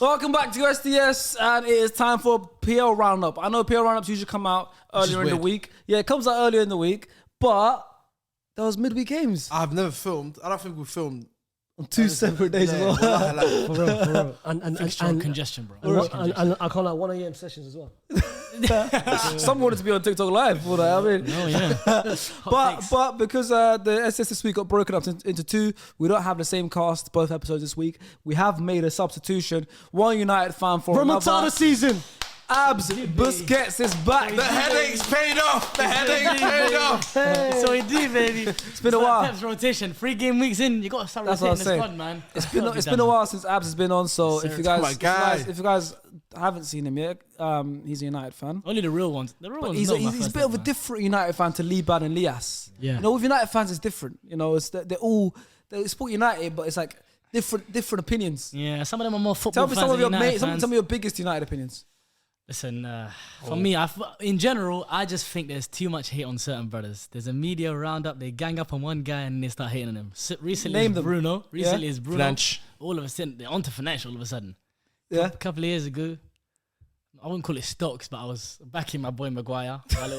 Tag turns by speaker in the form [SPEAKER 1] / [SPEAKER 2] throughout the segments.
[SPEAKER 1] Welcome back to SDS, and it is time for PL Roundup. I know PL Roundups usually come out earlier in the week. Yeah, it comes out earlier in the week, but there was midweek games.
[SPEAKER 2] I've never filmed. I don't think we filmed
[SPEAKER 1] on two separate days as well.
[SPEAKER 3] For real. And
[SPEAKER 4] congestion, bro.
[SPEAKER 3] And I can't 1 a.m. sessions as well.
[SPEAKER 1] Some wanted to be on TikTok live for that. I mean, but because the SS this week got broken up into two, we don't have the same cast both episodes this week. We have made a substitution. One United fan for
[SPEAKER 3] Remontada season.
[SPEAKER 1] Abs Busquets is back.
[SPEAKER 2] The headache's paid off. The headache's paid off.
[SPEAKER 4] So we do, baby.
[SPEAKER 1] It's been a while.
[SPEAKER 4] Pep's rotation. 3 game weeks in, you got to start rotating the squad, man.
[SPEAKER 1] It's been a while since Abs has been on. So if you guys haven't seen him yet, he's a United fan.
[SPEAKER 4] Only the real ones. The real ones.
[SPEAKER 1] He's a bit of a different United fan to Liban and Lias.
[SPEAKER 4] Yeah.
[SPEAKER 1] You know, with United fans, it's different. You know, it's they support United, but it's like different opinions.
[SPEAKER 4] Yeah, some of them are more football fans.
[SPEAKER 1] Tell me your biggest United opinions.
[SPEAKER 4] Listen, for me, in general, I just think there's too much hate on certain brothers. There's a media roundup, they gang up on one guy and they start hating on him. Recently it's Bruno.
[SPEAKER 2] French.
[SPEAKER 4] All of a sudden, they're onto financial all of a sudden.
[SPEAKER 1] Yeah.
[SPEAKER 4] A couple of years ago, I wouldn't call it stocks, but I was backing my boy Maguire while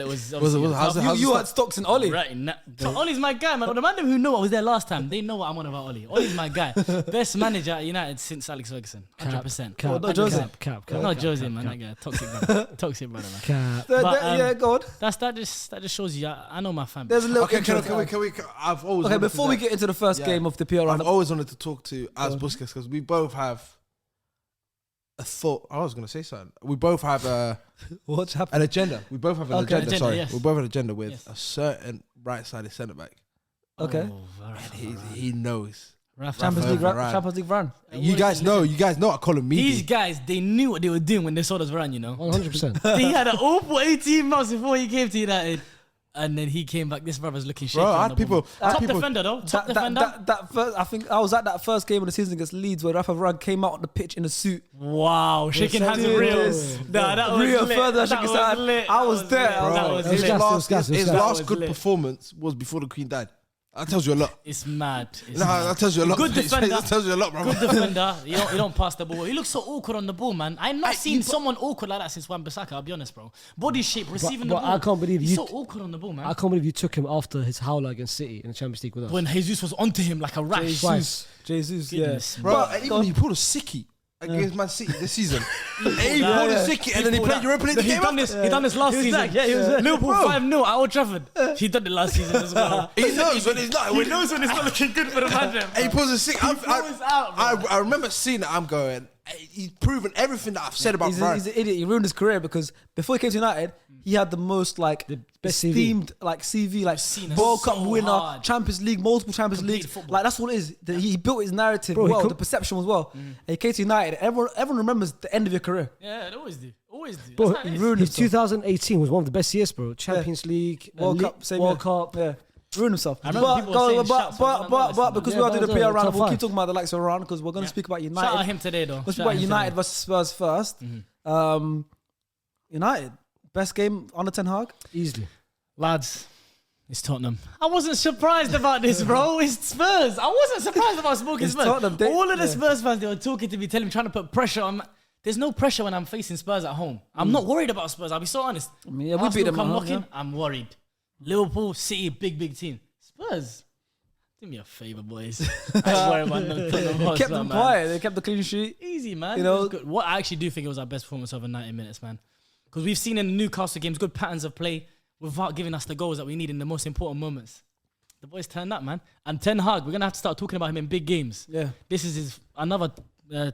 [SPEAKER 4] it was
[SPEAKER 1] you had stocks in Ollie.
[SPEAKER 4] Right, Ollie's my guy, man. The man who know I was there last time, they know what I'm on about Ollie. Ollie's my guy. Best manager at United since Alex Ferguson. 100%.
[SPEAKER 1] Not Jose.
[SPEAKER 4] Not Jose, man. That guy, toxic brother, man.
[SPEAKER 1] Yeah, go on.
[SPEAKER 4] That just shows you. I know my family.
[SPEAKER 1] There's a little.
[SPEAKER 2] Okay, can we? I've always.
[SPEAKER 1] Okay, before we get into the first game of the PL Roundup,
[SPEAKER 2] I've always wanted to talk to As Busquets because we both have a thought. I was going to say something. We both have an agenda. We both have an agenda. Sorry,
[SPEAKER 4] yes.
[SPEAKER 2] we both have an agenda with a certain right-sided centre back.
[SPEAKER 1] Okay,
[SPEAKER 2] and he knows.
[SPEAKER 1] Champions League run.
[SPEAKER 2] You guys know. I call him Meaty.
[SPEAKER 4] These guys, they knew what they were doing when they saw us run. You know,
[SPEAKER 3] 100%.
[SPEAKER 4] He had an awful 18 months before he came to United. And then he came back. This brother's looking shaky.
[SPEAKER 2] Bro, I had people.
[SPEAKER 4] Top defender though.
[SPEAKER 1] That first, I think I was at that first game of the season against Leeds where Rafa Varane came out on the pitch in a suit.
[SPEAKER 4] Wow, shaking hands with Rio. Nah, that was
[SPEAKER 1] Rio
[SPEAKER 4] lit.
[SPEAKER 1] further
[SPEAKER 4] That was
[SPEAKER 1] hand.
[SPEAKER 4] lit.
[SPEAKER 1] I was there.
[SPEAKER 2] His last good performance was before the Queen died. That tells you a lot.
[SPEAKER 4] It's mad.
[SPEAKER 2] That tells you a lot.
[SPEAKER 4] Good defender.
[SPEAKER 2] That tells you a lot, bro.
[SPEAKER 4] Good defender. You don't pass the ball. He looks so awkward on the ball, man. I've not seen someone awkward like that since Wan-Bissaka, I'll be honest, bro. Body shape, receiving the ball.
[SPEAKER 3] I can't believe
[SPEAKER 4] he's so awkward on the ball, man.
[SPEAKER 3] I can't believe you took him after his howler against City in the Champions League with us.
[SPEAKER 4] When Jesus was onto him like a rash.
[SPEAKER 1] Jesus,
[SPEAKER 4] Goodness,
[SPEAKER 1] yeah.
[SPEAKER 2] Bro, and even he pulled a sickie against Man City this season. He pulled a sickie and then he played Europa League.
[SPEAKER 4] He done this last season.
[SPEAKER 1] Yeah, he was there.
[SPEAKER 4] Liverpool 5-0 at Old Trafford. He done it last season as well.
[SPEAKER 2] He knows when it's not.
[SPEAKER 4] He knows when it's not looking good for the manager.
[SPEAKER 2] And he pulls a sickie. I remember seeing it. I'm going, he's proven everything that I've said about Brian.
[SPEAKER 1] He's an idiot. He ruined his career because before he came to United, he had the most esteemed CV, World Cup winner, Champions League, multiple Champions Leagues. Like that's what it is. He built his narrative the perception was well. And he came to United. Everyone remembers the end of your career.
[SPEAKER 4] Yeah, they always do.
[SPEAKER 3] Bro, he ruined his 2018 was one of the best years, bro. Champions League,
[SPEAKER 1] World Cup. Yeah. Ruined himself.
[SPEAKER 4] But
[SPEAKER 1] because we are doing the PR round, we'll keep talking about the likes of Iran because we're going to speak about United.
[SPEAKER 4] Shout out him today, though.
[SPEAKER 1] Let's speak about United versus Spurs first. United, best game under Ten Hag?
[SPEAKER 3] Easily.
[SPEAKER 4] Lads, it's Tottenham. I wasn't surprised about this, bro. It's Spurs. I wasn't surprised about smoking Spurs.
[SPEAKER 1] Tottenham.
[SPEAKER 4] All of the Spurs fans, they were talking to me, telling me, trying to put pressure on. There's no pressure when I'm facing Spurs at home. I'm not worried about Spurs. I'll be so honest.
[SPEAKER 1] I mean, we beat them.
[SPEAKER 4] Come knocking, I'm worried. Liverpool, City, big team. Spurs, do me a favour, boys. I ain't worried about no Tottenham.
[SPEAKER 1] Kept them quiet. They kept the clean sheet.
[SPEAKER 4] Easy, man.
[SPEAKER 1] You know,
[SPEAKER 4] what I actually do think it was our best performance over 90 minutes, man. Because we've seen in the Newcastle games good patterns of play without giving us the goals that we need in the most important moments. The boys turned up, man. And Ten Hag, we're gonna have to start talking about him in big games.
[SPEAKER 1] Yeah,
[SPEAKER 4] this is another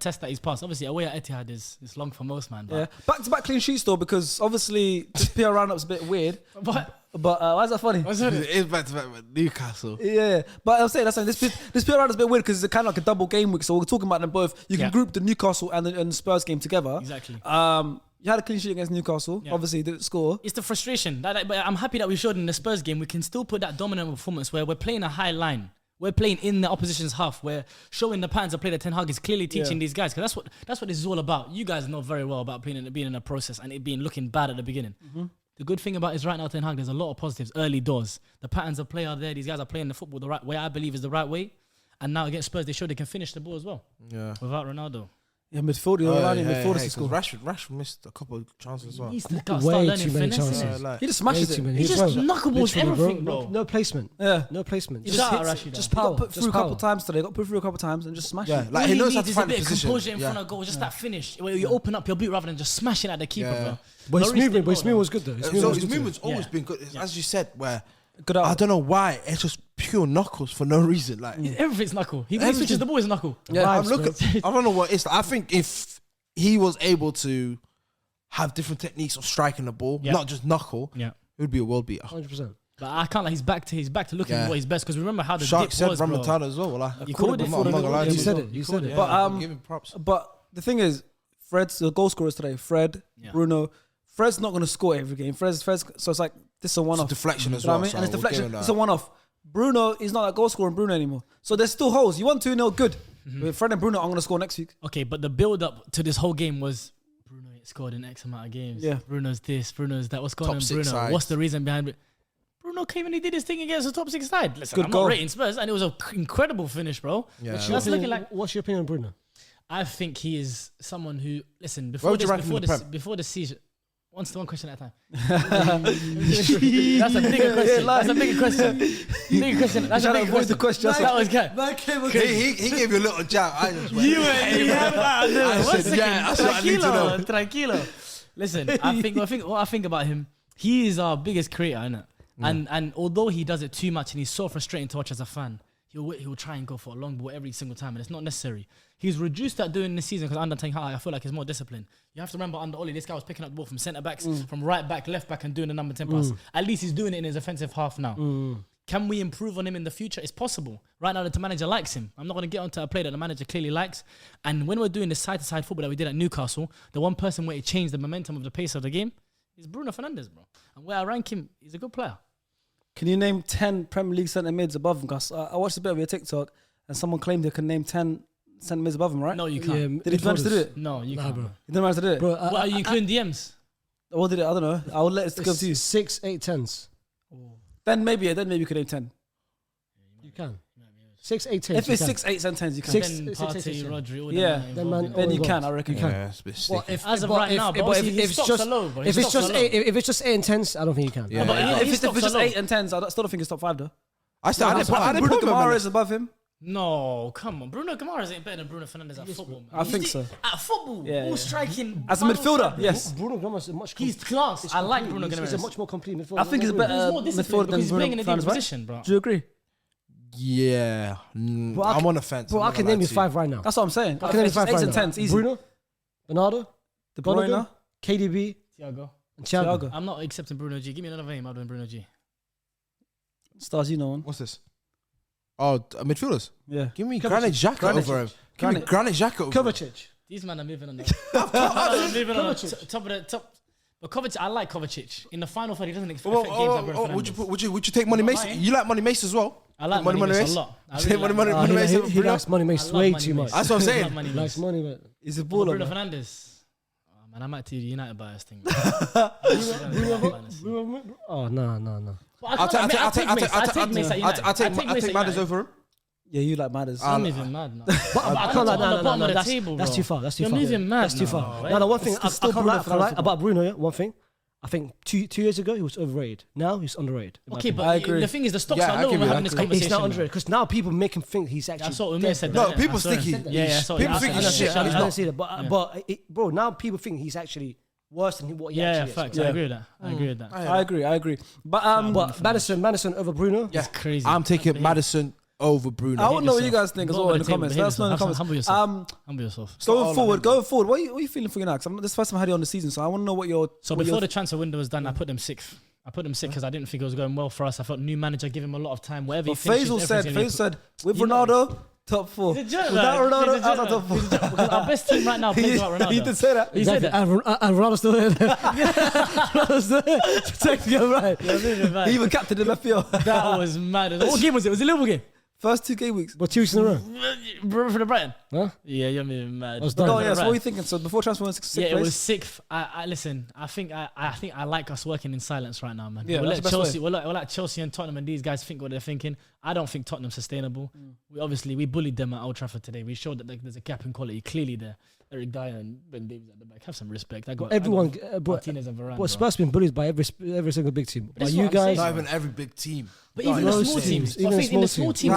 [SPEAKER 4] test that he's passed. Obviously, away at Etihad is long for most, man. But
[SPEAKER 1] back-to-back clean sheets though, because obviously this PR roundup's a bit weird. But why is that funny?
[SPEAKER 2] It is back-to-back with Newcastle.
[SPEAKER 1] Yeah, but I'm saying this PR roundup's a bit weird because it's kind of like a double game week. So we're talking about them both. You can group the Newcastle and the Spurs game together.
[SPEAKER 4] Exactly.
[SPEAKER 1] You had a clean sheet against Newcastle. Yeah. Obviously, you didn't score.
[SPEAKER 4] It's the frustration. But I'm happy that we showed in the Spurs game. We can still put that dominant performance where we're playing a high line. We're playing in the opposition's half. We're showing the patterns of play that Ten Hag is clearly teaching these guys. Because that's what this is all about. You guys know very well about being in a process and it being looking bad at the beginning. Mm-hmm. The good thing about it is right now, Ten Hag, there's a lot of positives early doors. The patterns of play are there. These guys are playing the football the right way, I believe is the right way. And now against Spurs, they showed they can finish the ball as well.
[SPEAKER 2] Yeah.
[SPEAKER 4] Without Ronaldo.
[SPEAKER 1] Yeah, midfielder to score.
[SPEAKER 2] Rashford missed a couple of chances as well.
[SPEAKER 4] He's got to start
[SPEAKER 3] Way
[SPEAKER 4] learning
[SPEAKER 3] too many
[SPEAKER 4] finesse.
[SPEAKER 3] chances.
[SPEAKER 1] He just smashes it.
[SPEAKER 4] He just knuckleballs everything, bro.
[SPEAKER 3] No placement.
[SPEAKER 1] Yeah.
[SPEAKER 3] No placement.
[SPEAKER 4] Shout out
[SPEAKER 3] hits-
[SPEAKER 4] Rashid,
[SPEAKER 3] just
[SPEAKER 1] He got
[SPEAKER 3] power.
[SPEAKER 1] put through a couple of times today. Got put through a couple of times and just smashed it.
[SPEAKER 2] Like
[SPEAKER 4] All
[SPEAKER 2] he
[SPEAKER 4] he
[SPEAKER 2] knows how
[SPEAKER 4] needs
[SPEAKER 2] to
[SPEAKER 4] is a
[SPEAKER 2] find the
[SPEAKER 4] bit of
[SPEAKER 2] position.
[SPEAKER 4] composure in front of goal, just that finish where you open up your boot rather than just smashing at the keeper,
[SPEAKER 2] Yeah.
[SPEAKER 4] bro.
[SPEAKER 3] But his movement was good though. His movement was
[SPEAKER 2] His
[SPEAKER 3] good
[SPEAKER 2] movement's
[SPEAKER 3] too.
[SPEAKER 2] always
[SPEAKER 4] Yeah.
[SPEAKER 2] been good, as you said. Where
[SPEAKER 1] Good out.
[SPEAKER 2] I don't know why it's just pure knuckles for no reason. Like
[SPEAKER 4] Everything's knuckle. He switches the ball is knuckle.
[SPEAKER 1] Yeah.
[SPEAKER 2] I'm
[SPEAKER 3] Vibes,
[SPEAKER 2] looking. I don't know what it's. I think if he was able to have different techniques of striking the ball,
[SPEAKER 4] Yeah.
[SPEAKER 2] not just knuckle,
[SPEAKER 4] Yeah.
[SPEAKER 2] it would be a world beater.
[SPEAKER 3] 100%.
[SPEAKER 4] But I can't like he's back to looking
[SPEAKER 2] Yeah.
[SPEAKER 4] what he's best because remember how the
[SPEAKER 2] Shark
[SPEAKER 4] dip
[SPEAKER 2] said
[SPEAKER 4] was, bro.
[SPEAKER 2] Ramontada as well. Well,
[SPEAKER 4] You called it
[SPEAKER 2] I'm
[SPEAKER 4] before
[SPEAKER 2] not
[SPEAKER 4] the
[SPEAKER 2] gonna lie
[SPEAKER 4] goal.
[SPEAKER 2] to
[SPEAKER 3] You said it.
[SPEAKER 4] You
[SPEAKER 3] You
[SPEAKER 4] called
[SPEAKER 3] said
[SPEAKER 4] it.
[SPEAKER 3] it.
[SPEAKER 1] But
[SPEAKER 2] I'm giving props.
[SPEAKER 1] But the thing is, Fred's the goal scorers today. Fred,
[SPEAKER 4] Yeah.
[SPEAKER 1] Bruno. Fred's not going to score every game. Fred's so it's like this is a
[SPEAKER 2] It's
[SPEAKER 1] one-off.
[SPEAKER 2] deflection as
[SPEAKER 1] You know
[SPEAKER 2] well.
[SPEAKER 1] what I mean?
[SPEAKER 2] so
[SPEAKER 1] And it's
[SPEAKER 2] we'll
[SPEAKER 1] deflection.
[SPEAKER 2] give him
[SPEAKER 1] It's
[SPEAKER 2] that.
[SPEAKER 1] a one-off. Bruno is not that goal scoring Bruno anymore. So there's still holes. You want 2-0, good. With Fred and Bruno, I'm going to score next week.
[SPEAKER 4] Okay, but the build up to this whole game was Bruno scored in X amount of games.
[SPEAKER 1] Yeah.
[SPEAKER 4] Bruno's this, Bruno's that. What's going
[SPEAKER 2] Top
[SPEAKER 4] on,
[SPEAKER 2] six
[SPEAKER 4] Bruno?
[SPEAKER 2] sides.
[SPEAKER 4] What's the reason behind it? Bruno came and he did his thing against the top 6 side. Listen,
[SPEAKER 1] Good
[SPEAKER 4] I'm
[SPEAKER 1] goal.
[SPEAKER 4] not rating Spurs, and it was an incredible finish, bro.
[SPEAKER 2] Yeah.
[SPEAKER 4] That's looking like.
[SPEAKER 3] What's your opinion on Bruno?
[SPEAKER 4] I think he is someone who listen
[SPEAKER 2] Where would you rank him in the Prem?
[SPEAKER 4] before the season. One question at a time. That's a bigger question. That's a bigger question. Bigger question. That's a
[SPEAKER 1] Trying to
[SPEAKER 4] bigger
[SPEAKER 1] avoid the
[SPEAKER 4] question.
[SPEAKER 1] question.
[SPEAKER 4] That was good.
[SPEAKER 2] He gave you a little jab. I just went,
[SPEAKER 4] You were
[SPEAKER 2] I said, yeah, that's what I need to know.
[SPEAKER 4] Tranquilo. Listen, what I think about him, he is our biggest creator, innit? And although he does it too much and he's so frustrating to watch as a fan, he'll try and go for a long ball every single time, and it's not necessary. He's reduced that doing this season because under Ten Hag, I feel like he's more disciplined. You have to remember under Oli, this guy was picking up the ball from centre backs, from right back, left back, and doing the number 10 pass. At least he's doing it in his offensive half now. Can we improve on him in the future? It's possible. Right now, the manager likes him. I'm not going to get onto a player that the manager clearly likes. And when we're doing the side-to-side football that we did at Newcastle, the one person where it changed the momentum of the pace of the game is Bruno Fernandes, bro. And where I rank him, he's a good player.
[SPEAKER 1] Can you name 10 Premier League centre mids above him? Gus? I watched a bit of your TikTok and someone claimed they can name 10 centre mids above him, right?
[SPEAKER 4] No, you can't.
[SPEAKER 1] Did he manage to do it?
[SPEAKER 4] No, you can't, bro.
[SPEAKER 1] He didn't manage to do it?
[SPEAKER 3] Bro,
[SPEAKER 4] What are you including DMs?
[SPEAKER 1] What did it? I don't know. I will let it go to you.
[SPEAKER 3] 6, 8, 10s.
[SPEAKER 1] Then maybe you could name 10.
[SPEAKER 3] You can. 6, 8, 10s.
[SPEAKER 1] If it's 6, 8, and 10s, you can.
[SPEAKER 3] Six-
[SPEAKER 4] Then
[SPEAKER 3] six,
[SPEAKER 4] Partey,
[SPEAKER 3] six, six,
[SPEAKER 4] Rodri, all
[SPEAKER 1] Yeah.
[SPEAKER 4] them
[SPEAKER 3] Then man-
[SPEAKER 4] involved.
[SPEAKER 1] Then you
[SPEAKER 3] involved.
[SPEAKER 1] can, I reckon.
[SPEAKER 3] You can.
[SPEAKER 2] Yeah, it's a bit sticky.
[SPEAKER 4] As of right now, but
[SPEAKER 3] if
[SPEAKER 4] obviously his
[SPEAKER 3] it's
[SPEAKER 4] stocks
[SPEAKER 3] just
[SPEAKER 4] are low, bro.
[SPEAKER 3] if
[SPEAKER 4] His
[SPEAKER 3] it's just
[SPEAKER 4] stocks are low.
[SPEAKER 3] 8, if it's just 8 and 10s, I don't think you can.
[SPEAKER 2] Yeah.
[SPEAKER 4] But
[SPEAKER 1] If it's
[SPEAKER 4] stocks
[SPEAKER 1] just
[SPEAKER 4] are low.
[SPEAKER 1] 8 and 10s, I still don't think it's top 5 though.
[SPEAKER 2] I
[SPEAKER 1] Bruno
[SPEAKER 2] put him
[SPEAKER 1] Guimaraes above him.
[SPEAKER 4] No, come on. Bruno Guimaraes ain't better than Bruno Fernandes at football, man.
[SPEAKER 1] I think so.
[SPEAKER 4] At football,
[SPEAKER 1] Yeah,
[SPEAKER 4] all
[SPEAKER 1] yeah.
[SPEAKER 4] striking.
[SPEAKER 1] As a midfielder, yes.
[SPEAKER 3] Bruno Guimaraes is much.
[SPEAKER 4] He's class. I like Bruno
[SPEAKER 3] He's a
[SPEAKER 4] Guimaraes.
[SPEAKER 3] much more complete midfielder.
[SPEAKER 1] I think he's a better
[SPEAKER 4] He's more disciplined
[SPEAKER 1] midfielder
[SPEAKER 4] because
[SPEAKER 1] than
[SPEAKER 4] he's
[SPEAKER 1] Bruno
[SPEAKER 4] playing in a different
[SPEAKER 1] Fernandes, right?
[SPEAKER 4] position, bro.
[SPEAKER 1] Do you agree?
[SPEAKER 2] Yeah,
[SPEAKER 3] Bro, I
[SPEAKER 2] I'm
[SPEAKER 3] can-
[SPEAKER 2] on the fence.
[SPEAKER 3] Bro,
[SPEAKER 2] I'm
[SPEAKER 3] I
[SPEAKER 2] not
[SPEAKER 3] can
[SPEAKER 2] gonna
[SPEAKER 3] name
[SPEAKER 2] lie
[SPEAKER 3] you
[SPEAKER 2] to you.
[SPEAKER 3] 5 right now.
[SPEAKER 1] That's what I'm saying.
[SPEAKER 3] I can name you 5
[SPEAKER 1] 8
[SPEAKER 3] right
[SPEAKER 1] and
[SPEAKER 3] now.
[SPEAKER 1] 10s, easy.
[SPEAKER 3] Bruno, Bernardo,
[SPEAKER 1] De
[SPEAKER 3] Gundogan,
[SPEAKER 1] Bruyne,
[SPEAKER 3] KDB,
[SPEAKER 4] Thiago.
[SPEAKER 3] and Thiago.
[SPEAKER 1] Thiago.
[SPEAKER 4] I'm not accepting Bruno G. Give me another name other than Bruno G.
[SPEAKER 1] Stars, you know one.
[SPEAKER 2] What's this? Oh, midfielders.
[SPEAKER 1] Yeah.
[SPEAKER 2] Give me Granit Xhaka
[SPEAKER 1] Granit.
[SPEAKER 2] over him. Give me Granit Xhaka over him.
[SPEAKER 3] Kovacic.
[SPEAKER 4] These men are moving on. Top of the top. But Kovacic, I like Kovacic. In the final third, he doesn't affect games like Bruno Fernandes.
[SPEAKER 2] Would you take Money Mason?
[SPEAKER 4] lying.
[SPEAKER 2] You like Money Mason as well?
[SPEAKER 4] I like
[SPEAKER 2] Money
[SPEAKER 4] Money Mason
[SPEAKER 2] Mason?
[SPEAKER 4] a lot. I
[SPEAKER 2] Say
[SPEAKER 4] really
[SPEAKER 2] Money
[SPEAKER 4] like
[SPEAKER 2] Mason over
[SPEAKER 3] He
[SPEAKER 2] Bruno?
[SPEAKER 3] likes Money Mason
[SPEAKER 4] I love
[SPEAKER 3] way
[SPEAKER 4] Money
[SPEAKER 3] too much.
[SPEAKER 4] Mason.
[SPEAKER 2] That's what I'm
[SPEAKER 4] I
[SPEAKER 2] saying.
[SPEAKER 4] love Money
[SPEAKER 3] He likes
[SPEAKER 4] Mason.
[SPEAKER 3] money, man.
[SPEAKER 1] He's a
[SPEAKER 4] Bruno
[SPEAKER 1] baller. man.
[SPEAKER 4] Fernandes. Oh, man, I'm at the United bias thing.
[SPEAKER 3] Oh, no.
[SPEAKER 2] I'll take Madders over him.
[SPEAKER 1] Yeah, you like Madders.
[SPEAKER 4] I'm moving mad now.
[SPEAKER 3] But I can't like, no, that's too far. That's too
[SPEAKER 4] You're
[SPEAKER 3] far.
[SPEAKER 4] moving mad.
[SPEAKER 3] That's too far.
[SPEAKER 4] No,
[SPEAKER 3] No, one thing I
[SPEAKER 1] It's still
[SPEAKER 3] can't
[SPEAKER 1] Bruno
[SPEAKER 3] lie
[SPEAKER 1] Fernandes.
[SPEAKER 3] about Bruno, yeah, one thing. I think two years ago he was overrated. Now he's underrated. in my
[SPEAKER 4] Okay,
[SPEAKER 3] opinion.
[SPEAKER 1] I
[SPEAKER 4] but
[SPEAKER 1] agree.
[SPEAKER 4] the thing is, the stocks
[SPEAKER 2] Yeah,
[SPEAKER 4] are
[SPEAKER 2] I
[SPEAKER 4] low
[SPEAKER 2] give
[SPEAKER 4] when
[SPEAKER 2] you
[SPEAKER 4] we're having
[SPEAKER 2] that.
[SPEAKER 4] this conversation.
[SPEAKER 3] He's not
[SPEAKER 4] man.
[SPEAKER 3] underrated because now people make him think he's actually.
[SPEAKER 4] That's what Umir
[SPEAKER 3] dead.
[SPEAKER 4] said.
[SPEAKER 2] No,
[SPEAKER 4] that,
[SPEAKER 2] people
[SPEAKER 4] I saw
[SPEAKER 2] think
[SPEAKER 4] it.
[SPEAKER 2] he-
[SPEAKER 4] Yeah, I saw it.
[SPEAKER 2] people
[SPEAKER 4] I
[SPEAKER 2] think
[SPEAKER 4] saw
[SPEAKER 2] he's
[SPEAKER 4] it.
[SPEAKER 2] shit,
[SPEAKER 4] I
[SPEAKER 2] and he's
[SPEAKER 4] saw
[SPEAKER 3] I
[SPEAKER 4] it.
[SPEAKER 3] didn't see that, but bro, now people think he's actually worse than what he
[SPEAKER 4] Yeah,
[SPEAKER 3] actually is.
[SPEAKER 4] facts.
[SPEAKER 3] bro.
[SPEAKER 4] I agree with that. I agree with that.
[SPEAKER 1] I agree. But
[SPEAKER 3] But Madison over Bruno.
[SPEAKER 2] Yeah,
[SPEAKER 4] Crazy.
[SPEAKER 2] I'm taking Madison over Bruno.
[SPEAKER 1] I want to know what you guys think as
[SPEAKER 4] Go
[SPEAKER 1] well
[SPEAKER 4] over
[SPEAKER 1] in the
[SPEAKER 4] the table,
[SPEAKER 1] comments.
[SPEAKER 4] behave
[SPEAKER 1] Let us know in the
[SPEAKER 4] yourself.
[SPEAKER 1] comments.
[SPEAKER 4] Humble yourself. Humble yourself.
[SPEAKER 1] Going forward. What are you feeling for United? 'Cause this is the first time I had you on the season, so I want to know what your.
[SPEAKER 4] So
[SPEAKER 1] what
[SPEAKER 4] before
[SPEAKER 1] your-
[SPEAKER 4] the transfer window was done, I put them sixth. Because I didn't think it was going well for us. I felt new manager, give him a lot of time. Whatever he
[SPEAKER 1] But
[SPEAKER 4] finishes,
[SPEAKER 1] Faisal
[SPEAKER 4] everything's
[SPEAKER 1] said with
[SPEAKER 4] You know-
[SPEAKER 1] Ronaldo top 4.
[SPEAKER 4] He's a joke,
[SPEAKER 1] Without
[SPEAKER 4] man.
[SPEAKER 1] Ronaldo,
[SPEAKER 4] He's a
[SPEAKER 1] out
[SPEAKER 4] joke,
[SPEAKER 1] of top
[SPEAKER 4] man.
[SPEAKER 1] 4.
[SPEAKER 4] He's a joke, because our best team right now plays without Ronaldo.
[SPEAKER 1] He did say that.
[SPEAKER 4] He said
[SPEAKER 3] Exactly.
[SPEAKER 4] that.
[SPEAKER 3] And Ronaldo's still there. Ronaldo's there. Technically, right.
[SPEAKER 4] Yeah, moving back.
[SPEAKER 1] He even captained the FPL.
[SPEAKER 4] That was mad. What game was it? Was it a Liverpool game?
[SPEAKER 1] First 2 game weeks.
[SPEAKER 3] But 2 weeks in a row.
[SPEAKER 4] For the Brighton?
[SPEAKER 3] Huh?
[SPEAKER 4] Yeah, you're moving mad.
[SPEAKER 3] I was done.
[SPEAKER 1] Oh
[SPEAKER 3] For
[SPEAKER 1] yeah,
[SPEAKER 4] the
[SPEAKER 1] so what are
[SPEAKER 4] Brighton.
[SPEAKER 1] you thinking? So before transfer was 6th
[SPEAKER 4] Yeah,
[SPEAKER 1] place.
[SPEAKER 4] it was sixth. I listen. I think I like us working in silence right now, man.
[SPEAKER 1] Yeah,
[SPEAKER 4] we'll
[SPEAKER 1] that's
[SPEAKER 4] let
[SPEAKER 1] the best
[SPEAKER 4] Chelsea.
[SPEAKER 1] way.
[SPEAKER 4] We'll let Chelsea and Tottenham and these guys think what they're thinking. I don't think Tottenham's sustainable. We bullied them at Old Trafford today. We showed that there's a gap in quality clearly there. Eric Dyer and Ben Davies at the back. Have some respect. I got
[SPEAKER 3] Everyone,
[SPEAKER 4] Martinez and Varane.
[SPEAKER 3] but Spurs been bullied by every single big team.
[SPEAKER 4] But
[SPEAKER 3] By
[SPEAKER 4] this is
[SPEAKER 3] you
[SPEAKER 4] what I'm
[SPEAKER 3] guys,
[SPEAKER 4] saying.
[SPEAKER 2] Not even every big team.
[SPEAKER 4] But even the small teams, I think in the small teams,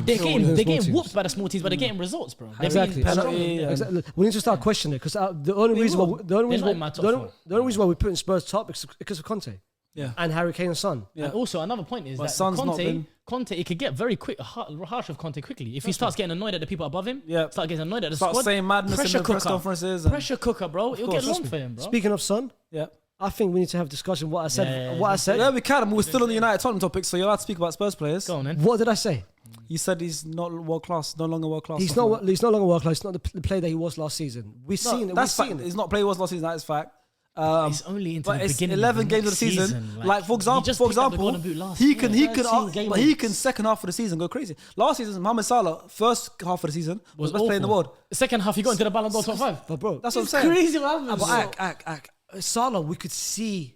[SPEAKER 4] they're getting whooped by the small teams, but they're getting results, bro.
[SPEAKER 3] Exactly. Exactly. We need to start questioning it because the only reason why we're putting Spurs top is because of Conte.
[SPEAKER 1] Yeah.
[SPEAKER 3] And Harry Kane and Son.
[SPEAKER 4] And also another point is
[SPEAKER 1] But
[SPEAKER 4] that
[SPEAKER 1] Son's not been-
[SPEAKER 4] Conte, it could get very quick, harsh with Conte quickly. If he starts getting annoyed at the people above him, start getting annoyed at the
[SPEAKER 1] Start
[SPEAKER 4] squad,
[SPEAKER 1] saying madness in the press conferences. and-
[SPEAKER 4] pressure cooker, bro. It'll get
[SPEAKER 1] course.
[SPEAKER 4] long for him, bro.
[SPEAKER 3] Speaking of Son,
[SPEAKER 1] Yeah.
[SPEAKER 3] I think we need to have a discussion. What I said.
[SPEAKER 4] Yeah,
[SPEAKER 3] What I said.
[SPEAKER 1] Yeah, we can. And we're still on the United Tottenham topic, so you're allowed to speak about Spurs players.
[SPEAKER 4] Go on, then.
[SPEAKER 3] What did I say?
[SPEAKER 1] You said he's not world class, no longer world class.
[SPEAKER 3] He's no longer world class. He's not the player that he was last season. We've seen it.
[SPEAKER 1] That's
[SPEAKER 3] We've
[SPEAKER 1] fact.
[SPEAKER 3] seen it.
[SPEAKER 1] He's not played was last season. That is fact.
[SPEAKER 4] It's only into
[SPEAKER 1] But
[SPEAKER 4] the
[SPEAKER 1] it's
[SPEAKER 4] beginning.
[SPEAKER 1] 11
[SPEAKER 4] of
[SPEAKER 1] games of the
[SPEAKER 4] next
[SPEAKER 1] season. Like for
[SPEAKER 4] he just picked up the Golden Boot last
[SPEAKER 1] he
[SPEAKER 4] year.
[SPEAKER 1] can
[SPEAKER 3] 13
[SPEAKER 1] but he can second half of the season go crazy. Last season, Mohamed Salah first half of the season was the best player in the world.
[SPEAKER 4] The second half, he got into the Ballon d'Or top 5.
[SPEAKER 3] But bro,
[SPEAKER 1] That's what I'm
[SPEAKER 4] It's
[SPEAKER 1] saying.
[SPEAKER 4] crazy what happened.
[SPEAKER 3] But Salah, we could see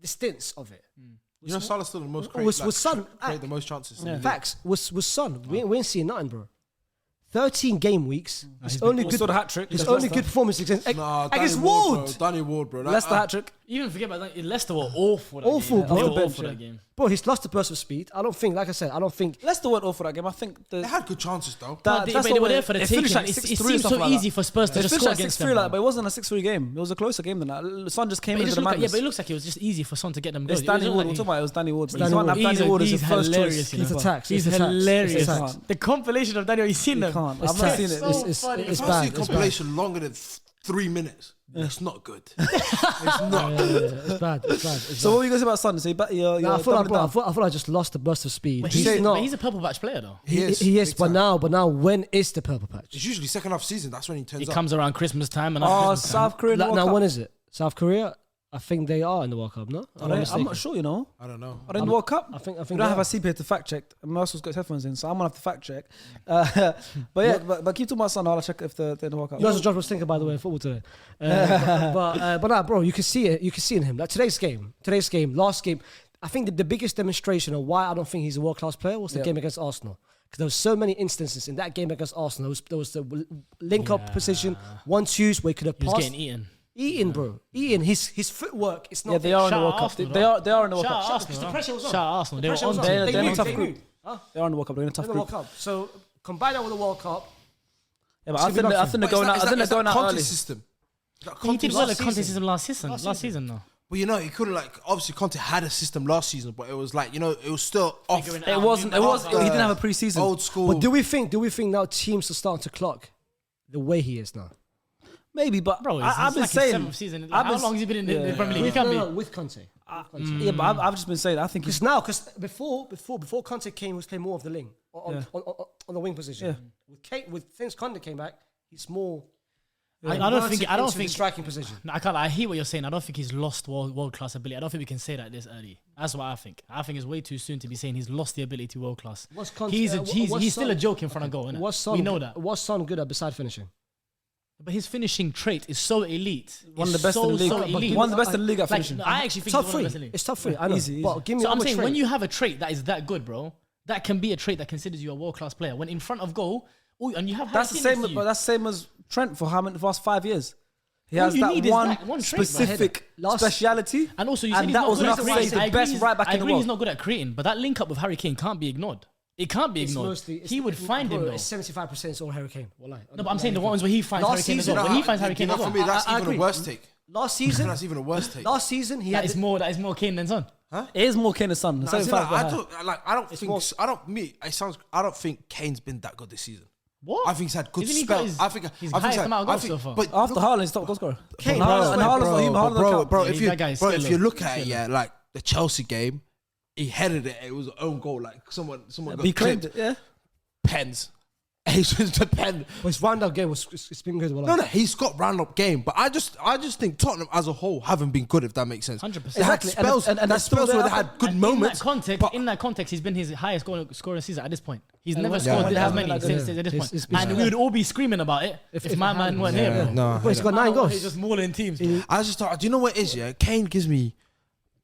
[SPEAKER 3] the stints of it.
[SPEAKER 2] You know, Salah's still the most
[SPEAKER 3] Was Son
[SPEAKER 2] create the most chances. in the league.
[SPEAKER 3] facts? Was Son? We ain't seeing nothing, bro. 13 game weeks. His only
[SPEAKER 1] He saw the hat trick.
[SPEAKER 3] His
[SPEAKER 1] against
[SPEAKER 3] only
[SPEAKER 1] Leicester.
[SPEAKER 3] good performance against
[SPEAKER 2] Nah,
[SPEAKER 3] against
[SPEAKER 2] Danny Ward,
[SPEAKER 3] Ward.
[SPEAKER 2] bro. Danny Ward, bro.
[SPEAKER 1] Leicester hat trick.
[SPEAKER 4] Even forget about that. Leicester were awful. That
[SPEAKER 3] Awful,
[SPEAKER 4] game.
[SPEAKER 3] bro.
[SPEAKER 4] They were
[SPEAKER 3] Off the
[SPEAKER 4] awful
[SPEAKER 1] bench,
[SPEAKER 4] that game.
[SPEAKER 3] Bro, he's lost the burst of speed. I don't think, like I said, I don't think.
[SPEAKER 1] Leicester went off for that game. I think
[SPEAKER 2] They had good chances though.
[SPEAKER 4] But they were there for the
[SPEAKER 1] it
[SPEAKER 4] taking.
[SPEAKER 1] finished like
[SPEAKER 4] It
[SPEAKER 1] 6-3
[SPEAKER 4] seems
[SPEAKER 1] stuff
[SPEAKER 4] so
[SPEAKER 1] like
[SPEAKER 4] easy
[SPEAKER 1] that.
[SPEAKER 4] for Spurs to
[SPEAKER 1] It
[SPEAKER 4] just
[SPEAKER 1] finished
[SPEAKER 4] score
[SPEAKER 1] like
[SPEAKER 4] against
[SPEAKER 1] 6-3
[SPEAKER 4] them.
[SPEAKER 1] like, but it wasn't a 6-3 game. It was a closer game than that. The Son just came
[SPEAKER 4] But it
[SPEAKER 1] into the
[SPEAKER 4] just looked like,
[SPEAKER 1] madness.
[SPEAKER 4] but it looks like it was just easy for Son to get them goals.
[SPEAKER 1] It's Danny
[SPEAKER 4] It
[SPEAKER 1] Ward.
[SPEAKER 4] looked
[SPEAKER 1] We're
[SPEAKER 4] like
[SPEAKER 1] talking about it was Danny Ward. But
[SPEAKER 3] Danny
[SPEAKER 1] you can't
[SPEAKER 3] Ward.
[SPEAKER 1] have Danny Ward as
[SPEAKER 4] He's
[SPEAKER 1] your first
[SPEAKER 4] hilarious,
[SPEAKER 1] choice.
[SPEAKER 4] you know.
[SPEAKER 3] He's attacked.
[SPEAKER 4] He's
[SPEAKER 3] It's attacked.
[SPEAKER 4] hilarious.
[SPEAKER 3] It's
[SPEAKER 1] man.
[SPEAKER 3] attacked.
[SPEAKER 4] The compilation of Daniel, you seen them?
[SPEAKER 1] Can't.
[SPEAKER 3] It's
[SPEAKER 1] I've not
[SPEAKER 3] attacked.
[SPEAKER 1] seen it.
[SPEAKER 3] It's
[SPEAKER 2] If I
[SPEAKER 3] bad.
[SPEAKER 2] see a
[SPEAKER 3] It's bad.
[SPEAKER 2] compilation longer than 3 minutes, it's not good. It's not good.
[SPEAKER 3] It's bad. It's bad.
[SPEAKER 1] So what were you going to say about Son? So you're
[SPEAKER 3] I feel like,
[SPEAKER 1] doubling
[SPEAKER 3] bro,
[SPEAKER 1] down.
[SPEAKER 3] I feel I just lost the burst of speed.
[SPEAKER 4] But
[SPEAKER 3] He's
[SPEAKER 4] he's
[SPEAKER 3] not.
[SPEAKER 4] a purple patch player though.
[SPEAKER 3] He is,
[SPEAKER 2] big
[SPEAKER 3] but
[SPEAKER 2] time.
[SPEAKER 3] now, when is the purple patch?
[SPEAKER 2] It's usually second half season. That's when he turns
[SPEAKER 4] It
[SPEAKER 2] up.
[SPEAKER 4] comes around Christmas time and
[SPEAKER 1] Oh,
[SPEAKER 4] after Christmas time.
[SPEAKER 1] South Korea.
[SPEAKER 3] Now, when is it? South Korea? I think they are in the World Cup, no?
[SPEAKER 1] I'm not sure, you know.
[SPEAKER 2] I don't know.
[SPEAKER 1] Are they in the World Cup?
[SPEAKER 3] I think
[SPEAKER 1] We
[SPEAKER 3] they
[SPEAKER 1] don't have
[SPEAKER 3] are.
[SPEAKER 1] a CP here to fact check. Mercel's got his headphones in, so I'm gonna have to fact check. But keep talking about Son. I'll check if they're in the World Cup.
[SPEAKER 3] That's what Josh was thinking, by the way, in football today. But nah, bro, you can see it. You can see in him. Like today's game, last game. I think that the biggest demonstration of why I don't think he's a world class player was the game against Arsenal. Because there was so many instances in that game against Arsenal. There was the link up position, 1-2s where he could have
[SPEAKER 4] He was
[SPEAKER 3] passed.
[SPEAKER 4] getting eaten.
[SPEAKER 3] Eating, bro. Eating. His footwork. It's not.
[SPEAKER 1] Yeah, they are in the
[SPEAKER 4] Shout
[SPEAKER 1] World
[SPEAKER 4] out
[SPEAKER 1] Cup.
[SPEAKER 4] Arsenal,
[SPEAKER 1] They are in the World
[SPEAKER 4] Shout out
[SPEAKER 1] Cup.
[SPEAKER 4] Arsenal.
[SPEAKER 3] Because the pressure was on.
[SPEAKER 4] Shout out Arsenal. They were
[SPEAKER 3] Pressure was
[SPEAKER 4] on
[SPEAKER 3] on.
[SPEAKER 4] there.
[SPEAKER 1] They're in a
[SPEAKER 3] knew,
[SPEAKER 1] tough
[SPEAKER 3] they
[SPEAKER 1] group.
[SPEAKER 3] knew. Huh?
[SPEAKER 1] They are in the World Cup. They're in a tough
[SPEAKER 3] In the World
[SPEAKER 1] group.
[SPEAKER 3] Cup. So combine that with the World Cup.
[SPEAKER 1] Yeah, but I think they're going out. I think they're going out early.
[SPEAKER 2] System.
[SPEAKER 4] He did well at
[SPEAKER 3] Last
[SPEAKER 4] Conte
[SPEAKER 3] season.
[SPEAKER 4] system last season though.
[SPEAKER 2] But you know, he couldn't obviously Conte had a system last season, but it was like, it was still off.
[SPEAKER 4] Figuring
[SPEAKER 1] It wasn't. He didn't have a preseason.
[SPEAKER 2] Old school.
[SPEAKER 3] But do we think now teams are starting to clock the way he is now?
[SPEAKER 1] Maybe, but
[SPEAKER 4] Bro,
[SPEAKER 1] I've been
[SPEAKER 4] like
[SPEAKER 1] saying.
[SPEAKER 4] his 7th season.
[SPEAKER 1] I've
[SPEAKER 4] How
[SPEAKER 1] been-
[SPEAKER 4] long has he been in the
[SPEAKER 1] Yeah.
[SPEAKER 4] Premier League? He can't be.
[SPEAKER 3] With Conte.
[SPEAKER 1] Yeah, but I've just been saying. I think he's
[SPEAKER 3] Because before Conte came, he was playing more of the wing on the wing position.
[SPEAKER 1] Yeah.
[SPEAKER 3] Since Conte came back, he's more.
[SPEAKER 4] I don't
[SPEAKER 3] inverted
[SPEAKER 4] think
[SPEAKER 3] into the striking position.
[SPEAKER 4] No, I hear what you're saying. I don't think he's lost world class ability. I don't think we can say that this early. That's what I think. I think it's way too soon to be saying he's lost the ability to world class.
[SPEAKER 3] What's Conte-
[SPEAKER 4] He's
[SPEAKER 3] what's
[SPEAKER 4] still a
[SPEAKER 3] Son-
[SPEAKER 4] joke in front of goal. Innit?
[SPEAKER 3] What's Son?
[SPEAKER 4] We know that.
[SPEAKER 3] What's Son good at besides finishing?
[SPEAKER 4] But his finishing trait is so elite.
[SPEAKER 1] one of the
[SPEAKER 4] It's
[SPEAKER 1] best in the league.
[SPEAKER 4] So elite.
[SPEAKER 1] One of the best in the league at
[SPEAKER 4] Like,
[SPEAKER 1] finishing.
[SPEAKER 4] I actually think
[SPEAKER 3] Top
[SPEAKER 4] he's one
[SPEAKER 3] three.
[SPEAKER 4] of the best in the league.
[SPEAKER 3] It's top three. I know.
[SPEAKER 1] Easy.
[SPEAKER 3] But give me
[SPEAKER 4] So I'm
[SPEAKER 3] another
[SPEAKER 4] saying
[SPEAKER 3] trait.
[SPEAKER 4] when you have a trait that is that good, bro, that can be a trait that considers you a world class player. When in front of goal, and you have
[SPEAKER 1] That's the
[SPEAKER 4] Harry Kane
[SPEAKER 1] same.
[SPEAKER 4] next to
[SPEAKER 1] But
[SPEAKER 4] you.
[SPEAKER 1] that's the same as Trent for how many the last 5 years. He
[SPEAKER 4] All
[SPEAKER 1] has
[SPEAKER 4] you
[SPEAKER 1] that
[SPEAKER 4] need is
[SPEAKER 1] one
[SPEAKER 4] that one trait, bro.
[SPEAKER 1] specific
[SPEAKER 3] Last-
[SPEAKER 1] speciality.
[SPEAKER 4] And also, you said
[SPEAKER 1] And
[SPEAKER 4] he's
[SPEAKER 1] that
[SPEAKER 4] not
[SPEAKER 1] was
[SPEAKER 4] good
[SPEAKER 1] enough
[SPEAKER 4] at
[SPEAKER 1] to
[SPEAKER 4] creating.
[SPEAKER 1] say the
[SPEAKER 4] I agree
[SPEAKER 1] best
[SPEAKER 4] he's-
[SPEAKER 1] right back
[SPEAKER 4] I
[SPEAKER 1] in the
[SPEAKER 4] agree
[SPEAKER 1] world.
[SPEAKER 4] he's not good at creating, but that link up with Harry Kane can't be ignored. It can't be ignored. He would find him though.
[SPEAKER 3] It's 75% it's all Harry Kane. Wallahi.
[SPEAKER 4] No, but I'm saying the ones where he finds
[SPEAKER 3] Last
[SPEAKER 4] Harry Kane as
[SPEAKER 3] season,
[SPEAKER 4] well. When he finds Harry Kane as
[SPEAKER 2] For
[SPEAKER 4] well.
[SPEAKER 2] me, that's
[SPEAKER 3] I
[SPEAKER 2] even
[SPEAKER 3] agree.
[SPEAKER 2] a worse take.
[SPEAKER 3] Last season,
[SPEAKER 2] That's even a worse take.
[SPEAKER 3] last season he
[SPEAKER 4] That
[SPEAKER 3] had
[SPEAKER 4] is more Kane than Son.
[SPEAKER 1] It is more Kane than Son.
[SPEAKER 2] As in,
[SPEAKER 1] 75.
[SPEAKER 2] like,
[SPEAKER 1] but
[SPEAKER 2] I don't think Kane's been that good this season.
[SPEAKER 4] What?
[SPEAKER 2] I think he's had good
[SPEAKER 4] Isn't he got
[SPEAKER 2] spells.
[SPEAKER 4] his- his
[SPEAKER 2] I think
[SPEAKER 4] highest
[SPEAKER 2] he's
[SPEAKER 4] amount of
[SPEAKER 2] I
[SPEAKER 4] goals
[SPEAKER 2] think-
[SPEAKER 4] so far?
[SPEAKER 2] But
[SPEAKER 1] after Haaland's top goal scorer.
[SPEAKER 3] Kane,
[SPEAKER 1] And Haaland's not even
[SPEAKER 2] bro,
[SPEAKER 1] count.
[SPEAKER 2] if
[SPEAKER 4] that guy's still
[SPEAKER 2] if you
[SPEAKER 4] low.
[SPEAKER 2] look at it, like the Chelsea game, he headed it. It was an own goal. Like someone got
[SPEAKER 1] He claimed
[SPEAKER 2] clipped.
[SPEAKER 1] it. Yeah.
[SPEAKER 2] Pens. He's just a pen.
[SPEAKER 3] But his round-up game it's been good.
[SPEAKER 2] No, he's got round-up game, but I just think Tottenham as a whole haven't been good. If that makes sense.
[SPEAKER 4] 100%.
[SPEAKER 2] They had
[SPEAKER 1] Exactly.
[SPEAKER 2] spells,
[SPEAKER 1] And
[SPEAKER 2] and
[SPEAKER 1] that's
[SPEAKER 2] spells
[SPEAKER 1] still
[SPEAKER 2] where they
[SPEAKER 1] there.
[SPEAKER 2] had good
[SPEAKER 4] And
[SPEAKER 2] moments.
[SPEAKER 4] In that context, he's been his highest goal scorer season at this point. He's never
[SPEAKER 3] when-
[SPEAKER 4] scored
[SPEAKER 1] when they
[SPEAKER 4] as
[SPEAKER 1] haven't
[SPEAKER 4] many
[SPEAKER 1] been
[SPEAKER 4] since
[SPEAKER 1] like
[SPEAKER 4] at this
[SPEAKER 3] It's-
[SPEAKER 4] point.
[SPEAKER 3] it's been-
[SPEAKER 4] And we would all be screaming about it if my man weren't here, bro.
[SPEAKER 2] No,
[SPEAKER 3] But he's got 9 goals.
[SPEAKER 4] He's just mauling teams.
[SPEAKER 2] I just thought, do you know what it is? Yeah, Kane gives me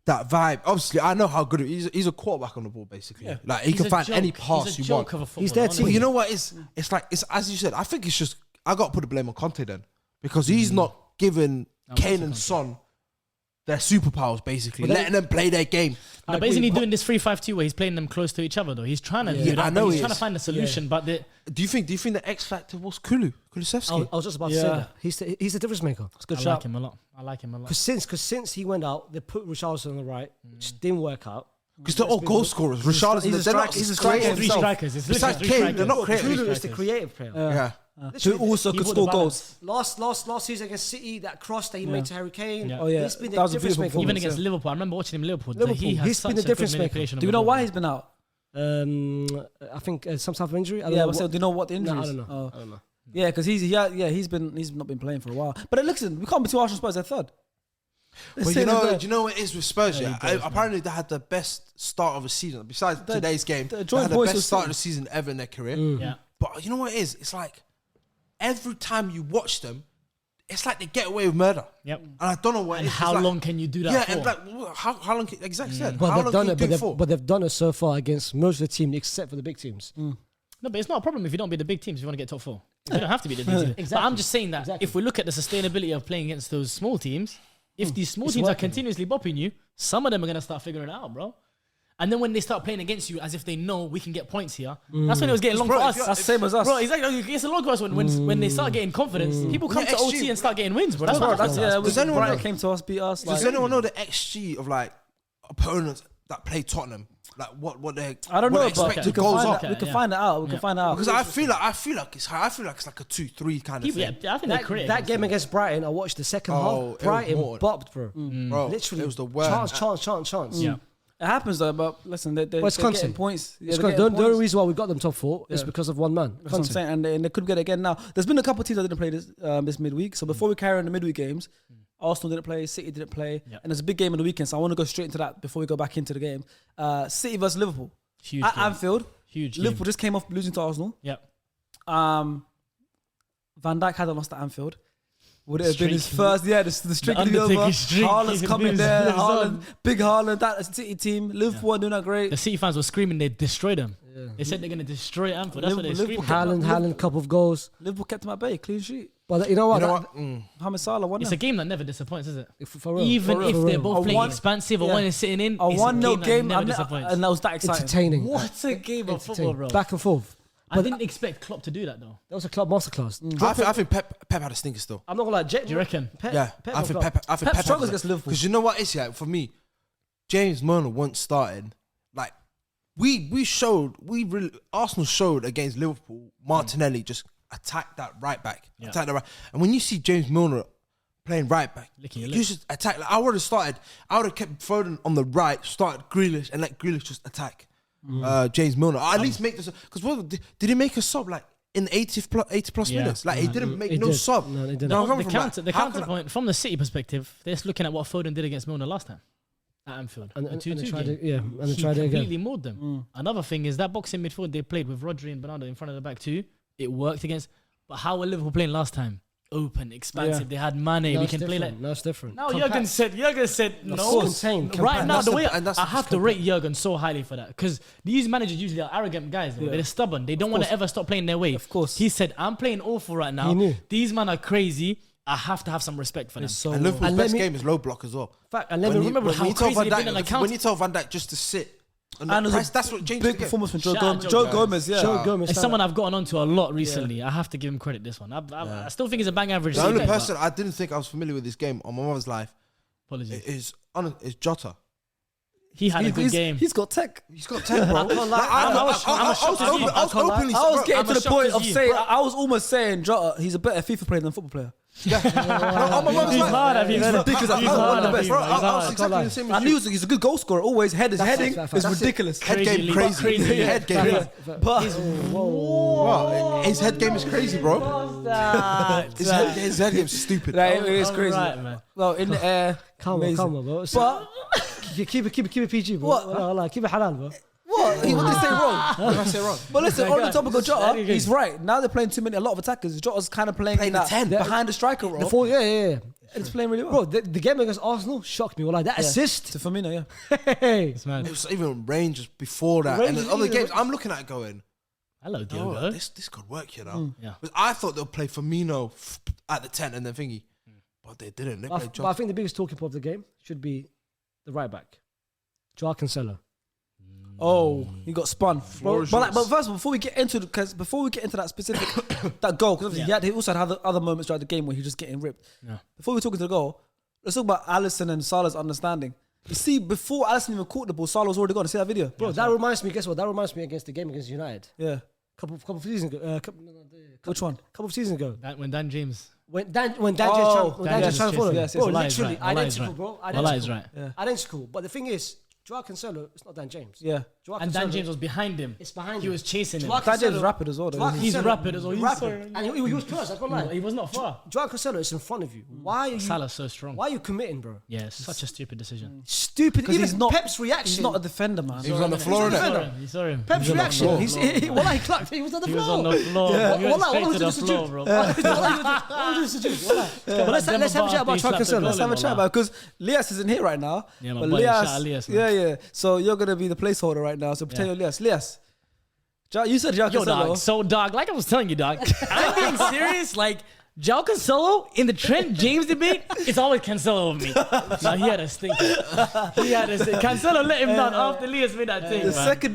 [SPEAKER 2] that vibe. Obviously, I know how good he is. He's a quarterback on the ball, basically. Like he
[SPEAKER 4] He's
[SPEAKER 2] can
[SPEAKER 4] a
[SPEAKER 2] find
[SPEAKER 4] joke.
[SPEAKER 2] any pass
[SPEAKER 4] He's a
[SPEAKER 2] you
[SPEAKER 4] joke
[SPEAKER 2] want.
[SPEAKER 4] of a
[SPEAKER 3] He's there
[SPEAKER 4] footballer,
[SPEAKER 3] too.
[SPEAKER 2] But
[SPEAKER 4] honestly.
[SPEAKER 2] you know what? It's like it's as you said. I think it's just I got to put the blame on Conte then, because he's not giving Kane and Son their superpowers, basically, letting them play their game.
[SPEAKER 4] No, but isn't he doing this 3-5-2 where he's playing them close to each other though? He's trying to do that.
[SPEAKER 2] I know
[SPEAKER 4] he's trying to find a solution, but
[SPEAKER 2] Do you think the X factor was Kulusevski?
[SPEAKER 3] I was just about to say that. He's the difference maker. It's a good
[SPEAKER 4] I
[SPEAKER 3] shout.
[SPEAKER 4] like him a lot. I like him a lot.
[SPEAKER 3] Because since he went out, they put Richarlison on the right, which didn't work out.
[SPEAKER 2] Because they're all goal scorers. Richarlison,
[SPEAKER 1] he's a striker.
[SPEAKER 4] Three strikers. It's
[SPEAKER 2] Besides
[SPEAKER 4] literally
[SPEAKER 2] Kane,
[SPEAKER 4] three
[SPEAKER 2] they're not
[SPEAKER 4] strikers.
[SPEAKER 2] creative.
[SPEAKER 3] Kulu is the creative player.
[SPEAKER 2] Yeah.
[SPEAKER 1] Who also could score goals.
[SPEAKER 3] Last season against City, that cross that he made to Harry Kane.
[SPEAKER 4] Yeah.
[SPEAKER 1] Oh yeah,
[SPEAKER 3] He's been
[SPEAKER 1] that
[SPEAKER 3] the
[SPEAKER 1] was a
[SPEAKER 3] difference
[SPEAKER 1] beautiful
[SPEAKER 3] maker.
[SPEAKER 4] Even
[SPEAKER 1] performance,
[SPEAKER 4] against
[SPEAKER 1] yeah.
[SPEAKER 4] Liverpool, I remember watching him Liverpool.
[SPEAKER 3] Liverpool,
[SPEAKER 4] He has
[SPEAKER 3] he's
[SPEAKER 4] such
[SPEAKER 3] been the
[SPEAKER 4] a good
[SPEAKER 3] difference maker.
[SPEAKER 4] manipulation of
[SPEAKER 1] Do
[SPEAKER 4] the
[SPEAKER 1] you know
[SPEAKER 4] ball.
[SPEAKER 1] why he's been out?
[SPEAKER 3] I think some type of injury. I don't
[SPEAKER 1] Yeah,
[SPEAKER 3] know
[SPEAKER 1] but so do you know what the injury
[SPEAKER 3] No, I
[SPEAKER 1] is?
[SPEAKER 3] don't know.
[SPEAKER 1] Oh.
[SPEAKER 3] I don't know.
[SPEAKER 1] Yeah, because he's not been playing for a while. But listen, we can't be too harsh on Spurs. They're third.
[SPEAKER 2] But you know what it is with Spurs? Yeah, apparently they had the best start of the season. Besides today's game, they had the best start of the season ever in their career.
[SPEAKER 4] Yeah.
[SPEAKER 2] But you know what it is? It's like every time you watch them, it's like they get away with murder.
[SPEAKER 4] Yep.
[SPEAKER 2] And I don't know what
[SPEAKER 4] And
[SPEAKER 2] it is.
[SPEAKER 4] how
[SPEAKER 2] It's like,
[SPEAKER 4] long can you do that
[SPEAKER 2] Yeah,
[SPEAKER 4] for?
[SPEAKER 2] and like how long? Exactly. Said.
[SPEAKER 3] But
[SPEAKER 2] How
[SPEAKER 3] they've
[SPEAKER 2] long
[SPEAKER 3] done
[SPEAKER 2] can
[SPEAKER 3] it.
[SPEAKER 2] you do it for?
[SPEAKER 3] But they've done it so far against most of the teams except for the big teams.
[SPEAKER 4] No, but it's not a problem if you don't beat the big teams if you want to get top 4. You don't have to be the big teams. But I'm just saying that if we look at the sustainability of playing against those small teams, if these small teams are continuously bopping you, some of them are going to start figuring it out, bro. And then when they start playing against you as if they know we can get points here, that's when it was getting long for us.
[SPEAKER 1] That's the same as us.
[SPEAKER 4] Bro, exactly. It's a long for us when they start getting confidence. People come to OT and start getting wins, bro. That's what
[SPEAKER 1] That's
[SPEAKER 4] happens.
[SPEAKER 1] yeah.
[SPEAKER 2] Does anyone
[SPEAKER 1] Brighton
[SPEAKER 2] know-
[SPEAKER 1] came to us, beat us.
[SPEAKER 2] Does anyone know the XG of like opponents that play Tottenham? Like what they?
[SPEAKER 1] I don't know,
[SPEAKER 2] what
[SPEAKER 1] but
[SPEAKER 2] expected
[SPEAKER 1] we can
[SPEAKER 2] goals
[SPEAKER 1] find
[SPEAKER 2] are?
[SPEAKER 1] that. We can find it out. We can find it out.
[SPEAKER 2] Because I feel like it's like a 2-3 kind of
[SPEAKER 4] Yeah,
[SPEAKER 2] thing.
[SPEAKER 4] I think they're creative.
[SPEAKER 3] That game against Brighton, I watched the second
[SPEAKER 2] Oh, it
[SPEAKER 3] half.
[SPEAKER 2] was
[SPEAKER 3] Brighton
[SPEAKER 2] mortal.
[SPEAKER 3] bopped, bro.
[SPEAKER 2] Bro,
[SPEAKER 3] Literally,
[SPEAKER 2] it was the worst.
[SPEAKER 3] chance.
[SPEAKER 4] Yeah.
[SPEAKER 1] It happens though, but listen, they're
[SPEAKER 3] it's
[SPEAKER 1] getting
[SPEAKER 3] constant.
[SPEAKER 1] points.
[SPEAKER 3] It's
[SPEAKER 1] they're
[SPEAKER 3] because
[SPEAKER 1] getting
[SPEAKER 3] the only
[SPEAKER 1] points.
[SPEAKER 3] reason why we got them top 4 is because of one man.
[SPEAKER 1] That's what I'm saying, and they could get it again now. There's been a couple of teams that didn't play this midweek. So before we carry on the midweek games, Arsenal didn't play, City didn't play, and there's a big game on the weekend. So I want to go straight into that before we go back into the game. City versus Liverpool
[SPEAKER 4] Huge
[SPEAKER 1] at
[SPEAKER 4] game.
[SPEAKER 1] Anfield.
[SPEAKER 4] Huge game.
[SPEAKER 1] Liverpool just came off losing to Arsenal.
[SPEAKER 4] Yep.
[SPEAKER 1] Van Dijk hadn't lost at Anfield. Would it have been his
[SPEAKER 4] Streak.
[SPEAKER 1] first? Yeah, the streak would be
[SPEAKER 4] Undertaker
[SPEAKER 1] over.
[SPEAKER 4] streak.
[SPEAKER 1] Haaland's
[SPEAKER 4] He's
[SPEAKER 1] coming
[SPEAKER 4] been
[SPEAKER 1] there.
[SPEAKER 4] his
[SPEAKER 1] Haaland, big Haaland. That City team. Liverpool are doing that great.
[SPEAKER 4] The City fans were screaming they destroyed them. They said they're going to destroy Anfield. That's what they're
[SPEAKER 1] Liverpool
[SPEAKER 4] screaming.
[SPEAKER 3] Haaland, couple of goals.
[SPEAKER 1] Liverpool kept him at bay, clean sheet.
[SPEAKER 3] But you know what?
[SPEAKER 1] Mohamed Salah won
[SPEAKER 4] It's
[SPEAKER 1] them.
[SPEAKER 4] a game that never disappoints, is it?
[SPEAKER 3] For real,
[SPEAKER 4] Even
[SPEAKER 3] for real,
[SPEAKER 4] if
[SPEAKER 3] for
[SPEAKER 4] they're
[SPEAKER 3] real.
[SPEAKER 4] both
[SPEAKER 1] A
[SPEAKER 4] playing
[SPEAKER 1] one-
[SPEAKER 4] expansive or
[SPEAKER 1] yeah.
[SPEAKER 4] one is sitting in,
[SPEAKER 1] A
[SPEAKER 4] it's
[SPEAKER 1] 1-0 game,
[SPEAKER 4] that never
[SPEAKER 1] and
[SPEAKER 4] disappoints.
[SPEAKER 1] that was that exciting.
[SPEAKER 3] entertaining.
[SPEAKER 4] What a game of football, bro.
[SPEAKER 3] Back and forth.
[SPEAKER 4] I didn't expect Klopp to do that, though.
[SPEAKER 3] That was a club masterclass.
[SPEAKER 2] I think Pep had a stinker still.
[SPEAKER 3] I'm not gonna lie.
[SPEAKER 4] Do you reckon?
[SPEAKER 2] Yeah, I think Pep
[SPEAKER 1] struggles against Liverpool.
[SPEAKER 2] Because you know what it's for me, James Milner once started. Like Arsenal showed against Liverpool. Martinelli just attacked that right back, attacked that right. And when you see James Milner playing right back,
[SPEAKER 4] Licking your
[SPEAKER 2] you should attack. Like, I would have kept Foden on the right, started Grealish, and let Grealish just attack James Milner. Or at least make this. Because what did he make a sub like in 80 plus minutes? Like he didn't make no sub.
[SPEAKER 3] No, they didn't.
[SPEAKER 2] No,
[SPEAKER 4] The counterpoint from the City perspective, they're just looking at what Foden did against Milner last time at Anfield.
[SPEAKER 3] And
[SPEAKER 4] The
[SPEAKER 3] they
[SPEAKER 4] 2-2
[SPEAKER 3] tried
[SPEAKER 4] game.
[SPEAKER 3] it, and they
[SPEAKER 4] He
[SPEAKER 3] tried it
[SPEAKER 4] completely
[SPEAKER 3] again.
[SPEAKER 4] moored them. Another thing is that boxing midfield they played with Rodri and Bernardo in front of the back too. It worked against. But how were Liverpool playing last time? Open, expansive.
[SPEAKER 1] Yeah.
[SPEAKER 4] They had Mane.
[SPEAKER 3] No,
[SPEAKER 4] We
[SPEAKER 3] it's
[SPEAKER 4] can play like.
[SPEAKER 3] different. No, it's different.
[SPEAKER 4] No,
[SPEAKER 3] Compact.
[SPEAKER 4] Jurgen said no.
[SPEAKER 3] Contained.
[SPEAKER 4] Right now,
[SPEAKER 2] That's
[SPEAKER 4] the
[SPEAKER 2] the-
[SPEAKER 4] way
[SPEAKER 2] and that's
[SPEAKER 4] I
[SPEAKER 2] the
[SPEAKER 4] have to rate Jurgen so highly for that because these managers usually are arrogant guys. Though. They're stubborn. They don't want to ever stop playing their way.
[SPEAKER 1] Of course.
[SPEAKER 4] He said, "I'm playing awful right now.
[SPEAKER 3] He knew.
[SPEAKER 4] These men are crazy. I have to have some respect for them."
[SPEAKER 3] So
[SPEAKER 2] And Liverpool's
[SPEAKER 3] and
[SPEAKER 2] best
[SPEAKER 3] let me-
[SPEAKER 2] game is low block as well.
[SPEAKER 3] Fact, and let me remember
[SPEAKER 4] how crazy they've been on the counter.
[SPEAKER 2] When you tell Van Dijk just to sit,
[SPEAKER 1] And it was a
[SPEAKER 2] that's what changed
[SPEAKER 1] big
[SPEAKER 2] the game.
[SPEAKER 1] performance from Joe
[SPEAKER 4] Shout out
[SPEAKER 1] Gomez.
[SPEAKER 4] Joe
[SPEAKER 1] Joe Gomez, yeah.
[SPEAKER 3] Joe Gomez.
[SPEAKER 4] It's someone I've gotten onto a lot recently. I have to give him credit. This one, I still think he's a bang average.
[SPEAKER 2] The only
[SPEAKER 4] season, but
[SPEAKER 2] person I didn't think I was familiar with this game on my mother's life
[SPEAKER 4] apologies.
[SPEAKER 2] is Jota.
[SPEAKER 4] He had a good game.
[SPEAKER 1] He's got tech.
[SPEAKER 2] He's got 10, bro.
[SPEAKER 4] I'm as shocked as you.
[SPEAKER 1] I was getting
[SPEAKER 4] I'm
[SPEAKER 1] to
[SPEAKER 4] as
[SPEAKER 1] the point
[SPEAKER 4] shocked
[SPEAKER 1] of
[SPEAKER 4] as you.
[SPEAKER 1] saying, I was almost saying, Jota, he's a better FIFA player than football player.
[SPEAKER 2] On my mother's
[SPEAKER 4] He's
[SPEAKER 2] life.
[SPEAKER 4] hard,
[SPEAKER 1] He's ridiculous.
[SPEAKER 4] He's
[SPEAKER 1] One
[SPEAKER 4] hard,
[SPEAKER 1] of the best.
[SPEAKER 4] he's
[SPEAKER 2] Bro,
[SPEAKER 4] hard.
[SPEAKER 2] I was exactly the same
[SPEAKER 1] I
[SPEAKER 2] as
[SPEAKER 1] knew
[SPEAKER 2] you.
[SPEAKER 1] he's a good goal scorer. Always heading
[SPEAKER 3] fact.
[SPEAKER 1] is
[SPEAKER 3] That's it.
[SPEAKER 1] ridiculous.
[SPEAKER 2] Head game
[SPEAKER 4] Crazy,
[SPEAKER 2] crazy.
[SPEAKER 4] crazy.
[SPEAKER 2] Head game.
[SPEAKER 1] But
[SPEAKER 2] Wow, his head game is crazy, bro. His head game is stupid.
[SPEAKER 1] like, it is crazy.
[SPEAKER 4] Right, man.
[SPEAKER 1] Well, in the air,
[SPEAKER 3] Calm on,
[SPEAKER 1] amazing.
[SPEAKER 3] bro.
[SPEAKER 1] But
[SPEAKER 3] Keep it PG, bro.
[SPEAKER 1] What?
[SPEAKER 3] Wallah, keep it halal, bro.
[SPEAKER 1] what? What did they say wrong?
[SPEAKER 2] What did I say wrong?
[SPEAKER 1] But listen, on the topic of Jota,
[SPEAKER 3] good.
[SPEAKER 1] he's right. Now they're playing a lot of attackers. Jota's kind of playing
[SPEAKER 2] Playing the
[SPEAKER 1] that
[SPEAKER 2] 10.
[SPEAKER 1] behind the striker role.
[SPEAKER 3] The four, yeah.
[SPEAKER 1] And it's playing really well.
[SPEAKER 3] Bro, the game against Arsenal shocked me. Wallah, that assist.
[SPEAKER 1] To Firmino, yeah.
[SPEAKER 3] Hey.
[SPEAKER 4] It's mad.
[SPEAKER 2] It was even Rangers before that.
[SPEAKER 3] Rangers,
[SPEAKER 2] and the other
[SPEAKER 3] yeah,
[SPEAKER 2] games, I'm looking at it going,
[SPEAKER 4] Hello,
[SPEAKER 2] Oh,
[SPEAKER 4] Diogo.
[SPEAKER 2] this could work, you know.
[SPEAKER 4] Yeah.
[SPEAKER 2] But I thought they'll play Firmino at the 10 and then thingy, but they didn't. They played
[SPEAKER 3] But I think the biggest talking point of the game should be the right back, Joao Cancelo.
[SPEAKER 1] Oh, he got spun.
[SPEAKER 2] Floor
[SPEAKER 1] But
[SPEAKER 2] shots.
[SPEAKER 1] first, before we get into that specific that goal, because he also had other moments throughout the game where he was just getting ripped.
[SPEAKER 4] Yeah.
[SPEAKER 1] Before we talk into the goal, let's talk about Alisson and Salah's understanding. You see, before Alisson even caught the ball, Salah was already gone. See that video,
[SPEAKER 3] Bro, that reminds me. Guess what? That reminds me against the game against United.
[SPEAKER 1] Yeah.
[SPEAKER 3] Couple of seasons ago.
[SPEAKER 1] Which one?
[SPEAKER 3] Couple of seasons ago.
[SPEAKER 4] When Dan James.
[SPEAKER 3] When Dan
[SPEAKER 1] Oh,
[SPEAKER 3] James trying to follow him.
[SPEAKER 1] yes,
[SPEAKER 3] Bro,
[SPEAKER 1] yes.
[SPEAKER 3] literally
[SPEAKER 4] Wallah is
[SPEAKER 3] identical,
[SPEAKER 4] right.
[SPEAKER 3] bro.
[SPEAKER 4] Wallah is right.
[SPEAKER 1] Yeah.
[SPEAKER 3] Identical. But the thing is, Joao Cancelo, it's not Dan James.
[SPEAKER 1] Yeah.
[SPEAKER 3] Joao
[SPEAKER 4] And Dan
[SPEAKER 3] Cancelo,
[SPEAKER 4] James was behind him.
[SPEAKER 3] It's behind
[SPEAKER 4] He
[SPEAKER 3] him.
[SPEAKER 4] was chasing him.
[SPEAKER 3] Joao
[SPEAKER 1] That James
[SPEAKER 3] Cancelo-
[SPEAKER 1] is rapid as well. Though.
[SPEAKER 3] Joao
[SPEAKER 4] He's
[SPEAKER 3] Cancelo-
[SPEAKER 4] rapid as well. He's
[SPEAKER 3] rapid.
[SPEAKER 4] so-
[SPEAKER 3] And he was close. I can't lie.
[SPEAKER 4] He was not far.
[SPEAKER 3] Joao Cancelo is in front of you. Why are you?
[SPEAKER 4] Salah's so strong.
[SPEAKER 3] Why are you committing, bro?
[SPEAKER 4] Yeah, such a stupid decision.
[SPEAKER 3] Stupid.
[SPEAKER 1] Because
[SPEAKER 3] Even
[SPEAKER 1] he's not
[SPEAKER 3] Pep's reaction.
[SPEAKER 1] He's not a defender, man.
[SPEAKER 2] He was on the floor,
[SPEAKER 3] He's a
[SPEAKER 2] innit?
[SPEAKER 3] defender.
[SPEAKER 4] You saw him.
[SPEAKER 3] Pep's
[SPEAKER 4] He was on the
[SPEAKER 3] reaction.
[SPEAKER 4] floor.
[SPEAKER 3] He clapped. He was on the
[SPEAKER 4] He
[SPEAKER 3] floor.
[SPEAKER 4] was on the floor.
[SPEAKER 3] Yeah.
[SPEAKER 4] He went
[SPEAKER 3] Wallah,
[SPEAKER 4] straight
[SPEAKER 3] what
[SPEAKER 4] to the
[SPEAKER 3] was the
[SPEAKER 4] floor,
[SPEAKER 3] sujood?
[SPEAKER 4] bro.
[SPEAKER 3] What was the sujood? Wallah. But let's have a chat about Joao Cancelo.
[SPEAKER 1] Let's have a chat about because Lias isn't here right now.
[SPEAKER 4] Yeah, my
[SPEAKER 1] but
[SPEAKER 4] boy, shout out Lias, man.
[SPEAKER 1] yeah. So you're gonna be the placeholder right now. So pretend you're Lias. Lias, you said Joao
[SPEAKER 4] Yo, dog.
[SPEAKER 1] Cancelo.
[SPEAKER 4] So, dog, like I was telling you, dog, I'm being serious. Like, Joao Cancelo in the Trent James debate, it's always Cancelo with me. Now, he had a stinker. Cancelo let him down after Lias made that thing,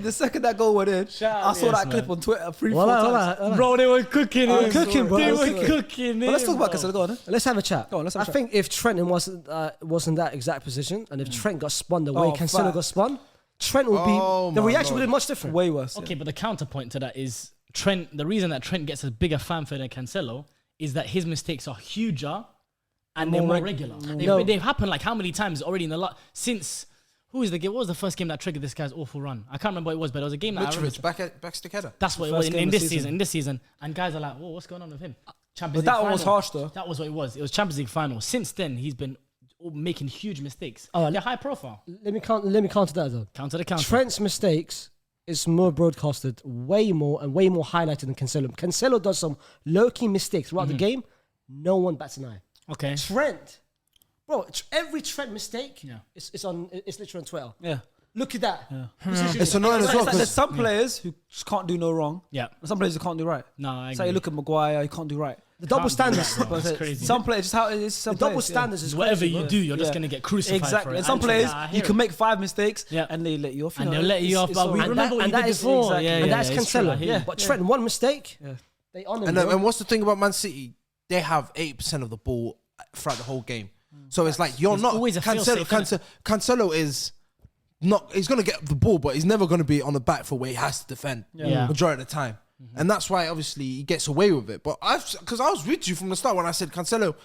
[SPEAKER 1] The second that goal went in,
[SPEAKER 4] Shout
[SPEAKER 1] I
[SPEAKER 4] out
[SPEAKER 1] saw
[SPEAKER 4] Lias,
[SPEAKER 1] that clip
[SPEAKER 4] man.
[SPEAKER 1] on Twitter 3-4
[SPEAKER 3] Wallah,
[SPEAKER 1] times.
[SPEAKER 4] Bro, they were cooking him.
[SPEAKER 3] Cooking, bro.
[SPEAKER 4] They
[SPEAKER 3] Let's
[SPEAKER 4] were
[SPEAKER 3] do it.
[SPEAKER 4] cooking him.
[SPEAKER 1] But let's talk about
[SPEAKER 4] bro.
[SPEAKER 1] Cancelo. Go on. Eh?
[SPEAKER 3] Let's have a chat.
[SPEAKER 1] Go on, let's have a
[SPEAKER 3] I
[SPEAKER 1] chat.
[SPEAKER 3] think if Trent wasn't that exact position, and if Trent got spun the way
[SPEAKER 1] Oh,
[SPEAKER 3] Cancelo
[SPEAKER 1] fact.
[SPEAKER 3] got spun, Trent would
[SPEAKER 2] Oh,
[SPEAKER 3] be the
[SPEAKER 2] my
[SPEAKER 3] reaction
[SPEAKER 2] Lord.
[SPEAKER 3] would be much different.
[SPEAKER 1] Way worse.
[SPEAKER 4] Okay, but the counterpoint to that is Trent. The reason that Trent gets a bigger fanfare than Cancelo is that his mistakes are huger and they're more regular. They've happened like how many times already in the lot since. Who is the game? What was the first game that triggered this guy's awful run? I can't remember what it was, but it was a game that I remember.
[SPEAKER 2] Mitrovic, back stick header.
[SPEAKER 4] That's what it
[SPEAKER 1] First
[SPEAKER 4] was
[SPEAKER 1] game
[SPEAKER 4] in
[SPEAKER 1] of
[SPEAKER 4] this
[SPEAKER 1] the
[SPEAKER 4] season. In this season, and guys are like, "Whoa, what's going on with him?" Champions
[SPEAKER 1] But that
[SPEAKER 4] League
[SPEAKER 1] one was
[SPEAKER 4] final.
[SPEAKER 1] harsh though.
[SPEAKER 4] That was what it was. It was Champions League final. Since then, he's been making huge mistakes.
[SPEAKER 3] Oh,
[SPEAKER 4] They're high profile.
[SPEAKER 3] Let me counter that though.
[SPEAKER 4] Counter the counter.
[SPEAKER 3] Trent's mistakes is more broadcasted, way more highlighted than Cancelo. Cancelo does some low-key mistakes throughout the game. No one bats an eye.
[SPEAKER 4] Okay.
[SPEAKER 3] Trent, bro, every Trent mistake,
[SPEAKER 4] Yeah.
[SPEAKER 3] it's literally on Twitter.
[SPEAKER 1] Yeah.
[SPEAKER 3] Look at that.
[SPEAKER 2] It's annoying as well
[SPEAKER 1] There's
[SPEAKER 2] because
[SPEAKER 1] some players who just can't do no wrong.
[SPEAKER 4] Yeah.
[SPEAKER 1] And some players who can't do right.
[SPEAKER 4] No, I
[SPEAKER 1] So
[SPEAKER 4] agree.
[SPEAKER 1] you look at Maguire, he can't do right.
[SPEAKER 3] The double standards.
[SPEAKER 4] Bro, it's crazy.
[SPEAKER 1] Some players, just how it is. Some
[SPEAKER 3] The double
[SPEAKER 1] players, yeah.
[SPEAKER 3] standards is
[SPEAKER 4] Whatever
[SPEAKER 3] crazy,
[SPEAKER 4] you
[SPEAKER 3] bro.
[SPEAKER 4] do, you're just
[SPEAKER 1] Yeah.
[SPEAKER 4] gonna get crucified for
[SPEAKER 1] Exactly.
[SPEAKER 4] it.
[SPEAKER 1] And some
[SPEAKER 4] Actually,
[SPEAKER 1] players,
[SPEAKER 4] I
[SPEAKER 1] you
[SPEAKER 4] hear
[SPEAKER 1] can
[SPEAKER 4] it.
[SPEAKER 1] make 5 mistakes
[SPEAKER 4] Yeah.
[SPEAKER 1] and they let you off.
[SPEAKER 4] And
[SPEAKER 1] know,
[SPEAKER 4] they'll let you
[SPEAKER 1] it's-
[SPEAKER 4] off,
[SPEAKER 1] it's
[SPEAKER 4] but
[SPEAKER 1] all
[SPEAKER 4] we
[SPEAKER 1] right.
[SPEAKER 4] remember what you
[SPEAKER 3] that
[SPEAKER 4] did
[SPEAKER 3] is-
[SPEAKER 4] before.
[SPEAKER 1] exactly.
[SPEAKER 4] Yeah,
[SPEAKER 3] and
[SPEAKER 4] yeah,
[SPEAKER 3] that's
[SPEAKER 4] it's true, I
[SPEAKER 3] Cancelo.
[SPEAKER 4] hear you.
[SPEAKER 3] But Trent, one mistake,
[SPEAKER 1] Yeah.
[SPEAKER 3] they honor him.
[SPEAKER 2] and,
[SPEAKER 3] bro.
[SPEAKER 2] and what's the thing about Man City? They have 80% of the ball throughout the whole game. So it's like you're
[SPEAKER 4] There's
[SPEAKER 2] not
[SPEAKER 4] always a fail-safe,
[SPEAKER 2] Cancelo is not. He's gonna get the ball, but he's never gonna be on the back foot where he has to defend
[SPEAKER 4] Yeah.
[SPEAKER 2] majority of the time. And that's why obviously he gets away with it. But because I was with you from the start when I said Cancelo,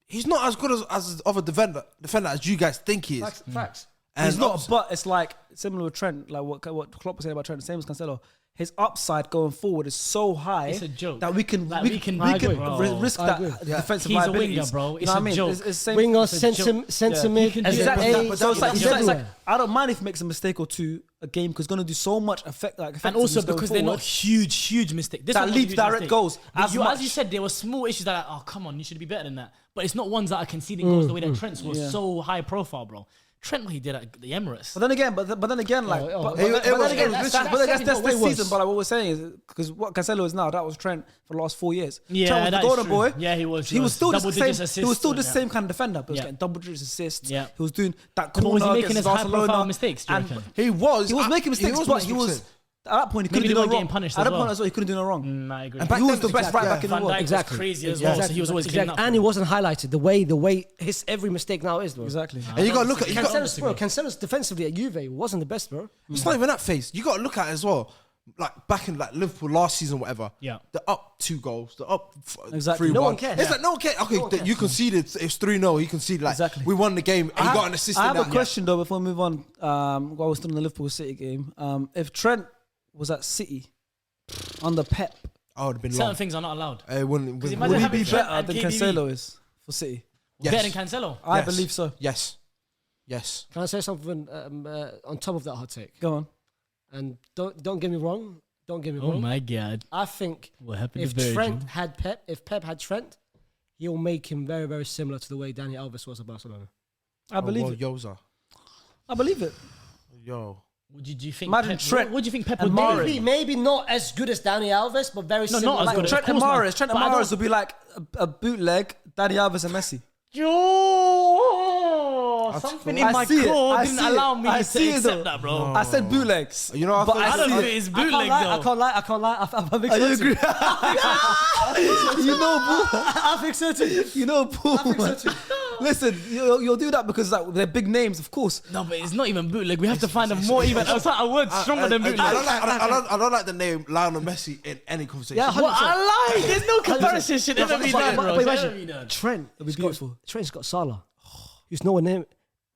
[SPEAKER 2] he's not as good as of a defender as you guys think he is.
[SPEAKER 3] Facts.
[SPEAKER 2] And
[SPEAKER 1] He's not,
[SPEAKER 2] obviously-
[SPEAKER 1] but it's like similar with Trent, like what Klopp was saying about Trent, the same as Cancelo. His upside going forward is so high
[SPEAKER 4] It's a joke.
[SPEAKER 1] that we can
[SPEAKER 4] Like,
[SPEAKER 1] we
[SPEAKER 4] we
[SPEAKER 1] can
[SPEAKER 4] can- I agree,
[SPEAKER 1] risk
[SPEAKER 3] I
[SPEAKER 1] that
[SPEAKER 3] agree.
[SPEAKER 1] defensive
[SPEAKER 4] He's a
[SPEAKER 1] liabilities.
[SPEAKER 4] winger, bro.
[SPEAKER 1] You
[SPEAKER 4] It's
[SPEAKER 1] know what
[SPEAKER 4] a
[SPEAKER 1] I mean?
[SPEAKER 4] joke.
[SPEAKER 1] It's the same.
[SPEAKER 3] Winger,
[SPEAKER 1] it's a joke.
[SPEAKER 3] centre
[SPEAKER 1] Yeah.
[SPEAKER 3] mid,
[SPEAKER 4] He can do
[SPEAKER 1] Exactly.
[SPEAKER 4] that.
[SPEAKER 3] SZA,
[SPEAKER 1] So it's like,
[SPEAKER 3] he's
[SPEAKER 1] it's like
[SPEAKER 3] everywhere.
[SPEAKER 1] I don't mind if he makes a mistake or two a game because it's going to do so much effect. Like
[SPEAKER 4] And also
[SPEAKER 1] effectiveness
[SPEAKER 4] because
[SPEAKER 1] going
[SPEAKER 4] they're not
[SPEAKER 1] forward.
[SPEAKER 4] huge mistakes. This
[SPEAKER 1] That
[SPEAKER 4] one was a
[SPEAKER 1] leads
[SPEAKER 4] huge
[SPEAKER 1] direct
[SPEAKER 4] mistake.
[SPEAKER 1] goals
[SPEAKER 4] But
[SPEAKER 1] as
[SPEAKER 4] as
[SPEAKER 1] much.
[SPEAKER 4] you said, there were small issues that are like, oh, come on, you should be better than that. But it's not ones that are conceding goals the way that Trent's was
[SPEAKER 1] Yeah.
[SPEAKER 4] so high profile, bro. Trent, what he did at the Emirates.
[SPEAKER 1] But then again, like,
[SPEAKER 3] it
[SPEAKER 1] but
[SPEAKER 3] was-
[SPEAKER 1] this
[SPEAKER 3] it was-
[SPEAKER 1] season. But like what we're saying is because what Cancelo is now, that was Trent for the last 4 years.
[SPEAKER 4] Yeah,
[SPEAKER 1] Trent was
[SPEAKER 4] that
[SPEAKER 1] the
[SPEAKER 4] is
[SPEAKER 1] golden
[SPEAKER 4] true.
[SPEAKER 1] boy.
[SPEAKER 4] Yeah, he was.
[SPEAKER 1] He was still the
[SPEAKER 4] double
[SPEAKER 1] same.
[SPEAKER 4] digits
[SPEAKER 1] He was
[SPEAKER 4] assists
[SPEAKER 1] still the
[SPEAKER 4] and-
[SPEAKER 1] same kind of defender. But he was
[SPEAKER 4] Yeah.
[SPEAKER 1] getting double digits assists.
[SPEAKER 4] Yeah.
[SPEAKER 1] He was doing that
[SPEAKER 4] But was
[SPEAKER 1] corner
[SPEAKER 4] he making
[SPEAKER 1] against
[SPEAKER 4] his high
[SPEAKER 1] Barcelona.
[SPEAKER 4] profile mistakes, do you
[SPEAKER 1] And
[SPEAKER 4] reckon?
[SPEAKER 2] he was
[SPEAKER 1] making mistakes, but he was. At that point, he
[SPEAKER 4] Maybe
[SPEAKER 1] couldn't
[SPEAKER 4] they
[SPEAKER 1] do no
[SPEAKER 4] weren't
[SPEAKER 1] wrong.
[SPEAKER 4] getting punished
[SPEAKER 1] At
[SPEAKER 4] as
[SPEAKER 1] that
[SPEAKER 4] well.
[SPEAKER 1] point, as well, he couldn't do no wrong.
[SPEAKER 4] I agree.
[SPEAKER 2] And back
[SPEAKER 1] He was
[SPEAKER 2] then-
[SPEAKER 1] the best right back in the
[SPEAKER 4] Van
[SPEAKER 1] world.
[SPEAKER 4] Dijk
[SPEAKER 3] Exactly.
[SPEAKER 4] was crazy as well, so he was always cleaning up.
[SPEAKER 3] And he wasn't highlighted the way his every mistake now is, bro.
[SPEAKER 1] Exactly.
[SPEAKER 2] And you got to look at
[SPEAKER 3] Cancelo's defensively at Juve wasn't the best, bro.
[SPEAKER 2] It's not even that phase. You got to look at it as well. Like back in like Liverpool last season, whatever.
[SPEAKER 4] Yeah.
[SPEAKER 2] They're up 2 goals. They're up
[SPEAKER 1] Exactly.
[SPEAKER 2] 3-1.
[SPEAKER 3] No one cares.
[SPEAKER 2] It's like no one cares. Okay,
[SPEAKER 3] one cares.
[SPEAKER 2] you conceded. It's 3-0. He conceded. Like
[SPEAKER 1] Exactly.
[SPEAKER 2] we won the game. And he got an assist.
[SPEAKER 1] I
[SPEAKER 2] in
[SPEAKER 1] have a
[SPEAKER 2] that.
[SPEAKER 1] question though before we move on. While we're still in the Liverpool City game, if Trent was at City under Pep,
[SPEAKER 2] I would have been
[SPEAKER 4] Certain
[SPEAKER 2] long.
[SPEAKER 4] things are not allowed.
[SPEAKER 2] It wouldn't.
[SPEAKER 4] imagine
[SPEAKER 1] would he
[SPEAKER 4] having
[SPEAKER 1] be
[SPEAKER 4] Trent
[SPEAKER 1] better
[SPEAKER 4] and
[SPEAKER 1] than
[SPEAKER 4] KDB.
[SPEAKER 1] Cancelo is for City?
[SPEAKER 2] Yes.
[SPEAKER 4] Better than Cancelo.
[SPEAKER 1] I
[SPEAKER 2] Yes.
[SPEAKER 1] believe so.
[SPEAKER 2] Yes. Yes.
[SPEAKER 3] Can I say something on top of that hot take?
[SPEAKER 1] Go on.
[SPEAKER 3] And don't get me wrong. Don't get me
[SPEAKER 4] Oh
[SPEAKER 3] wrong.
[SPEAKER 4] my god.
[SPEAKER 3] I think
[SPEAKER 4] What happened
[SPEAKER 3] if
[SPEAKER 4] to Virgil?
[SPEAKER 3] Trent had Pep, he'll make him very, very similar to the way Dani Alves was at Barcelona.
[SPEAKER 1] I believe
[SPEAKER 2] well,
[SPEAKER 1] it.
[SPEAKER 2] Yoza.
[SPEAKER 1] I believe it.
[SPEAKER 2] Yo.
[SPEAKER 4] Do you think?
[SPEAKER 1] Imagine
[SPEAKER 4] Pep,
[SPEAKER 1] Trent
[SPEAKER 4] what do you think Pep
[SPEAKER 1] and
[SPEAKER 4] would do?
[SPEAKER 1] Mahrez.
[SPEAKER 3] Maybe not as good as Dani Alves, but very similar.
[SPEAKER 4] not as
[SPEAKER 3] Like
[SPEAKER 4] good.
[SPEAKER 1] Trent
[SPEAKER 4] Of
[SPEAKER 1] and
[SPEAKER 4] course not.
[SPEAKER 1] Mahrez. Trent and
[SPEAKER 4] But I
[SPEAKER 1] Mahrez
[SPEAKER 4] don't-
[SPEAKER 1] would be like a bootleg Dani Alves and Messi.
[SPEAKER 4] Something
[SPEAKER 1] I
[SPEAKER 4] in my
[SPEAKER 1] see it.
[SPEAKER 4] core
[SPEAKER 1] I
[SPEAKER 4] didn't
[SPEAKER 1] see it.
[SPEAKER 4] allow me
[SPEAKER 1] I
[SPEAKER 4] to
[SPEAKER 1] see it,
[SPEAKER 4] accept
[SPEAKER 1] though.
[SPEAKER 4] that, bro.
[SPEAKER 1] I said bootlegs.
[SPEAKER 2] You know,
[SPEAKER 1] But
[SPEAKER 2] I
[SPEAKER 4] I don't
[SPEAKER 2] thought-
[SPEAKER 4] think it's
[SPEAKER 3] I
[SPEAKER 4] bootleg
[SPEAKER 3] can't
[SPEAKER 4] though.
[SPEAKER 3] lie. I can't lie. I think
[SPEAKER 1] You
[SPEAKER 3] so
[SPEAKER 1] agree?
[SPEAKER 3] too.
[SPEAKER 1] You know, boo.
[SPEAKER 3] I think so too.
[SPEAKER 1] You know, boo. Listen, you'll do that because like, they're big names, of course.
[SPEAKER 4] No, but it's not even bootleg. We have to find a more even. A word stronger than bootleg.
[SPEAKER 2] I don't like the name Lionel Messi in any conversation.
[SPEAKER 3] Yeah,
[SPEAKER 4] What I like. There's no comparison. Should ever be done, bro.
[SPEAKER 3] But
[SPEAKER 4] Should
[SPEAKER 3] imagine,
[SPEAKER 4] ever be done.
[SPEAKER 3] Trent,
[SPEAKER 1] It'll be beautiful.
[SPEAKER 3] Trent's got Salah, who's nowhere near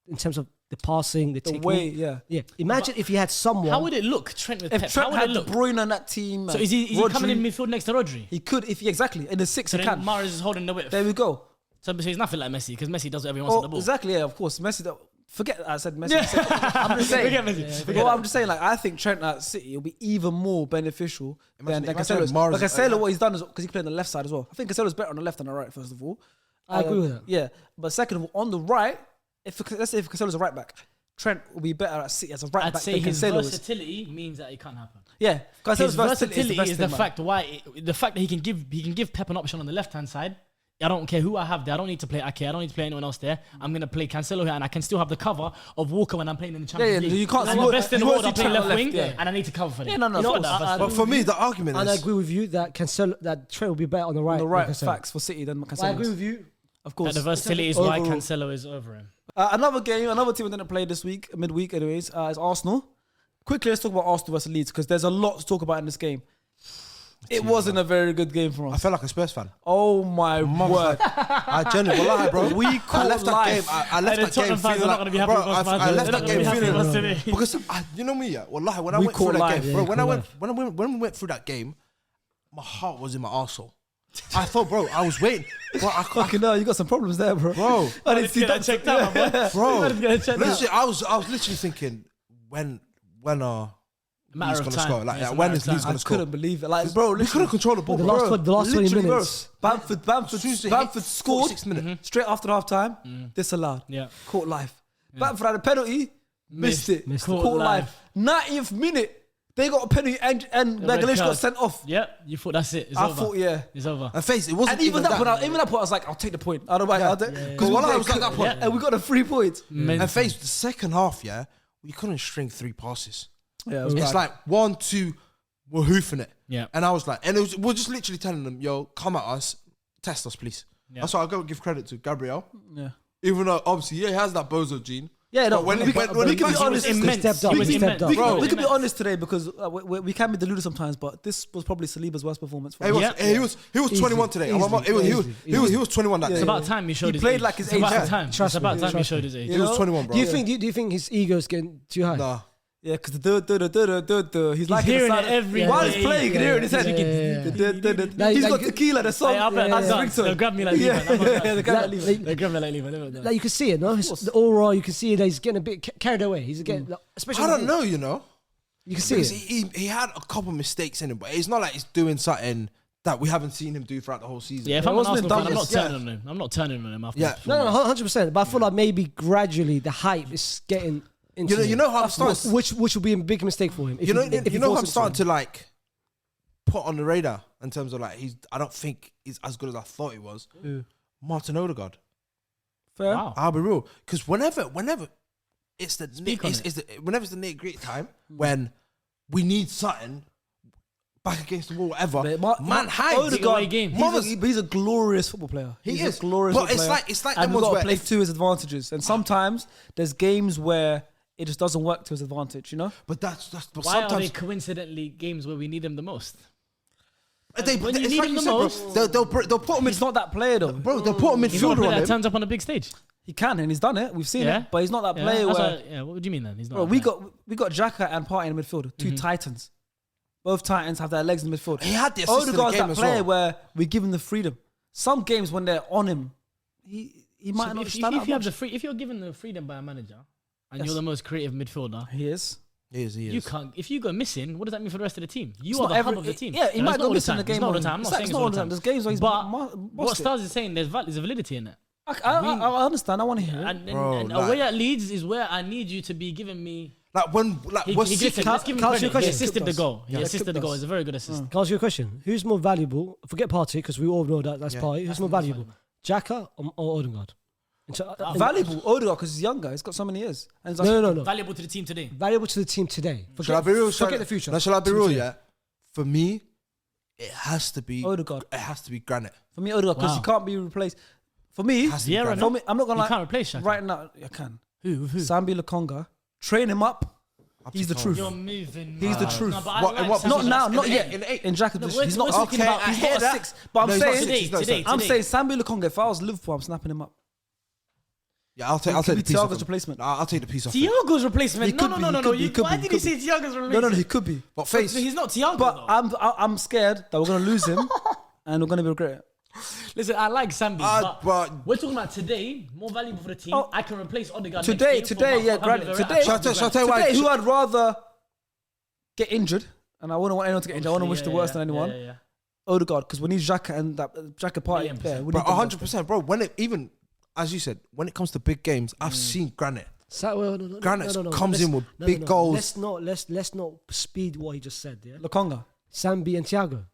[SPEAKER 3] in terms of the passing, the technique.
[SPEAKER 1] Way, yeah.
[SPEAKER 3] Yeah. Imagine if he had someone.
[SPEAKER 4] How would it look, Trent with Pep?
[SPEAKER 1] If
[SPEAKER 4] How
[SPEAKER 1] Trent
[SPEAKER 4] would
[SPEAKER 1] had
[SPEAKER 4] it
[SPEAKER 1] De
[SPEAKER 4] look?
[SPEAKER 1] Bruyne on that team,
[SPEAKER 4] So is he
[SPEAKER 1] Rodri,
[SPEAKER 4] coming in midfield next to Rodri?
[SPEAKER 1] He could, if he exactly in the six,
[SPEAKER 4] So
[SPEAKER 1] he
[SPEAKER 4] then
[SPEAKER 1] can.
[SPEAKER 4] Mahrez is holding the width.
[SPEAKER 1] There we go.
[SPEAKER 4] So he's nothing like Messi because Messi does whatever he wants on the
[SPEAKER 1] Oh,
[SPEAKER 4] ball.
[SPEAKER 1] exactly, yeah, of course. Messi, forget I said Messi.
[SPEAKER 4] Yeah.
[SPEAKER 1] I'm just saying.
[SPEAKER 4] Forget Messi. Forget
[SPEAKER 1] Well,
[SPEAKER 4] that.
[SPEAKER 1] I'm just saying, like, I think Trent at City will be even more beneficial than
[SPEAKER 2] imagine
[SPEAKER 1] Cancelo's.
[SPEAKER 2] Mahrez-
[SPEAKER 1] But Cancelo, what he's done is because he played on the left side as well. I think Cancelo's better on the left than the right, first of all.
[SPEAKER 3] I agree with that.
[SPEAKER 1] Yeah, but second of all, on the right, let's say if Cancelo's a right back, Trent will be better at City as a right
[SPEAKER 4] I'd
[SPEAKER 1] back
[SPEAKER 4] say
[SPEAKER 1] than
[SPEAKER 4] his
[SPEAKER 1] Cancelo is.
[SPEAKER 4] versatility means that it can't happen.
[SPEAKER 1] Yeah, Cancelo's
[SPEAKER 4] His versatility
[SPEAKER 1] best
[SPEAKER 4] is the
[SPEAKER 1] thing, man.
[SPEAKER 4] fact the fact that he can give Pep an option on the left hand side. I don't care who I have there. I don't need to play Ake. I don't need to play anyone else there. I'm gonna play Cancelo here, and I can still have the cover of Walker when I'm playing in the Champions
[SPEAKER 1] yeah,
[SPEAKER 4] League.
[SPEAKER 1] you can't-
[SPEAKER 4] I'm
[SPEAKER 1] you
[SPEAKER 4] the
[SPEAKER 1] won't-
[SPEAKER 4] best in
[SPEAKER 1] you
[SPEAKER 4] the
[SPEAKER 1] won't
[SPEAKER 4] world.
[SPEAKER 1] see
[SPEAKER 4] I play
[SPEAKER 1] Trent on
[SPEAKER 4] left
[SPEAKER 1] the
[SPEAKER 4] wing,
[SPEAKER 1] left, yeah.
[SPEAKER 4] and I need to cover for them.
[SPEAKER 1] Yeah, no,
[SPEAKER 4] You know
[SPEAKER 1] of
[SPEAKER 4] what?
[SPEAKER 1] course.
[SPEAKER 2] But for me, the argument
[SPEAKER 3] And I
[SPEAKER 2] is
[SPEAKER 3] agree with you that Cancelo, that Trent will be better on the right.
[SPEAKER 1] On the
[SPEAKER 3] than
[SPEAKER 1] right,
[SPEAKER 3] Cancelo.
[SPEAKER 1] facts for City than Cancelo.
[SPEAKER 3] I agree with you.
[SPEAKER 1] Of
[SPEAKER 4] That
[SPEAKER 1] course.
[SPEAKER 4] the versatility is why
[SPEAKER 1] Overall.
[SPEAKER 4] Cancelo is over him.
[SPEAKER 1] Another team we didn't play this week, midweek anyways, is Arsenal. Quickly, let's talk about Arsenal versus Leeds because there's a lot to talk about in this game. It wasn't a very good game for
[SPEAKER 2] I
[SPEAKER 1] us.
[SPEAKER 2] felt like a Spurs fan.
[SPEAKER 1] Oh my word.
[SPEAKER 2] I genuinely, wallahi, bro.
[SPEAKER 1] We
[SPEAKER 2] I left that
[SPEAKER 1] life.
[SPEAKER 2] game. I left
[SPEAKER 4] the
[SPEAKER 2] that game
[SPEAKER 4] Tottenham fans
[SPEAKER 2] feeling
[SPEAKER 4] are not
[SPEAKER 2] like,
[SPEAKER 4] gonna be happy
[SPEAKER 2] bro,
[SPEAKER 4] with us, man.
[SPEAKER 2] I left
[SPEAKER 4] They're
[SPEAKER 2] that
[SPEAKER 4] not
[SPEAKER 2] game
[SPEAKER 4] gonna be happy with us
[SPEAKER 2] feeling
[SPEAKER 4] today.
[SPEAKER 2] because you know me, yeah. Wallahi, when I
[SPEAKER 1] We
[SPEAKER 2] went through
[SPEAKER 1] caught
[SPEAKER 2] that
[SPEAKER 1] life.
[SPEAKER 2] game, bro.
[SPEAKER 3] Yeah,
[SPEAKER 2] When we went through that game, my heart was in my arsehole. I thought, bro, I was waiting. Bro, I
[SPEAKER 1] Fucking hell, you got some problems there, bro.
[SPEAKER 2] Bro,
[SPEAKER 1] I didn't see that
[SPEAKER 4] checked out, man.
[SPEAKER 2] bro.
[SPEAKER 4] Get checked out.
[SPEAKER 2] Literally, I was literally thinking, when are
[SPEAKER 4] Matter
[SPEAKER 2] Leeds
[SPEAKER 4] of
[SPEAKER 2] gonna
[SPEAKER 4] time.
[SPEAKER 2] score? Like,
[SPEAKER 4] Yeah, it's a
[SPEAKER 2] when
[SPEAKER 4] matter
[SPEAKER 2] is
[SPEAKER 4] of
[SPEAKER 2] Leeds
[SPEAKER 4] time.
[SPEAKER 1] I
[SPEAKER 2] gonna score?
[SPEAKER 1] couldn't believe it. Like, bro,
[SPEAKER 2] We couldn't control the ball,
[SPEAKER 3] The
[SPEAKER 2] bro.
[SPEAKER 3] last 20
[SPEAKER 1] Literally, bro.
[SPEAKER 3] minutes.
[SPEAKER 1] Bamford
[SPEAKER 2] Soon as they
[SPEAKER 1] Bamford
[SPEAKER 2] hit
[SPEAKER 1] scored
[SPEAKER 2] 46 minutes.
[SPEAKER 1] straight after half time. Disallowed.
[SPEAKER 4] Yeah.
[SPEAKER 1] Caught life. Bamford had a penalty. Missed it.
[SPEAKER 3] Missed
[SPEAKER 1] Caught
[SPEAKER 4] it.
[SPEAKER 1] life. 90th minute. They got a penalty and
[SPEAKER 4] red
[SPEAKER 1] Magalhaes got
[SPEAKER 4] card.
[SPEAKER 1] sent off.
[SPEAKER 4] Yeah, you thought that's it. It's
[SPEAKER 1] I
[SPEAKER 4] over.
[SPEAKER 1] thought, yeah.
[SPEAKER 4] It's over.
[SPEAKER 2] And face, it wasn't
[SPEAKER 1] And even that point, I was like, I'll take the point. I don't mind. Because
[SPEAKER 2] Well, I was at that point.
[SPEAKER 1] and we got the 3 points.
[SPEAKER 2] And face, the second half, yeah, we couldn't string 3 passes.
[SPEAKER 1] Yeah, it was
[SPEAKER 2] It's
[SPEAKER 1] bad.
[SPEAKER 2] like 1, 2, we're hoofing it.
[SPEAKER 4] Yeah.
[SPEAKER 2] And I was like, we're just literally telling them, yo, come at us, test us, please.
[SPEAKER 4] Yeah.
[SPEAKER 2] That's why I go give credit to Gabriel.
[SPEAKER 1] Yeah.
[SPEAKER 2] Even though obviously he has that bozo gene.
[SPEAKER 1] Yeah, no,
[SPEAKER 2] But when
[SPEAKER 1] we can be
[SPEAKER 2] he
[SPEAKER 1] honest.
[SPEAKER 4] was immense.
[SPEAKER 3] stepped up.
[SPEAKER 4] He was
[SPEAKER 3] He
[SPEAKER 4] immense.
[SPEAKER 3] stepped up.
[SPEAKER 2] Bro,
[SPEAKER 1] We can be honest today because we can be deluded sometimes, but this was probably Saliba's worst performance. For
[SPEAKER 2] He
[SPEAKER 1] us.
[SPEAKER 2] was, he was 21 today. He was 21 that
[SPEAKER 4] It's
[SPEAKER 2] day.
[SPEAKER 4] about time he showed
[SPEAKER 1] He
[SPEAKER 4] his
[SPEAKER 1] played
[SPEAKER 4] age.
[SPEAKER 1] like his
[SPEAKER 4] It's about
[SPEAKER 1] age.
[SPEAKER 4] time.
[SPEAKER 3] Trust
[SPEAKER 4] It's about
[SPEAKER 3] me,
[SPEAKER 4] time he
[SPEAKER 3] trust
[SPEAKER 4] showed
[SPEAKER 3] me.
[SPEAKER 4] his age.
[SPEAKER 2] He was
[SPEAKER 1] know?
[SPEAKER 2] 21, bro.
[SPEAKER 3] Do you think his ego's getting too high?
[SPEAKER 2] Nah.
[SPEAKER 1] Yeah, because he's like
[SPEAKER 4] hearing it every
[SPEAKER 1] while
[SPEAKER 4] day.
[SPEAKER 1] he's playing, you can hear it in his head.
[SPEAKER 3] Yeah.
[SPEAKER 1] He's got
[SPEAKER 3] Like,
[SPEAKER 1] tequila, the song.
[SPEAKER 4] Hey, I'll bet
[SPEAKER 1] as
[SPEAKER 4] that's
[SPEAKER 1] his
[SPEAKER 4] done. They'll
[SPEAKER 1] ringtone.
[SPEAKER 4] grab me like
[SPEAKER 1] Yeah,
[SPEAKER 4] Levi.
[SPEAKER 1] they grab me like Levi.
[SPEAKER 4] They grab me like Levi.
[SPEAKER 3] Like you can see it, no? The aura, you can see it. He's getting a bit carried away. He's getting, like, especially.
[SPEAKER 2] I don't know, you know.
[SPEAKER 3] You can see
[SPEAKER 2] Because
[SPEAKER 3] it.
[SPEAKER 2] he had a couple mistakes in him, but it's not like he's doing something that we haven't seen him do throughout the whole season.
[SPEAKER 4] Yeah, if
[SPEAKER 1] It
[SPEAKER 4] I'm an
[SPEAKER 1] wasn't
[SPEAKER 4] Arsenal fan, I'm not
[SPEAKER 1] done-
[SPEAKER 4] turning on him. I'm not turning on him after.
[SPEAKER 2] Yeah.
[SPEAKER 4] that
[SPEAKER 3] No,
[SPEAKER 4] performance.
[SPEAKER 3] 100%. But I feel like maybe gradually the hype is getting into
[SPEAKER 2] You know how I'm starting.
[SPEAKER 3] which will be a big mistake for him. If
[SPEAKER 2] You know,
[SPEAKER 3] if he
[SPEAKER 2] you know how I'm
[SPEAKER 3] forces
[SPEAKER 2] starting
[SPEAKER 3] it.
[SPEAKER 2] to like put on the radar in terms of like I don't think he's as good as I thought he was. Martin Odegaard.
[SPEAKER 1] Fair.
[SPEAKER 4] Wow.
[SPEAKER 2] I'll be real, because whenever it's the
[SPEAKER 4] Speak on
[SPEAKER 2] whenever it's the nitty-gritty time when we need something back against the wall, whatever, man hides.
[SPEAKER 4] Take away games.
[SPEAKER 1] He's a glorious football player.
[SPEAKER 2] He
[SPEAKER 1] He's
[SPEAKER 2] is
[SPEAKER 1] a glorious
[SPEAKER 2] but
[SPEAKER 1] football player.
[SPEAKER 2] it's like
[SPEAKER 1] and
[SPEAKER 2] them
[SPEAKER 1] we've
[SPEAKER 2] ones
[SPEAKER 1] got
[SPEAKER 2] where
[SPEAKER 1] to play
[SPEAKER 2] if-
[SPEAKER 1] to his advantages. And sometimes there's games where it just doesn't work to his advantage, you know?
[SPEAKER 2] but that's but
[SPEAKER 4] Why are they
[SPEAKER 2] sometimes
[SPEAKER 4] coincidentally games where we need him the most?
[SPEAKER 2] when
[SPEAKER 4] you need him the most-
[SPEAKER 2] they'll put him in.
[SPEAKER 1] He's not that player, though.
[SPEAKER 2] Bro, they'll put him
[SPEAKER 4] He's not a
[SPEAKER 2] midfielder
[SPEAKER 4] player
[SPEAKER 2] on
[SPEAKER 4] that
[SPEAKER 2] him.
[SPEAKER 4] turns up on a big stage.
[SPEAKER 1] He can, and he's done it. We've seen
[SPEAKER 4] Yeah?
[SPEAKER 1] it. But he's not that
[SPEAKER 4] Yeah,
[SPEAKER 1] player
[SPEAKER 4] that's
[SPEAKER 1] where...
[SPEAKER 4] why- yeah, what do you mean then? He's not.
[SPEAKER 1] Bro,
[SPEAKER 4] a
[SPEAKER 1] we
[SPEAKER 4] player.
[SPEAKER 1] got Xhaka and Partey in the midfield. Two titans. Both titans have their legs in the midfield.
[SPEAKER 2] He had the assist in the
[SPEAKER 1] Odegaard's
[SPEAKER 2] game
[SPEAKER 1] that
[SPEAKER 2] as
[SPEAKER 1] player
[SPEAKER 2] well.
[SPEAKER 1] where we give him the freedom. Some games when they're on him, he might
[SPEAKER 4] So
[SPEAKER 1] not
[SPEAKER 4] if
[SPEAKER 1] stand
[SPEAKER 4] you
[SPEAKER 1] out
[SPEAKER 4] have
[SPEAKER 1] much.
[SPEAKER 4] if you're given the freedom by a manager and
[SPEAKER 1] Yes.
[SPEAKER 4] you're the most creative midfielder,
[SPEAKER 1] He is.
[SPEAKER 2] He is.
[SPEAKER 4] you can't. If you go missing, what does that mean for the rest of the team? You
[SPEAKER 1] It's
[SPEAKER 4] are
[SPEAKER 1] not
[SPEAKER 4] the
[SPEAKER 1] every-
[SPEAKER 4] hub of the team.
[SPEAKER 1] Yeah, he
[SPEAKER 4] And
[SPEAKER 1] might
[SPEAKER 4] it's
[SPEAKER 1] go
[SPEAKER 4] not all the
[SPEAKER 1] missing
[SPEAKER 4] time.
[SPEAKER 1] the game.
[SPEAKER 4] It's not all the
[SPEAKER 1] on-
[SPEAKER 4] time. I'm not
[SPEAKER 1] it's
[SPEAKER 4] saying it's
[SPEAKER 1] not
[SPEAKER 4] all the time.
[SPEAKER 1] There's games where he's
[SPEAKER 4] But
[SPEAKER 1] bossed
[SPEAKER 4] what
[SPEAKER 1] it.
[SPEAKER 4] Stars is saying, there's a validity in it.
[SPEAKER 1] I understand. I want to hear it.
[SPEAKER 4] And
[SPEAKER 2] Bro,
[SPEAKER 4] and
[SPEAKER 2] like-
[SPEAKER 4] away at Leeds is where I need you to be giving me
[SPEAKER 2] Like when, like what's
[SPEAKER 4] Let's give him
[SPEAKER 3] Carl,
[SPEAKER 4] credit. He
[SPEAKER 3] question.
[SPEAKER 4] assisted the goal. He
[SPEAKER 3] Yeah.
[SPEAKER 4] assisted the goal. It's a very good assist.
[SPEAKER 3] Can I ask you a question? Who's more valuable? Forget Partey, because we all know that's Partey. Who's more valuable? Xhaka or Odegaard?
[SPEAKER 1] Valuable Odegaard because he's younger. He's got so many years. And it's like,
[SPEAKER 3] No.
[SPEAKER 4] Valuable to the team today.
[SPEAKER 3] Valuable to the team today.
[SPEAKER 2] Shall I be real?
[SPEAKER 3] Forget the future.
[SPEAKER 2] No, shall I be real? Yeah. For me, it has to be
[SPEAKER 1] Odegaard.
[SPEAKER 2] It has to be Granite.
[SPEAKER 1] For me, Odegaard because
[SPEAKER 4] Wow.
[SPEAKER 1] he can't be replaced. For me,
[SPEAKER 2] It has to be
[SPEAKER 4] Vieira,
[SPEAKER 2] Granite.
[SPEAKER 1] for me, I'm not gonna
[SPEAKER 4] You
[SPEAKER 1] lie.
[SPEAKER 4] can't replace Xhaka.
[SPEAKER 1] Right now, I can.
[SPEAKER 4] Who?
[SPEAKER 1] Sambi Lokonga, train him up. He's the truth.
[SPEAKER 4] You're moving.
[SPEAKER 1] He's the truth.
[SPEAKER 4] No, but I
[SPEAKER 2] What-
[SPEAKER 4] like
[SPEAKER 2] what
[SPEAKER 4] Sambi.
[SPEAKER 1] Not now, not
[SPEAKER 2] in
[SPEAKER 1] yet.
[SPEAKER 2] the eight?
[SPEAKER 1] In Xhaka
[SPEAKER 4] No,
[SPEAKER 1] position, he's not.
[SPEAKER 4] we're talking about-
[SPEAKER 1] He's
[SPEAKER 2] I
[SPEAKER 1] not
[SPEAKER 2] hear
[SPEAKER 1] a
[SPEAKER 2] that.
[SPEAKER 1] 6. But I'm
[SPEAKER 2] No, he's not
[SPEAKER 1] saying,
[SPEAKER 2] six, he's not
[SPEAKER 4] today,
[SPEAKER 2] six.
[SPEAKER 1] I'm
[SPEAKER 4] today.
[SPEAKER 1] saying Sambi Lokonga. If I was Liverpool, I'm snapping him up.
[SPEAKER 2] Yeah, I'll take
[SPEAKER 1] He
[SPEAKER 2] the
[SPEAKER 1] could be
[SPEAKER 2] piece off.
[SPEAKER 1] Thiago's
[SPEAKER 2] him.
[SPEAKER 1] replacement.
[SPEAKER 2] I'll take the piece off. him.
[SPEAKER 4] Thiago's replacement.
[SPEAKER 1] He
[SPEAKER 4] No,
[SPEAKER 1] could
[SPEAKER 4] no,
[SPEAKER 1] be,
[SPEAKER 4] no,
[SPEAKER 1] he
[SPEAKER 4] no,
[SPEAKER 1] could
[SPEAKER 4] no.
[SPEAKER 1] be, he could
[SPEAKER 4] Why
[SPEAKER 1] be,
[SPEAKER 4] did
[SPEAKER 1] he
[SPEAKER 4] you say
[SPEAKER 1] could
[SPEAKER 4] Thiago's replacement?
[SPEAKER 1] No, he could be.
[SPEAKER 2] But face.
[SPEAKER 4] He's not Thiago.
[SPEAKER 1] But
[SPEAKER 4] though.
[SPEAKER 1] I'm scared that we're gonna lose him, and we're gonna be regret it.
[SPEAKER 4] Listen, I like Sambi,
[SPEAKER 2] but
[SPEAKER 4] but we're talking about today. More valuable for the team.
[SPEAKER 1] Oh.
[SPEAKER 4] I can replace Odegaard
[SPEAKER 1] Today,
[SPEAKER 4] next game for
[SPEAKER 1] yeah,
[SPEAKER 4] Fabio
[SPEAKER 1] granted.
[SPEAKER 4] Verratti.
[SPEAKER 1] Today,
[SPEAKER 2] Shall I tell you why?
[SPEAKER 1] today, who I'd rather get injured, and I wouldn't want anyone to get injured. I wouldn't wish the worst on anyone.
[SPEAKER 4] Yeah.
[SPEAKER 1] Odegaard, because we need Xhaka and that Xhaka party
[SPEAKER 4] Million
[SPEAKER 1] there. We
[SPEAKER 2] Bro,
[SPEAKER 1] need them
[SPEAKER 2] 100%, bro. When it even, as you said, when it comes to big games, I've seen Granite. Granite comes in with big goals.
[SPEAKER 3] Let's not speed what he just said. Yeah,
[SPEAKER 1] Lokonga.
[SPEAKER 3] Sambi and Thiago.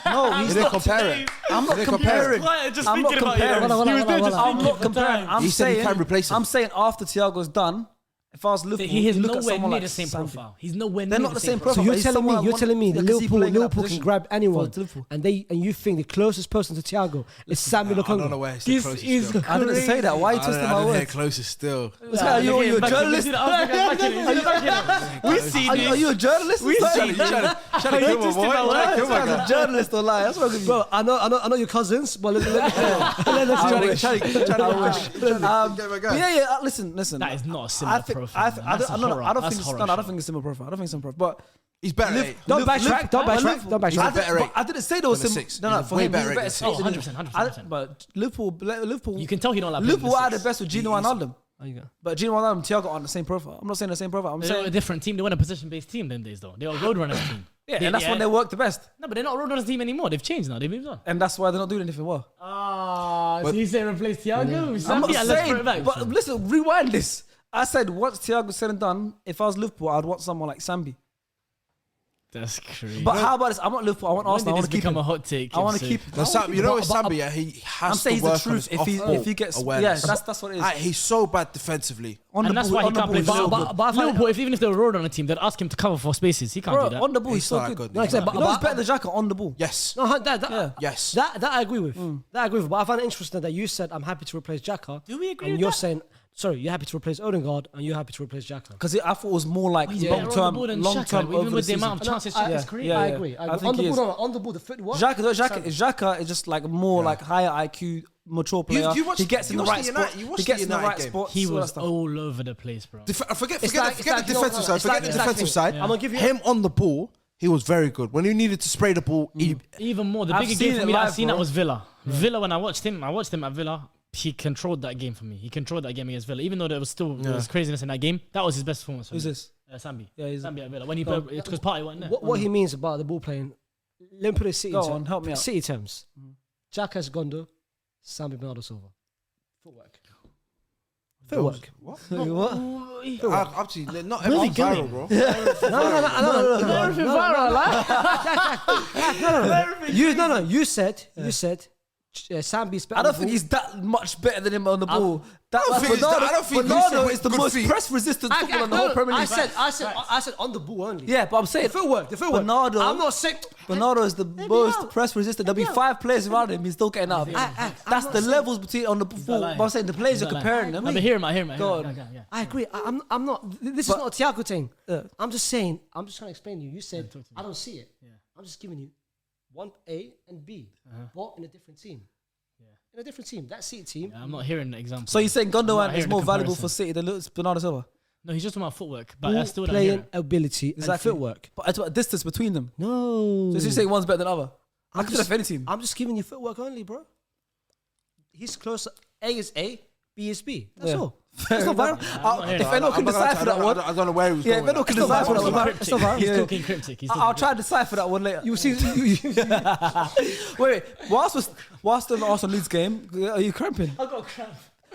[SPEAKER 1] No, he's
[SPEAKER 2] They didn't
[SPEAKER 1] not.
[SPEAKER 2] compare it.
[SPEAKER 1] I'm not
[SPEAKER 2] They didn't compare it.
[SPEAKER 1] comparing.
[SPEAKER 4] Just
[SPEAKER 1] I'm not
[SPEAKER 4] thinking about it.
[SPEAKER 1] comparing.
[SPEAKER 3] He was there just
[SPEAKER 1] I'm
[SPEAKER 3] thinking
[SPEAKER 1] not
[SPEAKER 3] of the
[SPEAKER 1] comparing.
[SPEAKER 3] time.
[SPEAKER 1] I'm
[SPEAKER 2] He said he
[SPEAKER 1] saying.
[SPEAKER 2] can't replace him.
[SPEAKER 1] I'm saying after Thiago's done, if I was Liverpool,
[SPEAKER 4] He is
[SPEAKER 1] you look at
[SPEAKER 4] nowhere
[SPEAKER 1] someone
[SPEAKER 4] near
[SPEAKER 1] like
[SPEAKER 4] the same
[SPEAKER 1] Sambi.
[SPEAKER 4] profile. He's nowhere near
[SPEAKER 1] They're not the same profile.
[SPEAKER 3] So you're
[SPEAKER 1] He's
[SPEAKER 3] telling
[SPEAKER 1] someone I
[SPEAKER 3] me
[SPEAKER 1] want-
[SPEAKER 3] that
[SPEAKER 1] because he playing in that
[SPEAKER 3] Liverpool can
[SPEAKER 1] position.
[SPEAKER 3] grab anyone,
[SPEAKER 1] For Liverpool.
[SPEAKER 3] and you think the closest person to Thiago is Sambi
[SPEAKER 2] I don't know
[SPEAKER 3] Lokonga.
[SPEAKER 2] where it's the
[SPEAKER 4] This
[SPEAKER 2] closest
[SPEAKER 4] is
[SPEAKER 2] still.
[SPEAKER 1] I didn't say that. Why are you
[SPEAKER 2] I
[SPEAKER 1] twisting
[SPEAKER 2] didn't
[SPEAKER 1] my
[SPEAKER 2] hear
[SPEAKER 1] words?
[SPEAKER 2] closest still.
[SPEAKER 1] Are you a journalist?
[SPEAKER 4] We see
[SPEAKER 1] Are
[SPEAKER 4] this.
[SPEAKER 1] you a journalist?
[SPEAKER 4] We
[SPEAKER 1] Sorry.
[SPEAKER 4] see
[SPEAKER 2] You trying to kill my boy? Trying to kill my
[SPEAKER 1] This
[SPEAKER 2] guy.
[SPEAKER 1] guy's a journalist or lie. That's what I'm
[SPEAKER 3] Bro, I know your cousins, but let me
[SPEAKER 1] I wish. I wish.
[SPEAKER 2] But
[SPEAKER 1] Yeah. Listen.
[SPEAKER 4] That is not a similar profile.
[SPEAKER 1] I don't think it's similar profile. I don't think it's similar profile. But
[SPEAKER 2] he's better.
[SPEAKER 1] Liv-
[SPEAKER 2] eh?
[SPEAKER 3] Don't backtrack. Don't backtrack. Don't
[SPEAKER 2] He's a
[SPEAKER 3] backtrack.
[SPEAKER 2] better eight.
[SPEAKER 1] I didn't say there was
[SPEAKER 2] than
[SPEAKER 1] some.
[SPEAKER 2] a six.
[SPEAKER 1] No,
[SPEAKER 2] He's
[SPEAKER 1] for
[SPEAKER 2] way
[SPEAKER 1] him,
[SPEAKER 2] better
[SPEAKER 1] he's
[SPEAKER 2] at
[SPEAKER 1] better.
[SPEAKER 2] this.
[SPEAKER 4] Oh,
[SPEAKER 1] than
[SPEAKER 4] 100%,
[SPEAKER 1] him.
[SPEAKER 4] 100%.
[SPEAKER 1] But Liverpool.
[SPEAKER 4] You can tell he don't like
[SPEAKER 1] Liverpool
[SPEAKER 4] playing
[SPEAKER 1] are
[SPEAKER 4] the
[SPEAKER 1] the best with Gino and Wijnaldum. But Gino Wijnaldum and Thiago aren't the same profile. I'm not saying the same profile. I'm
[SPEAKER 4] They're a
[SPEAKER 1] saying
[SPEAKER 4] different team. They weren't a position-based team them days, though. They were a roadrunners team.
[SPEAKER 1] yeah, and that's when they work the best.
[SPEAKER 4] No, but they're not a roadrunners team anymore. They've changed now. They've moved on.
[SPEAKER 1] And that's why they're not doing anything well.
[SPEAKER 4] So you say replace Thiago?
[SPEAKER 1] I'm not saying, but listen, rewind this. I said once Thiago's said and done, if I was Liverpool, I'd want someone like Sambi.
[SPEAKER 4] That's crazy.
[SPEAKER 1] But how about this? I'm not Liverpool. I want
[SPEAKER 4] when
[SPEAKER 1] Arsenal. I
[SPEAKER 4] did
[SPEAKER 1] want
[SPEAKER 4] this
[SPEAKER 1] to keep
[SPEAKER 4] become
[SPEAKER 1] him.
[SPEAKER 4] a hot take?
[SPEAKER 1] I want to
[SPEAKER 4] Kimsey?
[SPEAKER 1] keep him.
[SPEAKER 2] No, Sam, you know with Sambi, yeah, he has
[SPEAKER 1] I'm saying
[SPEAKER 2] to
[SPEAKER 1] he's the
[SPEAKER 2] work on
[SPEAKER 1] truth.
[SPEAKER 2] his
[SPEAKER 1] If he gets,
[SPEAKER 2] awareness.
[SPEAKER 1] yeah, that's what it is.
[SPEAKER 2] He's so bad defensively.
[SPEAKER 1] On
[SPEAKER 4] And that's
[SPEAKER 1] ball-
[SPEAKER 4] why he
[SPEAKER 1] on the
[SPEAKER 4] can't
[SPEAKER 1] ball,
[SPEAKER 4] play
[SPEAKER 1] he's
[SPEAKER 4] for
[SPEAKER 1] so
[SPEAKER 4] Liverpool.
[SPEAKER 1] good.
[SPEAKER 3] But I find-
[SPEAKER 4] Liverpool, if even if they were road on a team, they'd ask him to cover for spaces. He can't
[SPEAKER 1] Bro,
[SPEAKER 4] do that.
[SPEAKER 1] on the ball, he's
[SPEAKER 2] He's
[SPEAKER 1] so
[SPEAKER 2] not
[SPEAKER 1] good.
[SPEAKER 2] good.
[SPEAKER 3] Like I said,
[SPEAKER 1] You know, he's better than Xhaka on the ball.
[SPEAKER 2] Yes.
[SPEAKER 3] No,
[SPEAKER 1] Yeah.
[SPEAKER 2] Yes.
[SPEAKER 3] that I agree with. That I agree with. But I find it interesting that you said I'm happy to replace Xhaka.
[SPEAKER 4] Do we agree
[SPEAKER 3] And
[SPEAKER 4] with
[SPEAKER 3] you're
[SPEAKER 4] that?
[SPEAKER 3] saying, sorry, you're happy to replace Odegaard, and you're happy to replace Xhaka.
[SPEAKER 1] Because I thought it was more like
[SPEAKER 4] He's better on the ball than Xhaka, even
[SPEAKER 1] over
[SPEAKER 4] with the
[SPEAKER 1] season.
[SPEAKER 4] amount of chances Xhaka's
[SPEAKER 1] Yeah.
[SPEAKER 4] created.
[SPEAKER 1] Yeah.
[SPEAKER 3] I agree.
[SPEAKER 1] I think
[SPEAKER 3] On the
[SPEAKER 1] he is.
[SPEAKER 3] ball, on the ball, the footwork.
[SPEAKER 1] Xhaka is just like more like higher IQ, mature player.
[SPEAKER 2] you watched-
[SPEAKER 1] He gets in
[SPEAKER 2] you
[SPEAKER 1] the
[SPEAKER 2] watched
[SPEAKER 1] right
[SPEAKER 2] the
[SPEAKER 1] spot.
[SPEAKER 2] United- you watched
[SPEAKER 1] He
[SPEAKER 2] the
[SPEAKER 1] gets in the
[SPEAKER 2] United
[SPEAKER 1] right
[SPEAKER 2] game.
[SPEAKER 1] spot.
[SPEAKER 4] He
[SPEAKER 1] all that
[SPEAKER 4] was
[SPEAKER 1] stuff.
[SPEAKER 4] all over the place, bro.
[SPEAKER 2] Forget
[SPEAKER 3] It's
[SPEAKER 2] the
[SPEAKER 3] like,
[SPEAKER 2] defensive
[SPEAKER 3] you know,
[SPEAKER 2] side.
[SPEAKER 3] it's
[SPEAKER 2] Forget
[SPEAKER 3] like-
[SPEAKER 2] the defensive side.
[SPEAKER 3] I'm gonna give you
[SPEAKER 2] Him on the ball, he was very good. When he needed to spray the ball,
[SPEAKER 4] Even more, the
[SPEAKER 1] I've
[SPEAKER 4] biggest
[SPEAKER 1] seen
[SPEAKER 4] game for
[SPEAKER 1] it
[SPEAKER 4] me that I've
[SPEAKER 1] live,
[SPEAKER 4] seen
[SPEAKER 1] bro.
[SPEAKER 4] that was Villa. Villa, when I watched him at Villa. He controlled that game for me. He controlled that game against Villa, even though there was still there was craziness in that game. That was his best performance. For
[SPEAKER 1] Who's
[SPEAKER 4] me.
[SPEAKER 1] this?
[SPEAKER 4] Sambi.
[SPEAKER 1] Yeah, he's
[SPEAKER 4] Sambi at Villa when he because Partey wasn't there.
[SPEAKER 3] what he means about the ball playing. Let me put it City
[SPEAKER 1] Go
[SPEAKER 3] terms.
[SPEAKER 1] on, help me out.
[SPEAKER 3] City terms. Xhaka's Gondo, Sambi Bernardo Silva. Footwork.
[SPEAKER 1] What?
[SPEAKER 2] Actually, not
[SPEAKER 4] Where are we
[SPEAKER 2] everyone's
[SPEAKER 4] going?
[SPEAKER 2] viral, bro.
[SPEAKER 3] You said Sambi's better.
[SPEAKER 1] I don't think he's that much better than him on the ball.
[SPEAKER 2] I don't think
[SPEAKER 1] Bernardo
[SPEAKER 2] he's
[SPEAKER 1] is the
[SPEAKER 2] good
[SPEAKER 1] most
[SPEAKER 2] feet.
[SPEAKER 1] press-resistant footballer in the whole Premier League.
[SPEAKER 3] I said on the ball only.
[SPEAKER 1] Yeah, but I'm saying
[SPEAKER 3] The footwork.
[SPEAKER 1] Bernardo.
[SPEAKER 3] I'm not saying.
[SPEAKER 1] Bernardo is the most press-resistant. There'll be 5 players around him. He's still getting up. That's the levels between on the ball.
[SPEAKER 4] lying.
[SPEAKER 1] But I'm saying the players you're comparing them.
[SPEAKER 4] No, but hear him.
[SPEAKER 1] Go on.
[SPEAKER 4] Yeah.
[SPEAKER 3] I agree. I'm not. This is not a Thiago thing. I'm just saying. I'm just trying to explain to you. You said I don't see it. I'm just giving you one A and B, but in a different team. In a different team. That City team.
[SPEAKER 4] I'm not hearing the example.
[SPEAKER 1] So you're saying
[SPEAKER 4] I'm not
[SPEAKER 1] Gundogan is
[SPEAKER 4] hearing
[SPEAKER 1] more
[SPEAKER 4] the
[SPEAKER 1] valuable
[SPEAKER 4] comparison.
[SPEAKER 1] for City than Bernardo Silva?
[SPEAKER 4] No, he's just talking about footwork, but I
[SPEAKER 3] Ball
[SPEAKER 4] still don't hear
[SPEAKER 3] playing
[SPEAKER 4] it.
[SPEAKER 3] ability and footwork.
[SPEAKER 1] But it's about distance between them.
[SPEAKER 3] No.
[SPEAKER 1] So you're saying one's better than the other? I
[SPEAKER 3] I'm
[SPEAKER 1] could have any team.
[SPEAKER 3] I'm just giving you footwork only, bro. He's closer. A is A, B is B. That's
[SPEAKER 1] Yeah.
[SPEAKER 3] all.
[SPEAKER 1] It's not viral. If anyone can decipher that one,
[SPEAKER 2] I don't know where he was
[SPEAKER 1] yeah,
[SPEAKER 2] going.
[SPEAKER 1] if anyone can
[SPEAKER 3] It's not
[SPEAKER 1] decipher that
[SPEAKER 3] viral.
[SPEAKER 1] one,
[SPEAKER 3] It's not viral.
[SPEAKER 4] He's
[SPEAKER 1] Yeah.
[SPEAKER 4] talking cryptic. He's
[SPEAKER 1] I'll
[SPEAKER 4] talking
[SPEAKER 1] try to decipher that one later.
[SPEAKER 3] You see,
[SPEAKER 1] Wait. Whilst on the Arsenal Leeds game, are you cramping?
[SPEAKER 4] I got cramp.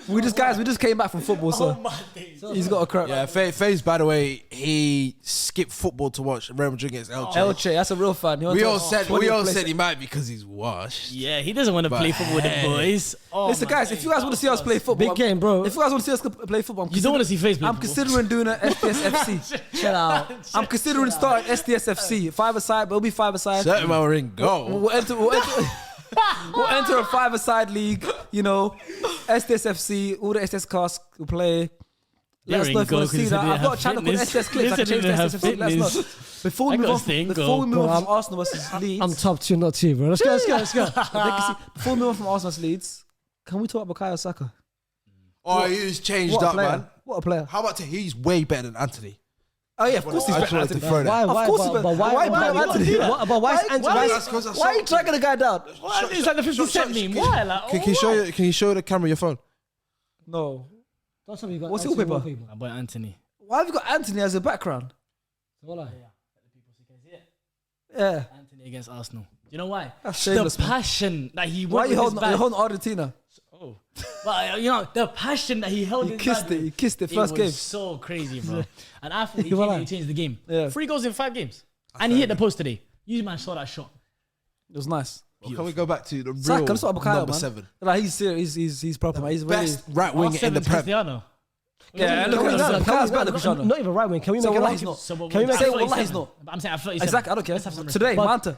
[SPEAKER 1] We just came back from football, so he's got a crap.
[SPEAKER 2] Yeah, FaZe, by the way, he skipped football to watch Real Madrid against Elche.
[SPEAKER 1] Elche, that's a real fan.
[SPEAKER 2] We all said he might because he's washed.
[SPEAKER 4] Yeah, he doesn't want to play football with the boys. Oh,
[SPEAKER 1] Listen, guys, if you guys want to see us play football,
[SPEAKER 3] Big game, bro.
[SPEAKER 1] If you guys want to see us play football,
[SPEAKER 4] You don't want to see FaZe play
[SPEAKER 1] I'm
[SPEAKER 4] football.
[SPEAKER 1] considering doing an SDSFC.
[SPEAKER 3] Chill out.
[SPEAKER 1] I'm considering starting SDSFC. 5-a-side, but it'll be 5-a-side.
[SPEAKER 2] Certain man ring go.
[SPEAKER 1] We'll enter a 5-a-side league, you know, SDSFC, all the SS casts will play. Let us know if you want to see that. I've got a channel called SDS Clips. I can change the SDSFC. Let us know. Before we move on from Arsenal versus Leeds.
[SPEAKER 3] I'm top 2, not 2, bro. Let's go.
[SPEAKER 1] Before we move on from Arsenal versus Leeds, can we talk about Bukayo Saka?
[SPEAKER 2] Oh, he's changed
[SPEAKER 1] What a
[SPEAKER 2] up,
[SPEAKER 1] player.
[SPEAKER 2] man.
[SPEAKER 1] What a player.
[SPEAKER 2] How about he's way better than Anthony?
[SPEAKER 1] Oh yeah, of course he's
[SPEAKER 2] I
[SPEAKER 1] better
[SPEAKER 2] just
[SPEAKER 1] than
[SPEAKER 2] wanted to throw
[SPEAKER 1] Anthony.
[SPEAKER 2] that.
[SPEAKER 3] Why?
[SPEAKER 1] Of course he's
[SPEAKER 3] But
[SPEAKER 1] better.
[SPEAKER 3] why?
[SPEAKER 1] Why Anthony?
[SPEAKER 3] But why is Anthony?
[SPEAKER 1] Why are you dragging the guy down?
[SPEAKER 4] It's like the 50 Cent meme. Why? Like,
[SPEAKER 2] Can you show the camera your phone?
[SPEAKER 1] No.
[SPEAKER 3] Don't tell me you got
[SPEAKER 1] What's
[SPEAKER 3] Anthony
[SPEAKER 1] your paper?
[SPEAKER 3] wallpaper.
[SPEAKER 4] My boy Anthony.
[SPEAKER 1] Why have you got Anthony as a background?
[SPEAKER 3] Wallah.
[SPEAKER 1] Yeah.
[SPEAKER 4] Anthony against Arsenal. Do you know why?
[SPEAKER 1] That's shameless,
[SPEAKER 4] The
[SPEAKER 1] man.
[SPEAKER 4] passion that he
[SPEAKER 1] Why are
[SPEAKER 4] went
[SPEAKER 1] you
[SPEAKER 4] with his
[SPEAKER 1] holding,
[SPEAKER 4] bag.
[SPEAKER 1] you're holding Argentina?
[SPEAKER 4] Oh. But you know, the passion that he held
[SPEAKER 1] He
[SPEAKER 4] his
[SPEAKER 1] kissed
[SPEAKER 4] bag
[SPEAKER 1] it.
[SPEAKER 4] with,
[SPEAKER 1] He kissed it
[SPEAKER 4] it
[SPEAKER 1] first
[SPEAKER 4] was
[SPEAKER 1] game.
[SPEAKER 4] so crazy, bro. And I thought he
[SPEAKER 3] Wallah.
[SPEAKER 4] genuinely changed the game.
[SPEAKER 1] Yeah.
[SPEAKER 4] 3 goals in 5 games. And he hit the post today. You man saw that shot.
[SPEAKER 1] It was nice.
[SPEAKER 2] Well, can we go back to the real
[SPEAKER 1] Saka, let's talk about Bukayo,
[SPEAKER 2] number
[SPEAKER 1] man.
[SPEAKER 2] 7?
[SPEAKER 1] Like he's serious. He's proper, man. He's
[SPEAKER 2] Best right wing in the
[SPEAKER 4] Seven's
[SPEAKER 2] Prem.
[SPEAKER 4] Cristiano.
[SPEAKER 1] Yeah,
[SPEAKER 3] Can
[SPEAKER 1] look
[SPEAKER 3] we-
[SPEAKER 1] at
[SPEAKER 3] no,
[SPEAKER 1] that.
[SPEAKER 3] can we-
[SPEAKER 1] Bukayo's better than
[SPEAKER 3] no,
[SPEAKER 1] Cristiano.
[SPEAKER 3] Not even right wing. Can we
[SPEAKER 1] So
[SPEAKER 3] make
[SPEAKER 1] wallah
[SPEAKER 3] it
[SPEAKER 1] he's not.
[SPEAKER 4] So, but
[SPEAKER 3] Can we
[SPEAKER 4] we're
[SPEAKER 3] make
[SPEAKER 1] Say
[SPEAKER 3] it?
[SPEAKER 1] wallah he's not.
[SPEAKER 4] But I'm saying at 37.
[SPEAKER 1] Exactly, I don't care.
[SPEAKER 4] Let's have some respect.
[SPEAKER 1] Today,
[SPEAKER 3] But-
[SPEAKER 1] Manta.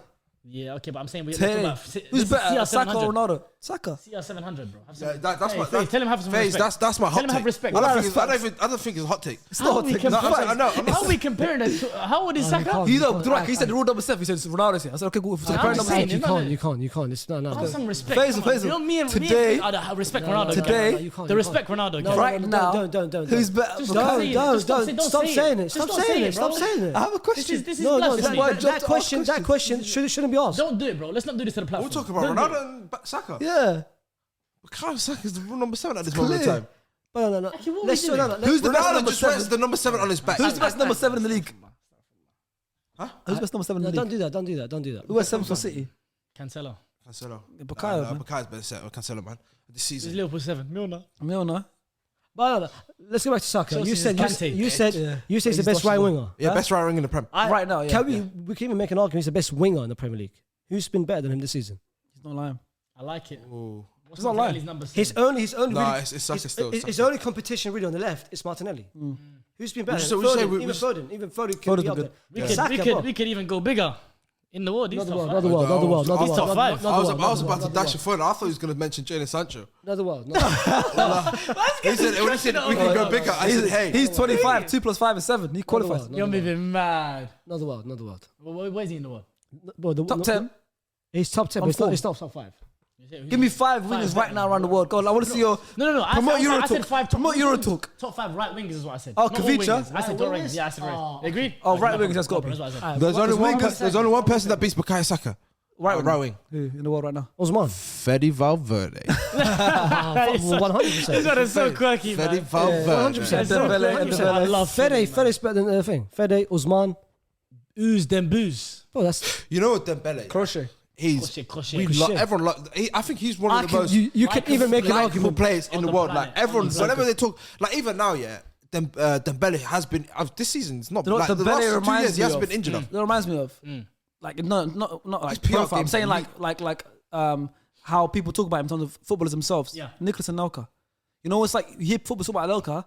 [SPEAKER 4] Yeah, okay, but I'm saying we're
[SPEAKER 1] Today.
[SPEAKER 4] talking about
[SPEAKER 1] Who's better, Saka or
[SPEAKER 4] 700.
[SPEAKER 1] Ronaldo? Saka.
[SPEAKER 4] CR700, bro. Have some-
[SPEAKER 2] Yeah, that's
[SPEAKER 4] Hey,
[SPEAKER 2] my.
[SPEAKER 4] Faye, tell him have some
[SPEAKER 2] FaZe,
[SPEAKER 4] respect.
[SPEAKER 2] that's my hot
[SPEAKER 4] Tell him
[SPEAKER 2] take.
[SPEAKER 4] have respect.
[SPEAKER 2] I
[SPEAKER 1] Well,
[SPEAKER 2] don't think
[SPEAKER 1] that's
[SPEAKER 2] I don't think it's a hot take.
[SPEAKER 1] It's not
[SPEAKER 4] we
[SPEAKER 1] a take.
[SPEAKER 4] compare-
[SPEAKER 2] I know.
[SPEAKER 4] How are we comparing that to, how old is
[SPEAKER 3] you
[SPEAKER 4] Saka?
[SPEAKER 3] can't.
[SPEAKER 1] You know, he said the rule number 7. He said Ronaldo's here. I said, okay, cool.
[SPEAKER 4] I'm
[SPEAKER 1] Compare
[SPEAKER 4] just
[SPEAKER 1] number
[SPEAKER 4] saying,
[SPEAKER 1] 7.
[SPEAKER 3] You can't. It's no.
[SPEAKER 4] Have some respect.
[SPEAKER 1] Faisal,
[SPEAKER 4] Come on.
[SPEAKER 1] Faisal.
[SPEAKER 4] You know, me and
[SPEAKER 1] Today-
[SPEAKER 4] respect
[SPEAKER 3] No,
[SPEAKER 4] Ronaldo.
[SPEAKER 1] Today-
[SPEAKER 3] no, you can't,
[SPEAKER 4] the
[SPEAKER 3] you
[SPEAKER 4] respect
[SPEAKER 3] can't.
[SPEAKER 4] Ronaldo.
[SPEAKER 3] No,
[SPEAKER 1] Right
[SPEAKER 3] no,
[SPEAKER 1] now,
[SPEAKER 3] don't.
[SPEAKER 1] Who's better?
[SPEAKER 4] Just
[SPEAKER 1] Bukayo?
[SPEAKER 4] say it. Just
[SPEAKER 3] Don't
[SPEAKER 4] say
[SPEAKER 3] saying
[SPEAKER 4] it.
[SPEAKER 3] it.
[SPEAKER 4] Just
[SPEAKER 3] Stop
[SPEAKER 4] don't
[SPEAKER 3] saying
[SPEAKER 4] say
[SPEAKER 3] it.
[SPEAKER 4] it,
[SPEAKER 3] Stop
[SPEAKER 4] bro.
[SPEAKER 3] saying it.
[SPEAKER 1] I have a question.
[SPEAKER 4] This is
[SPEAKER 3] No,
[SPEAKER 1] That's
[SPEAKER 4] blasphemy.
[SPEAKER 1] why I
[SPEAKER 3] that
[SPEAKER 1] jumped to
[SPEAKER 3] question,
[SPEAKER 1] ask
[SPEAKER 3] that question shouldn't be asked.
[SPEAKER 4] Don't do it, bro. Let's not do this to the platform.
[SPEAKER 2] We're talking about
[SPEAKER 4] Don't do
[SPEAKER 2] Ronaldo
[SPEAKER 4] it.
[SPEAKER 2] and Saka.
[SPEAKER 1] Yeah.
[SPEAKER 2] Bukayo Saka is the real number 7 at this moment in
[SPEAKER 1] Clear.
[SPEAKER 2] time.
[SPEAKER 3] No.
[SPEAKER 4] Actually, what
[SPEAKER 3] Let's
[SPEAKER 4] are we
[SPEAKER 3] no.
[SPEAKER 4] doing?
[SPEAKER 1] Who's the best
[SPEAKER 2] Ronaldo
[SPEAKER 1] number
[SPEAKER 2] just wears
[SPEAKER 1] 7?
[SPEAKER 2] the number 7 on his back.
[SPEAKER 1] Who's the best number 7 in the league?
[SPEAKER 2] Huh?
[SPEAKER 1] Who's the best number 7 in the
[SPEAKER 3] Don't
[SPEAKER 1] league?
[SPEAKER 3] do that.
[SPEAKER 1] Who has 7 for City?
[SPEAKER 4] Cancelo.
[SPEAKER 2] Cancelo.
[SPEAKER 1] Bukayo, man.
[SPEAKER 2] Bukayo's better set. Cancelo, man. This
[SPEAKER 4] This
[SPEAKER 2] season.
[SPEAKER 4] is Liverpool 7. Milner.
[SPEAKER 1] Milner.
[SPEAKER 3] But no. Let's go back to Saka.
[SPEAKER 4] Chelsea
[SPEAKER 3] You
[SPEAKER 4] is
[SPEAKER 3] said
[SPEAKER 4] Kante.
[SPEAKER 3] you said
[SPEAKER 1] Yeah.
[SPEAKER 3] he's the
[SPEAKER 1] He's
[SPEAKER 3] best right
[SPEAKER 1] dodgable.
[SPEAKER 3] winger.
[SPEAKER 2] Yeah, best right wing in the Prem.
[SPEAKER 1] Right now, yeah.
[SPEAKER 3] Can we can even make an argument he's the best winger in the Premier League? Who's been better than him this season?
[SPEAKER 1] He's not lying.
[SPEAKER 4] I like it.
[SPEAKER 2] Ooh.
[SPEAKER 4] What's
[SPEAKER 1] He's not lying.
[SPEAKER 4] Martinelli's number 7?
[SPEAKER 3] His only
[SPEAKER 2] Nah,
[SPEAKER 3] really,
[SPEAKER 2] it's Saka still.
[SPEAKER 3] his only competition really on the left is Martinelli. Who's been better?
[SPEAKER 2] Would you
[SPEAKER 3] than
[SPEAKER 2] say- would you say
[SPEAKER 3] Foden,
[SPEAKER 2] we-
[SPEAKER 3] even Foden. Even Foden can
[SPEAKER 1] Foden's
[SPEAKER 3] be up
[SPEAKER 1] good.
[SPEAKER 3] there.
[SPEAKER 4] We
[SPEAKER 3] Yeah.
[SPEAKER 4] could,
[SPEAKER 3] Saka,
[SPEAKER 4] we,
[SPEAKER 3] bro.
[SPEAKER 4] could, we could even go bigger in the world. He's
[SPEAKER 3] Not the
[SPEAKER 4] top
[SPEAKER 3] world,
[SPEAKER 4] five.
[SPEAKER 3] not the world, not the world, not the
[SPEAKER 2] He's
[SPEAKER 3] world.
[SPEAKER 2] top
[SPEAKER 3] not-
[SPEAKER 4] five.
[SPEAKER 3] not
[SPEAKER 2] I was
[SPEAKER 3] the world,
[SPEAKER 2] about to
[SPEAKER 3] not the
[SPEAKER 2] dash your phone. I thought he was going to mention Jadon Sancho.
[SPEAKER 3] Not the world. Not the world.
[SPEAKER 2] He said, when he said we can go bigger, I said, hey.
[SPEAKER 1] He's 25. 2 plus 5 is 7. He qualifies.
[SPEAKER 3] Not the
[SPEAKER 4] You're
[SPEAKER 3] world.
[SPEAKER 4] moving mad.
[SPEAKER 3] Not the world. Not the world.
[SPEAKER 4] Where's he in the world?
[SPEAKER 3] Bro,
[SPEAKER 1] Top 10.
[SPEAKER 3] He's top 10,
[SPEAKER 1] On
[SPEAKER 3] but
[SPEAKER 1] form.
[SPEAKER 3] it's not top 5.
[SPEAKER 1] Give me 5 wingers right now around the world. Go on, I want to see your.
[SPEAKER 4] No.
[SPEAKER 1] Promote
[SPEAKER 4] I
[SPEAKER 1] Euro
[SPEAKER 4] said
[SPEAKER 1] Talk.
[SPEAKER 4] 5 top
[SPEAKER 1] Promote Euro Talk.
[SPEAKER 4] Top 5 right wingers is what I said.
[SPEAKER 1] Oh,
[SPEAKER 4] Not all
[SPEAKER 1] Kavicha?
[SPEAKER 4] wingers. I said
[SPEAKER 3] Right
[SPEAKER 4] top
[SPEAKER 3] wingers?
[SPEAKER 4] wingers. Yeah, I said right.
[SPEAKER 3] Oh,
[SPEAKER 4] Agreed?
[SPEAKER 1] Oh,
[SPEAKER 4] Okay,
[SPEAKER 1] right
[SPEAKER 4] no
[SPEAKER 1] wingers, that's
[SPEAKER 4] problem,
[SPEAKER 1] gotta be.
[SPEAKER 4] that's what I said.
[SPEAKER 2] There's only one person that beats Bukayo Saka.
[SPEAKER 1] Right
[SPEAKER 2] Right wing.
[SPEAKER 1] Who in the world right now?
[SPEAKER 3] Osman.
[SPEAKER 2] Fede Valverde.
[SPEAKER 3] 100%.
[SPEAKER 4] This one is so quirky,
[SPEAKER 2] Fede
[SPEAKER 4] man.
[SPEAKER 2] Valverde.
[SPEAKER 3] 100%.
[SPEAKER 1] Dembele,
[SPEAKER 3] 100%.
[SPEAKER 1] Dembele.
[SPEAKER 3] I love Fede's better than the thing. Fede, Osman.
[SPEAKER 4] Ooze them booze.
[SPEAKER 3] Bro, that's.
[SPEAKER 2] You know what Dembele?
[SPEAKER 1] Crochet.
[SPEAKER 2] He's
[SPEAKER 4] Crochet.
[SPEAKER 2] we
[SPEAKER 3] Crochet.
[SPEAKER 2] everyone. I think he's one of the most
[SPEAKER 3] You can even make an
[SPEAKER 2] likable
[SPEAKER 3] argument.
[SPEAKER 2] players in
[SPEAKER 4] on
[SPEAKER 2] the
[SPEAKER 4] the
[SPEAKER 2] world.
[SPEAKER 4] planet.
[SPEAKER 2] Like everyone,
[SPEAKER 4] Exactly.
[SPEAKER 2] whenever they talk, like even now, yeah, Dembele has been this season. It's not
[SPEAKER 1] You know
[SPEAKER 2] like
[SPEAKER 1] what
[SPEAKER 2] the
[SPEAKER 1] Dembele
[SPEAKER 2] last 2
[SPEAKER 1] reminds
[SPEAKER 2] years. He
[SPEAKER 1] me
[SPEAKER 2] has
[SPEAKER 1] of?
[SPEAKER 2] been injured.
[SPEAKER 1] That reminds me of. Like not like
[SPEAKER 2] PR
[SPEAKER 1] profile. I'm
[SPEAKER 2] games,
[SPEAKER 1] saying
[SPEAKER 2] elite.
[SPEAKER 1] like how people talk about him in terms of footballers themselves.
[SPEAKER 4] Yeah.
[SPEAKER 1] Nicholas Anelka. You know, it's like you hear football talk about Anelka.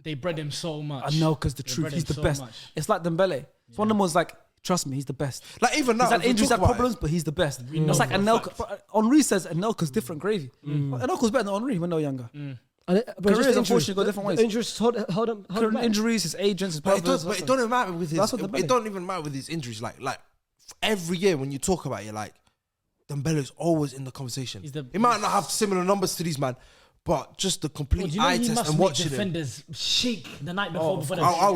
[SPEAKER 4] They bred him so much.
[SPEAKER 1] Anelka's the
[SPEAKER 4] They
[SPEAKER 1] truth.
[SPEAKER 4] bred
[SPEAKER 1] He's
[SPEAKER 4] him
[SPEAKER 1] the
[SPEAKER 4] so
[SPEAKER 1] best.
[SPEAKER 4] much.
[SPEAKER 1] It's like Dembele. It's one of them was like, trust me, he's the best.
[SPEAKER 2] Like even now,
[SPEAKER 1] He's had
[SPEAKER 2] if we
[SPEAKER 1] injuries,
[SPEAKER 2] talk
[SPEAKER 1] had
[SPEAKER 2] about
[SPEAKER 1] problems, but he's the best.
[SPEAKER 4] know
[SPEAKER 1] It's like
[SPEAKER 4] for a
[SPEAKER 1] Anelka. Henri says Anelka's different gravy. Anelka's better than Henri when they were younger. Careers unfortunately go different ways.
[SPEAKER 3] Injuries hold him back.
[SPEAKER 1] Injuries, his agents, his
[SPEAKER 2] But
[SPEAKER 1] brothers.
[SPEAKER 2] it don't even matter with his.
[SPEAKER 1] That's what Dembele-
[SPEAKER 2] It don't even matter with his injuries. Like every year when you talk about it, like Dembele's always in the conversation. He might not have similar numbers to these man, but just the
[SPEAKER 4] Bro,
[SPEAKER 2] complete
[SPEAKER 4] do you know
[SPEAKER 2] eye
[SPEAKER 4] he
[SPEAKER 2] test
[SPEAKER 4] must
[SPEAKER 2] and
[SPEAKER 4] make
[SPEAKER 2] watching him.
[SPEAKER 4] defenders shake the night before the
[SPEAKER 2] I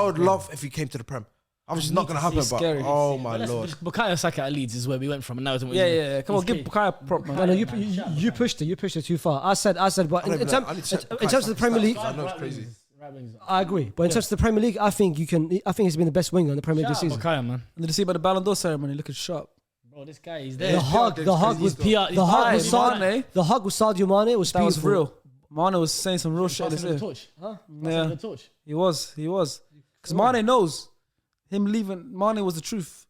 [SPEAKER 2] would love if he came to the Prem. Obviously, it's not gonna happen,
[SPEAKER 1] He's
[SPEAKER 2] but
[SPEAKER 1] scary.
[SPEAKER 2] oh my lord.
[SPEAKER 4] Bukayo Saka at Leeds is where we went from, and now it's
[SPEAKER 1] Yeah. Come on, give Bukayo a prop, man.
[SPEAKER 3] No, you pushed it. You pushed it too far. I said, but in terms of the Premier League,
[SPEAKER 2] I know it's crazy.
[SPEAKER 3] I agree. But in terms of the Premier League, I think he's been the best winger in the Premier League this season.
[SPEAKER 4] Bukayo, man.
[SPEAKER 1] And did you see about the Ballon d'Or ceremony? Looking sharp.
[SPEAKER 4] Bro, this guy is
[SPEAKER 3] The
[SPEAKER 4] there.
[SPEAKER 3] hug with
[SPEAKER 4] PR.
[SPEAKER 3] the hug with
[SPEAKER 1] Mane.
[SPEAKER 3] the hug with Sadio Mane was
[SPEAKER 1] That was
[SPEAKER 3] beautiful.
[SPEAKER 1] real. Mane was saying some real shit.
[SPEAKER 4] Passing the torch.
[SPEAKER 1] Yeah,
[SPEAKER 4] The torch.
[SPEAKER 1] he was. Because Mane knows Mane was the truth.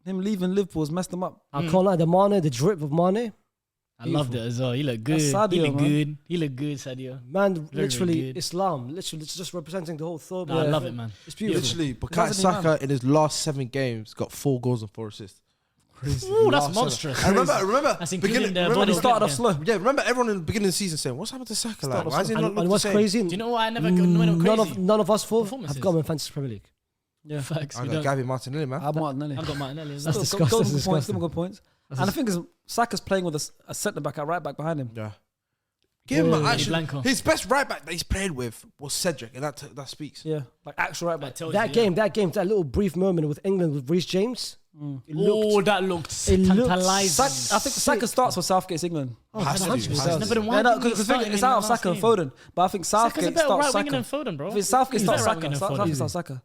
[SPEAKER 1] Him leaving Liverpool has messed him up.
[SPEAKER 3] I can't lie. The drip of Mane.
[SPEAKER 4] I loved it as well. He looked good.
[SPEAKER 1] Sadio,
[SPEAKER 4] he looked
[SPEAKER 1] man.
[SPEAKER 4] good. He looked good, Sadio.
[SPEAKER 3] Man,
[SPEAKER 4] Very,
[SPEAKER 3] literally
[SPEAKER 4] very good.
[SPEAKER 3] Islam. Literally, it's just representing the whole thought.
[SPEAKER 4] Nah, I love it, man.
[SPEAKER 3] It's beautiful.
[SPEAKER 2] Literally, Bukayo
[SPEAKER 1] Doesn't he,
[SPEAKER 2] Saka in his last 7 games got 4 goals and 4 assists.
[SPEAKER 4] Ooh, that's monstrous.
[SPEAKER 2] And remember,
[SPEAKER 4] That's including the
[SPEAKER 1] He
[SPEAKER 4] body
[SPEAKER 1] started off
[SPEAKER 4] yeah.
[SPEAKER 1] slow.
[SPEAKER 2] yeah, remember everyone in the beginning of the season saying, "What's happened to Saka? Like, why is he not
[SPEAKER 3] And
[SPEAKER 2] looking
[SPEAKER 3] what's
[SPEAKER 2] the same?"
[SPEAKER 3] crazy?
[SPEAKER 4] Do you know why I never went crazy?
[SPEAKER 3] None of us four
[SPEAKER 4] Performances.
[SPEAKER 3] have got him in fantasy Premier League.
[SPEAKER 1] Yeah,
[SPEAKER 4] Facts.
[SPEAKER 2] I
[SPEAKER 4] we
[SPEAKER 2] got
[SPEAKER 4] don't.
[SPEAKER 2] Gabby Martinelli, man.
[SPEAKER 1] I'm Martinelli.
[SPEAKER 4] I've got Martinelli. as
[SPEAKER 3] That's
[SPEAKER 4] well.
[SPEAKER 3] disgusting.
[SPEAKER 1] Goals
[SPEAKER 3] That's
[SPEAKER 1] and points,
[SPEAKER 3] disgusting.
[SPEAKER 1] give him good points. And the thing is, Saka's playing with a centre back at right back behind him.
[SPEAKER 2] Yeah. Give him actually,
[SPEAKER 4] Blanco.
[SPEAKER 2] his best right back that he's played with was Cedric, and that speaks.
[SPEAKER 1] Yeah, like actual right
[SPEAKER 4] That
[SPEAKER 1] back.
[SPEAKER 4] tells
[SPEAKER 3] That
[SPEAKER 4] you,
[SPEAKER 3] game, that little brief moment with England with Reece James. It looked,
[SPEAKER 4] that looked
[SPEAKER 3] it looked
[SPEAKER 4] tantalising.
[SPEAKER 1] I think Saka starts for Southgate's England.
[SPEAKER 2] Has to do,
[SPEAKER 3] 100%.
[SPEAKER 2] has to
[SPEAKER 4] No,
[SPEAKER 2] do.
[SPEAKER 4] but then why
[SPEAKER 1] Yeah, no,
[SPEAKER 4] didn't he
[SPEAKER 1] because
[SPEAKER 4] start him
[SPEAKER 1] it's
[SPEAKER 4] in
[SPEAKER 1] out
[SPEAKER 4] the
[SPEAKER 1] of
[SPEAKER 4] last
[SPEAKER 1] Saka and
[SPEAKER 4] game?
[SPEAKER 1] Foden. But I think
[SPEAKER 4] Saka's a
[SPEAKER 1] Southgate
[SPEAKER 4] better
[SPEAKER 1] starts
[SPEAKER 4] right winger
[SPEAKER 1] Saka.
[SPEAKER 4] than Foden, bro.
[SPEAKER 1] I think Southgate
[SPEAKER 4] He's
[SPEAKER 1] starts
[SPEAKER 4] better right
[SPEAKER 1] Saka.
[SPEAKER 4] winger than Foden.
[SPEAKER 1] Southgate starts Saka.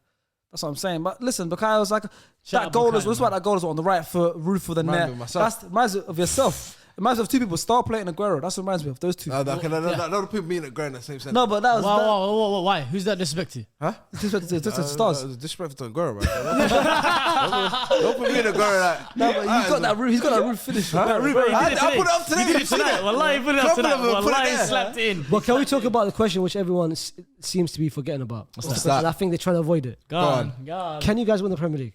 [SPEAKER 1] That's what I'm saying. But listen, Bukayo Saka,
[SPEAKER 4] Shout
[SPEAKER 1] that
[SPEAKER 4] out
[SPEAKER 1] goal
[SPEAKER 4] Bukayo,
[SPEAKER 1] is what's about that goal is on the right foot, roof for the
[SPEAKER 2] Reminds me
[SPEAKER 1] net.
[SPEAKER 2] of myself.
[SPEAKER 1] That reminds me of yourself. It reminds me of 2 people, Star Plate and Aguero. That's what reminds me of those 2.
[SPEAKER 2] No, people mean it going in the same sense.
[SPEAKER 1] No, but that was
[SPEAKER 4] Wow, why? Who's that disrespect to?
[SPEAKER 2] Huh?
[SPEAKER 1] just stars.
[SPEAKER 2] Disrespectful to Aguero, man. Don't put me in Aguero like.
[SPEAKER 1] No, but he's got that roof finish.
[SPEAKER 2] Huh?
[SPEAKER 4] Bro, you did it
[SPEAKER 2] I
[SPEAKER 4] today.
[SPEAKER 2] put it up today.
[SPEAKER 4] You did it tonight. Wallahi, put it up tonight.
[SPEAKER 2] Couple of them put it
[SPEAKER 4] Wallahi,
[SPEAKER 2] there.
[SPEAKER 4] slapped it in.
[SPEAKER 3] But can we talk about the question which everyone seems to be forgetting about?
[SPEAKER 2] What's
[SPEAKER 3] And
[SPEAKER 2] that?
[SPEAKER 3] I think they're trying to avoid it.
[SPEAKER 4] Go on.
[SPEAKER 3] Can you guys win the Premier League?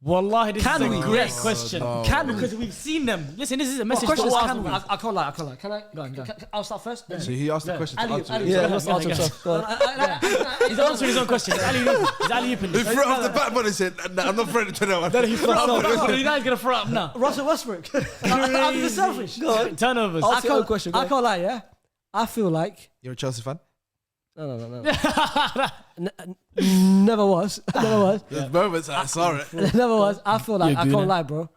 [SPEAKER 4] Wallahi, this
[SPEAKER 1] Can
[SPEAKER 4] is
[SPEAKER 1] we?
[SPEAKER 4] a great
[SPEAKER 1] Yes.
[SPEAKER 4] question.
[SPEAKER 2] No.
[SPEAKER 1] Can we?
[SPEAKER 4] Because we've seen them. Listen, this is a message to
[SPEAKER 1] question is,
[SPEAKER 4] all
[SPEAKER 1] can
[SPEAKER 4] Arsenal
[SPEAKER 1] we?
[SPEAKER 4] fans.
[SPEAKER 3] I can't lie. Can I?
[SPEAKER 4] Go on.
[SPEAKER 3] I'll start first.
[SPEAKER 2] So he asked the question to
[SPEAKER 3] Ali,
[SPEAKER 2] answer
[SPEAKER 3] Ali,
[SPEAKER 2] it.
[SPEAKER 1] Yeah,
[SPEAKER 3] Yeah,
[SPEAKER 1] let's
[SPEAKER 4] yeah,
[SPEAKER 1] answer
[SPEAKER 4] yeah.
[SPEAKER 1] himself. Go on.
[SPEAKER 4] He's answering his own question. It's alley-ooping.
[SPEAKER 2] He threw it off the back, but he said, "Nah, I'm not friendly to that one."
[SPEAKER 4] You guys gonna throw up now.
[SPEAKER 3] Russell Westbrook. I'm just selfish.
[SPEAKER 4] Turnovers.
[SPEAKER 1] Ask your own question. Go
[SPEAKER 3] I
[SPEAKER 1] on.
[SPEAKER 3] can't lie, yeah? I feel like...
[SPEAKER 2] You're a Chelsea fan?
[SPEAKER 3] No. Never was.
[SPEAKER 2] There's moments I saw it.
[SPEAKER 3] Never was. I feel like,
[SPEAKER 4] You're
[SPEAKER 3] I
[SPEAKER 4] good,
[SPEAKER 3] can't
[SPEAKER 4] eh?
[SPEAKER 3] lie, bro.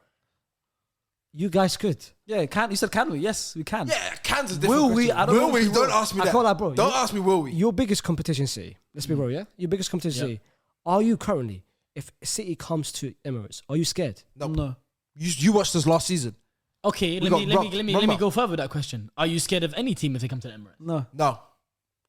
[SPEAKER 3] You guys could.
[SPEAKER 1] Yeah, you said can we? Yes, we can.
[SPEAKER 2] Yeah, Kansas. Different
[SPEAKER 1] Will we?
[SPEAKER 2] question.
[SPEAKER 1] I don't know
[SPEAKER 2] Will
[SPEAKER 1] if
[SPEAKER 2] we?
[SPEAKER 1] we
[SPEAKER 2] Don't
[SPEAKER 1] will.
[SPEAKER 2] ask me
[SPEAKER 3] I
[SPEAKER 2] that.
[SPEAKER 3] can't lie, bro.
[SPEAKER 2] Don't ask me. Will we?
[SPEAKER 3] Your biggest competition, City. Let's be real, yeah? Your biggest competition, City. Are you currently, if City comes to Emirates, are you scared?
[SPEAKER 1] No.
[SPEAKER 2] You watched us last season.
[SPEAKER 4] Okay,
[SPEAKER 2] We
[SPEAKER 4] let
[SPEAKER 2] got
[SPEAKER 4] me
[SPEAKER 2] rocked.
[SPEAKER 4] go further with that question. Are you scared of any team if they come to the Emirates?
[SPEAKER 1] No.
[SPEAKER 2] No.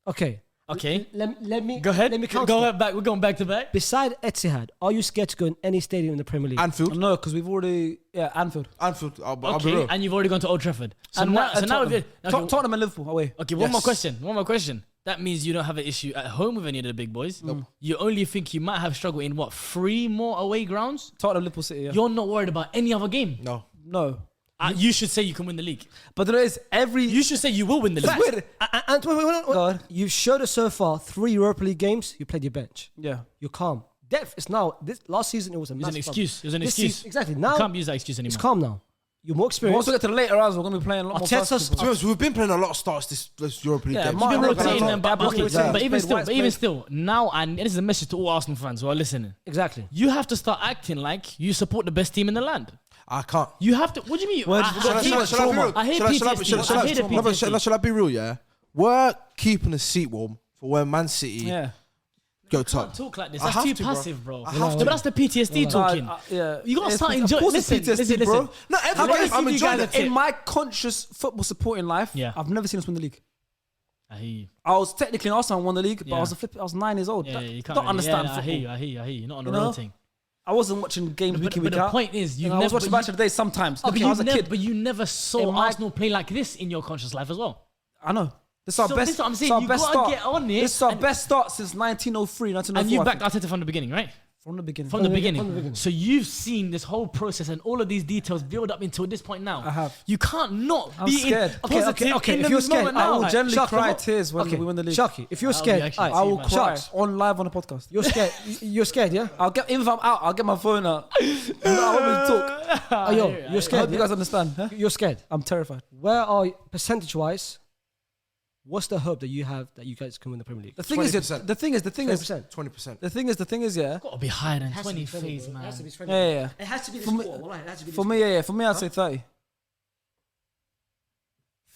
[SPEAKER 3] Okay.
[SPEAKER 4] Okay.
[SPEAKER 3] Let me
[SPEAKER 4] Go ahead.
[SPEAKER 3] Let me counter
[SPEAKER 4] Go
[SPEAKER 3] that.
[SPEAKER 4] back. We're going back to back.
[SPEAKER 3] Beside Etihad, are you scared to go in any stadium in the Premier League?
[SPEAKER 2] Anfield.
[SPEAKER 1] No, because we've already Anfield.
[SPEAKER 2] Anfield. I'll be
[SPEAKER 4] Okay,
[SPEAKER 2] real.
[SPEAKER 4] and you've already gone to Old Trafford. So
[SPEAKER 1] And
[SPEAKER 4] now,
[SPEAKER 1] Tottenham. Tottenham and Liverpool away.
[SPEAKER 4] Okay, one more question. That means you don't have an issue at home with any of the big boys.
[SPEAKER 2] Nope.
[SPEAKER 4] You only think you might have struggled in 3 more away grounds?
[SPEAKER 1] Tottenham, Liverpool, City. Yeah.
[SPEAKER 4] You're not worried about any other game.
[SPEAKER 2] No.
[SPEAKER 4] You should say you can win the league.
[SPEAKER 1] But there is every.
[SPEAKER 4] You should say you will win the league.
[SPEAKER 1] Wait,
[SPEAKER 3] And wait.
[SPEAKER 1] Go on.
[SPEAKER 3] You've showed us so far 3 Europa League games. You played your bench.
[SPEAKER 1] Yeah.
[SPEAKER 3] You're calm. Depth is now. This last season it was a
[SPEAKER 4] It was an
[SPEAKER 3] massive
[SPEAKER 4] excuse. It was an
[SPEAKER 3] This
[SPEAKER 4] excuse.
[SPEAKER 3] season- exactly.
[SPEAKER 4] You
[SPEAKER 3] Now
[SPEAKER 4] can't use that excuse
[SPEAKER 3] it's
[SPEAKER 4] anymore.
[SPEAKER 3] calm now. You're more
[SPEAKER 1] Once
[SPEAKER 3] experienced.
[SPEAKER 1] we get to the later rounds, we're going to be playing a lot more.
[SPEAKER 3] Arteta's-
[SPEAKER 1] basketball.
[SPEAKER 2] To be honest, we've been playing a lot of starts this Europa League
[SPEAKER 1] Yeah,
[SPEAKER 2] games.
[SPEAKER 1] Martin
[SPEAKER 4] You've
[SPEAKER 1] I've
[SPEAKER 4] been
[SPEAKER 1] been
[SPEAKER 4] rotating
[SPEAKER 1] rotating
[SPEAKER 4] them,
[SPEAKER 1] them,
[SPEAKER 4] but
[SPEAKER 1] White's
[SPEAKER 4] even
[SPEAKER 1] played.
[SPEAKER 4] still, now, and this is a message to all Arsenal fans who are listening.
[SPEAKER 3] Exactly.
[SPEAKER 4] You have to start acting like you support the best team in the land.
[SPEAKER 2] I can't.
[SPEAKER 4] You have to. What do you mean?
[SPEAKER 1] Well,
[SPEAKER 4] I
[SPEAKER 1] shall I
[SPEAKER 4] hear
[SPEAKER 1] be real?
[SPEAKER 4] I hear
[SPEAKER 2] Shall I
[SPEAKER 4] PTSD. I hear the PTSD.
[SPEAKER 2] Shall I be real, yeah? We're keeping the seat warm for when Man City
[SPEAKER 1] Yeah.
[SPEAKER 2] go
[SPEAKER 4] Can't
[SPEAKER 2] top.
[SPEAKER 4] talk like this.
[SPEAKER 2] I
[SPEAKER 4] That's
[SPEAKER 2] have
[SPEAKER 4] too
[SPEAKER 2] to, bro.
[SPEAKER 4] passive, bro.
[SPEAKER 2] I have
[SPEAKER 4] No,
[SPEAKER 2] to.
[SPEAKER 4] but that's the PTSD talking.
[SPEAKER 1] Yeah.
[SPEAKER 4] You gotta
[SPEAKER 1] It's-
[SPEAKER 4] start
[SPEAKER 1] of
[SPEAKER 4] enjoying.
[SPEAKER 1] course it's
[SPEAKER 4] Listen,
[SPEAKER 1] PTSD,
[SPEAKER 4] listen.
[SPEAKER 1] bro.
[SPEAKER 2] No,
[SPEAKER 4] I've
[SPEAKER 2] every
[SPEAKER 4] never
[SPEAKER 2] game
[SPEAKER 4] seen
[SPEAKER 2] I'm
[SPEAKER 4] you
[SPEAKER 2] enjoying
[SPEAKER 4] guys
[SPEAKER 2] it.
[SPEAKER 4] at
[SPEAKER 1] In my conscious football supporting life,
[SPEAKER 4] Yeah.
[SPEAKER 1] I've never seen us win the league.
[SPEAKER 4] I hear you.
[SPEAKER 1] I was technically an Arsenal won the league, but
[SPEAKER 4] Yeah.
[SPEAKER 1] I was 9 years old.
[SPEAKER 4] Yeah, you can't
[SPEAKER 1] don't
[SPEAKER 4] really-
[SPEAKER 1] understand
[SPEAKER 4] yeah,
[SPEAKER 1] football.
[SPEAKER 4] I hear you. You're not on the
[SPEAKER 1] You know?
[SPEAKER 4] real thing.
[SPEAKER 1] I wasn't watching games week in,
[SPEAKER 4] But
[SPEAKER 1] week
[SPEAKER 4] the
[SPEAKER 1] out.
[SPEAKER 4] point is,
[SPEAKER 1] I was watching Match of the Day sometimes.
[SPEAKER 4] Okay,
[SPEAKER 1] I was a kid.
[SPEAKER 4] But you never saw
[SPEAKER 1] In my-
[SPEAKER 4] Arsenal play like this in your conscious life as well.
[SPEAKER 1] I know. This is our
[SPEAKER 4] So
[SPEAKER 1] best.
[SPEAKER 4] this is what I'm saying,
[SPEAKER 1] this is our
[SPEAKER 4] you
[SPEAKER 1] best
[SPEAKER 4] gotta
[SPEAKER 1] start.
[SPEAKER 4] get on it
[SPEAKER 1] This is our
[SPEAKER 4] and-
[SPEAKER 1] best start since 1903, 1904.
[SPEAKER 4] And you
[SPEAKER 1] I
[SPEAKER 4] backed
[SPEAKER 1] think.
[SPEAKER 4] Arteta from the beginning, right?
[SPEAKER 1] From the beginning.
[SPEAKER 4] From the
[SPEAKER 3] the
[SPEAKER 4] beginning.
[SPEAKER 3] beginning.
[SPEAKER 4] So you've seen this whole process and all of these details build up until this point now.
[SPEAKER 1] I have.
[SPEAKER 4] You can't not
[SPEAKER 1] I'm
[SPEAKER 4] be
[SPEAKER 1] scared.
[SPEAKER 4] positive
[SPEAKER 3] Okay.
[SPEAKER 4] in
[SPEAKER 3] If
[SPEAKER 4] the
[SPEAKER 3] you're scared,
[SPEAKER 4] moment
[SPEAKER 1] I
[SPEAKER 4] now.
[SPEAKER 1] will
[SPEAKER 3] Alright,
[SPEAKER 1] generally
[SPEAKER 3] Sharky,
[SPEAKER 1] cry
[SPEAKER 3] what-
[SPEAKER 1] tears when we win the league.
[SPEAKER 3] Sharky, if you're
[SPEAKER 4] I'll be
[SPEAKER 3] scared,
[SPEAKER 4] actually
[SPEAKER 3] alright,
[SPEAKER 1] I will
[SPEAKER 4] man.
[SPEAKER 1] cry
[SPEAKER 3] Sharks.
[SPEAKER 1] on live on the podcast.
[SPEAKER 3] You're scared. You're scared, yeah?
[SPEAKER 1] I'll get even if I'm out, I'll get my phone out. I want me to talk.
[SPEAKER 3] Oh, yo, you're
[SPEAKER 1] I
[SPEAKER 3] scared.
[SPEAKER 1] hope you
[SPEAKER 3] yeah?
[SPEAKER 1] guys understand. Huh?
[SPEAKER 3] You're scared.
[SPEAKER 1] I'm terrified.
[SPEAKER 3] Where are percentage-wise? What's the hope that you have that you guys can win the Premier League?
[SPEAKER 1] The thing is,
[SPEAKER 2] 20%.
[SPEAKER 1] the thing is,
[SPEAKER 3] 20%.
[SPEAKER 2] 20%.
[SPEAKER 1] the thing is, yeah.
[SPEAKER 4] Gotta be higher than
[SPEAKER 3] It has to
[SPEAKER 4] 20
[SPEAKER 3] be 20,
[SPEAKER 4] phase,
[SPEAKER 3] bro. It
[SPEAKER 4] man.
[SPEAKER 3] has to be 20.
[SPEAKER 1] Yeah.
[SPEAKER 3] It has to be this
[SPEAKER 1] For me-
[SPEAKER 3] score. Wallahi, it has to be this
[SPEAKER 1] For me, yeah. For me, I'd say 30.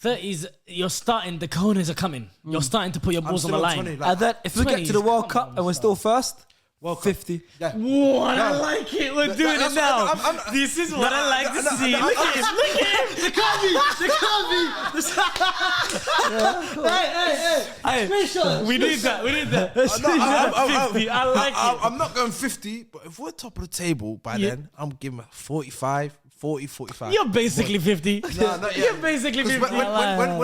[SPEAKER 4] 30s, you're starting, the corners are coming. You're starting to put your balls on the line.
[SPEAKER 1] And then if we get to the
[SPEAKER 4] 20s,
[SPEAKER 1] World
[SPEAKER 4] come
[SPEAKER 1] Cup
[SPEAKER 4] on,
[SPEAKER 1] and we're still first,
[SPEAKER 2] World Cup.
[SPEAKER 1] 50.
[SPEAKER 2] Yeah.
[SPEAKER 4] What? I like it. We're doing it now. This is what I like to see. Look at him. Look at him.
[SPEAKER 1] The Hey.
[SPEAKER 4] We need that. We need that. 50. I like it.
[SPEAKER 2] I'm not going 50, but if we're top of the table by then, I'm giving 45, 40, 45.
[SPEAKER 4] You're basically 50.
[SPEAKER 2] Nah, not yet.
[SPEAKER 4] You're basically 50.
[SPEAKER 2] When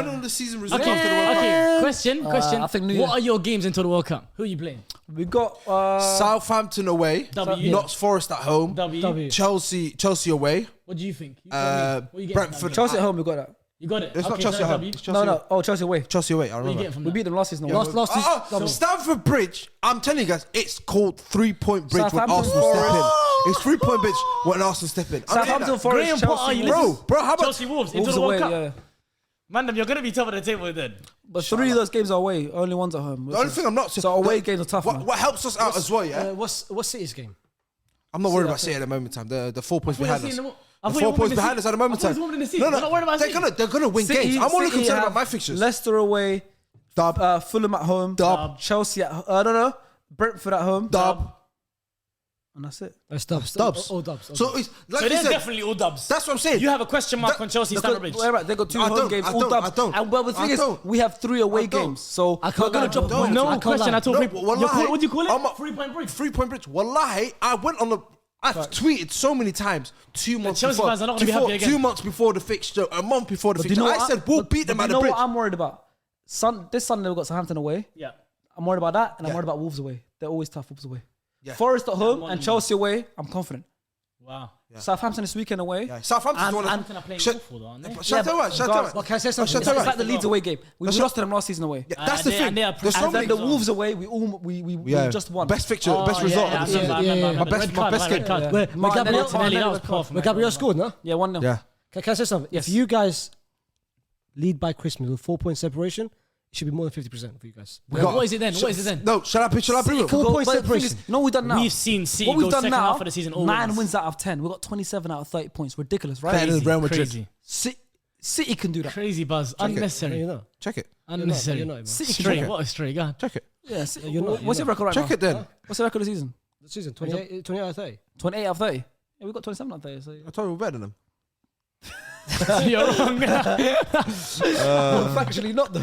[SPEAKER 2] are the season results after the World Cup?
[SPEAKER 4] Okay. Question.
[SPEAKER 1] I think New Year.
[SPEAKER 4] What are your games until the World Cup? Who are you playing?
[SPEAKER 1] We got
[SPEAKER 2] Southampton away,
[SPEAKER 4] W.
[SPEAKER 2] Notts Forest at home,
[SPEAKER 4] W.
[SPEAKER 2] Chelsea away,
[SPEAKER 4] What do you think? You tell me. What you getting from
[SPEAKER 2] Brentford.
[SPEAKER 4] that game?
[SPEAKER 1] Chelsea at home. We got that.
[SPEAKER 4] You got it.
[SPEAKER 2] It's not
[SPEAKER 4] Okay,
[SPEAKER 2] Chelsea
[SPEAKER 4] so
[SPEAKER 2] at home.
[SPEAKER 4] W.
[SPEAKER 2] It's Chelsea
[SPEAKER 1] No. Oh, Chelsea away.
[SPEAKER 2] Chelsea away. I
[SPEAKER 4] What are you
[SPEAKER 2] remember.
[SPEAKER 4] getting from
[SPEAKER 1] We
[SPEAKER 4] that?
[SPEAKER 1] beat them last season.
[SPEAKER 3] Last season.
[SPEAKER 2] Stamford Bridge. I'm telling you guys, it's called 3-point bridge when
[SPEAKER 1] Southampton
[SPEAKER 2] Arsenal step in.
[SPEAKER 1] Forest.
[SPEAKER 2] It's 3-point bridge when Arsenal step in.
[SPEAKER 1] Southampton Forest,
[SPEAKER 4] Graham
[SPEAKER 1] Chelsea.
[SPEAKER 4] Potter, you
[SPEAKER 1] Wolves.
[SPEAKER 4] listen.
[SPEAKER 2] Bro, how about
[SPEAKER 4] Chelsea Wolves into
[SPEAKER 1] Wolves
[SPEAKER 4] the World
[SPEAKER 1] away.
[SPEAKER 4] Cup.
[SPEAKER 1] Yeah.
[SPEAKER 4] Man, you're gonna be top of the table then.
[SPEAKER 1] But 3 of those games are away. Only one's at home.
[SPEAKER 2] the only thing I'm not
[SPEAKER 1] So away games are tough. man.
[SPEAKER 2] What helps us out as well, yeah?
[SPEAKER 3] What's City's game?
[SPEAKER 2] I'm not worried about City at the moment in time. The 4 points behind us.
[SPEAKER 4] I
[SPEAKER 2] The
[SPEAKER 4] thought
[SPEAKER 2] 4
[SPEAKER 4] you
[SPEAKER 2] points
[SPEAKER 4] were
[SPEAKER 2] behind us at the moment in time.
[SPEAKER 4] No, We're not worried about
[SPEAKER 2] they're
[SPEAKER 4] City.
[SPEAKER 2] gonna win games. I'm only concerned about my fixtures.
[SPEAKER 1] Leicester away.
[SPEAKER 2] Dub.
[SPEAKER 1] Fulham at home.
[SPEAKER 2] Dub.
[SPEAKER 1] Chelsea at no. Brentford at home.
[SPEAKER 2] Dub.
[SPEAKER 1] And that's it.
[SPEAKER 3] That's dubs.
[SPEAKER 2] Dubs.
[SPEAKER 3] All dubs.
[SPEAKER 2] So it's like
[SPEAKER 4] So
[SPEAKER 2] you
[SPEAKER 4] they're
[SPEAKER 2] said,
[SPEAKER 4] definitely all dubs.
[SPEAKER 2] that's what I'm saying.
[SPEAKER 4] You have a question mark on Chelsea Stamford Bridge.
[SPEAKER 1] They got 2
[SPEAKER 2] I
[SPEAKER 1] home
[SPEAKER 2] don't,
[SPEAKER 1] games,
[SPEAKER 2] I
[SPEAKER 1] all
[SPEAKER 2] don't,
[SPEAKER 1] dubs.
[SPEAKER 2] I don't.
[SPEAKER 1] And well, the thing
[SPEAKER 2] I
[SPEAKER 1] is,
[SPEAKER 2] don't.
[SPEAKER 1] we have 3 away
[SPEAKER 2] I don't.
[SPEAKER 1] games, so
[SPEAKER 3] I
[SPEAKER 1] we're
[SPEAKER 3] can't
[SPEAKER 1] gonna
[SPEAKER 3] lie.
[SPEAKER 1] drop a
[SPEAKER 2] Don't.
[SPEAKER 1] point.
[SPEAKER 4] No
[SPEAKER 3] I can't
[SPEAKER 4] question
[SPEAKER 3] lie.
[SPEAKER 4] at all.
[SPEAKER 2] No,
[SPEAKER 4] Free-
[SPEAKER 2] wallahi,
[SPEAKER 4] what do you call it?
[SPEAKER 2] I'm a-
[SPEAKER 4] 3-point bridge.
[SPEAKER 2] 3-point bridge. Wallahi, I went on I've tweeted so many times 2 months
[SPEAKER 4] Chelsea
[SPEAKER 2] before.
[SPEAKER 4] fans are not gonna be happy again.
[SPEAKER 2] 2 months before the fixture, a month before the
[SPEAKER 1] But do
[SPEAKER 2] fixture.
[SPEAKER 1] you know
[SPEAKER 2] I
[SPEAKER 1] what
[SPEAKER 2] said we'll beat them
[SPEAKER 1] but
[SPEAKER 2] at
[SPEAKER 1] you
[SPEAKER 2] the
[SPEAKER 1] know
[SPEAKER 2] bridge.
[SPEAKER 1] what I'm worried about? This Sunday we've got Southampton away.
[SPEAKER 4] Yeah.
[SPEAKER 1] I'm worried about that, and I'm
[SPEAKER 2] Yeah.
[SPEAKER 1] worried about Wolves away. They're always tough, Wolves away.
[SPEAKER 2] Yeah.
[SPEAKER 1] Forest at home and Chelsea away. I'm confident.
[SPEAKER 4] Wow.
[SPEAKER 1] Southampton this weekend away.
[SPEAKER 2] Yeah, Southampton's one of
[SPEAKER 4] Southampton are playing
[SPEAKER 2] Shut-
[SPEAKER 4] awful though, aren't they?
[SPEAKER 2] Shut up,
[SPEAKER 1] but
[SPEAKER 3] But can I say something?
[SPEAKER 2] Shut
[SPEAKER 1] It's
[SPEAKER 2] up.
[SPEAKER 1] like the Leeds away game. We lost to them last season away.
[SPEAKER 2] Yeah, that's the
[SPEAKER 4] they-
[SPEAKER 2] thing.
[SPEAKER 4] and they are
[SPEAKER 2] There's so
[SPEAKER 1] And then
[SPEAKER 2] many.
[SPEAKER 1] the Wolves away, we just won.
[SPEAKER 2] Best fixture,
[SPEAKER 4] Oh,
[SPEAKER 2] best result.
[SPEAKER 4] yeah,
[SPEAKER 2] of the
[SPEAKER 4] I
[SPEAKER 2] season.
[SPEAKER 4] remember, I remember.
[SPEAKER 2] My best-
[SPEAKER 4] Red
[SPEAKER 2] my
[SPEAKER 4] card,
[SPEAKER 2] best
[SPEAKER 4] red
[SPEAKER 2] game.
[SPEAKER 4] card.
[SPEAKER 3] Where Gabriel
[SPEAKER 4] Martinelli, that was powerful.
[SPEAKER 3] Where Gabriel scored, no?
[SPEAKER 1] Yeah, 1-0.
[SPEAKER 2] Yeah.
[SPEAKER 3] Can I say something?
[SPEAKER 1] Yes.
[SPEAKER 3] If you guys lead by Christmas with 4-point separation, it should be more than 50% for you guys.
[SPEAKER 4] What is it then? What is it then?
[SPEAKER 2] No, shall I be real?
[SPEAKER 3] 4-point
[SPEAKER 1] But the thing is,
[SPEAKER 3] separation.
[SPEAKER 1] no, we've done now.
[SPEAKER 4] We've seen City
[SPEAKER 1] What we've
[SPEAKER 4] go
[SPEAKER 1] done
[SPEAKER 4] second
[SPEAKER 1] now,
[SPEAKER 4] half of the season. All
[SPEAKER 1] 9 wins out of 10. We've got 27 out of 30 points. Ridiculous, right?
[SPEAKER 2] Better than Real Madrid.
[SPEAKER 4] Crazy.
[SPEAKER 1] City can do that.
[SPEAKER 4] Crazy buzz.
[SPEAKER 3] No,
[SPEAKER 4] Unnecessary.
[SPEAKER 3] you're not.
[SPEAKER 2] Check it.
[SPEAKER 4] Unnecessary.
[SPEAKER 3] You're not, man.
[SPEAKER 1] City can
[SPEAKER 4] Straight.
[SPEAKER 1] do that.
[SPEAKER 4] What a straight. Go on.
[SPEAKER 2] Check it.
[SPEAKER 1] Yeah,
[SPEAKER 3] you're not,
[SPEAKER 1] what's
[SPEAKER 3] you're
[SPEAKER 1] your record right
[SPEAKER 2] Check
[SPEAKER 1] now?
[SPEAKER 2] it then.
[SPEAKER 1] What's the record of the season?
[SPEAKER 3] The season, 28 out of 30.
[SPEAKER 1] 28 out of 30. Yeah, we've got 27 out of 30. So
[SPEAKER 2] I told you we're better than them.
[SPEAKER 4] You're wrong.
[SPEAKER 1] factually not though.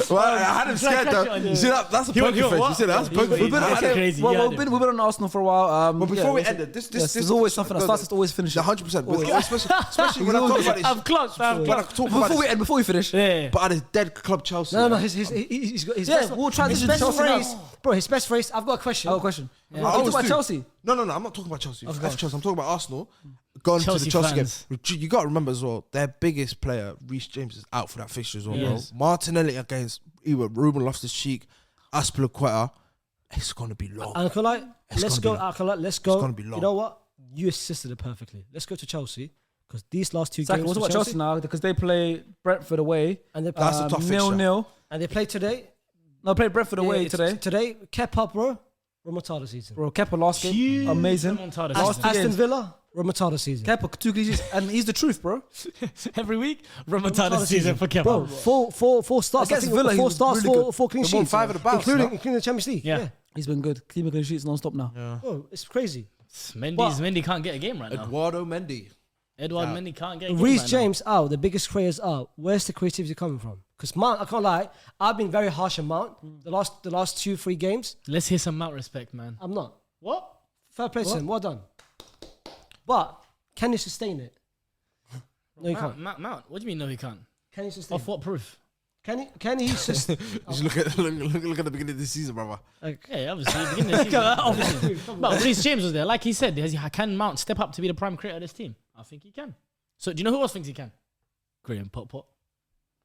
[SPEAKER 2] Well, I had him scared though. You see that? That's a
[SPEAKER 4] He went,
[SPEAKER 2] poker face.
[SPEAKER 4] what?
[SPEAKER 2] You see that? That's a poker
[SPEAKER 4] We've been-
[SPEAKER 2] face.
[SPEAKER 4] That's crazy.
[SPEAKER 1] Well,
[SPEAKER 4] Yeah,
[SPEAKER 1] we've been on Arsenal for a while.
[SPEAKER 2] But before we
[SPEAKER 1] yeah,
[SPEAKER 2] end it, this
[SPEAKER 1] there's always something that starts to always finish.
[SPEAKER 2] 100%. Especially when I talk about this.
[SPEAKER 4] I've clocked. I've
[SPEAKER 2] When I
[SPEAKER 4] clocked.
[SPEAKER 2] talk about this.
[SPEAKER 1] Before we finish.
[SPEAKER 4] Yeah.
[SPEAKER 2] But at his dead club Chelsea.
[SPEAKER 3] No,
[SPEAKER 2] yeah.
[SPEAKER 3] he's got his
[SPEAKER 1] Yeah,
[SPEAKER 3] best,
[SPEAKER 1] we'll transition
[SPEAKER 3] his
[SPEAKER 1] to
[SPEAKER 3] best
[SPEAKER 1] Chelsea now.
[SPEAKER 3] phrase. Bro, his best phrase. I've got a question.
[SPEAKER 1] I have a question.
[SPEAKER 2] I
[SPEAKER 1] Talk
[SPEAKER 2] always
[SPEAKER 1] about
[SPEAKER 2] do.
[SPEAKER 1] Chelsea.
[SPEAKER 2] No, I'm not talking about Chelsea. F Chelsea. I'm talking about Arsenal. Going
[SPEAKER 4] Chelsea
[SPEAKER 2] to the Chelsea
[SPEAKER 4] fans.
[SPEAKER 2] game. You got to remember as well, their biggest player, Reece James, is out for that fixture as well,
[SPEAKER 4] Yes.
[SPEAKER 2] bro. Martinelli against either Ruben Loftus-Cheek, Aspilicueta. It's going to be long.
[SPEAKER 3] And I can like, let's go. Let's go.
[SPEAKER 2] gonna be long.
[SPEAKER 3] You know what? You assisted it perfectly. Let's go to Chelsea because these last 2
[SPEAKER 1] Exactly.
[SPEAKER 3] games.
[SPEAKER 1] We'll talk
[SPEAKER 3] for
[SPEAKER 1] about Chelsea now because they play Brentford away.
[SPEAKER 3] and they
[SPEAKER 2] That's a tough fixture.
[SPEAKER 1] 0-0.
[SPEAKER 3] and they play today.
[SPEAKER 1] No, play Brentford away today.
[SPEAKER 3] Today, Kepa, bro, remontada season.
[SPEAKER 1] Bro, Kepa last game, amazing.
[SPEAKER 4] Remontada
[SPEAKER 1] Last
[SPEAKER 4] season.
[SPEAKER 1] two
[SPEAKER 3] Aston
[SPEAKER 1] games.
[SPEAKER 3] Villa, remontada season.
[SPEAKER 1] Kepa, 2 clean sheets, and he's the truth, bro.
[SPEAKER 4] Every week, remontada season for Kepa.
[SPEAKER 3] Bro, four starts.
[SPEAKER 1] Against
[SPEAKER 3] I think
[SPEAKER 1] Villa, he
[SPEAKER 3] 4
[SPEAKER 1] was
[SPEAKER 3] starts,
[SPEAKER 1] really
[SPEAKER 3] four,
[SPEAKER 1] good.
[SPEAKER 3] 4 clean
[SPEAKER 2] They won
[SPEAKER 3] sheets.
[SPEAKER 2] 5 of the bounce,
[SPEAKER 3] including
[SPEAKER 2] no?
[SPEAKER 3] the Champions League.
[SPEAKER 4] Yeah.
[SPEAKER 3] Yeah.
[SPEAKER 1] He's been good. Keeping clean sheets non-stop now.
[SPEAKER 3] Bro, it's crazy.
[SPEAKER 4] Mendy can't get a game right now.
[SPEAKER 2] Eduardo Mendy.
[SPEAKER 4] Edward Mendy can't get a game
[SPEAKER 3] Reece
[SPEAKER 4] right
[SPEAKER 3] James out, the biggest creators out. Where's the creativity coming from? Because Mount, I can't lie, I've been very harsh on Mount the last 2-3 games.
[SPEAKER 4] now. Let's hear some Mount respect, man.
[SPEAKER 3] I'm not.
[SPEAKER 4] What?
[SPEAKER 3] Fair play to him. Well done. But can you sustain it? No, you can't.
[SPEAKER 4] Mount. What do you mean? No, he can't.
[SPEAKER 3] Can you sustain?
[SPEAKER 4] Off what proof?
[SPEAKER 3] Can he sustain?
[SPEAKER 2] Just look at the beginning of the season, brother.
[SPEAKER 4] Yeah, obviously. Beginning of the season. But Reece James was there. Like he said, can Mount step up to be the prime creator of this team? I think he can. So do you know who else thinks he can? Graham Potter.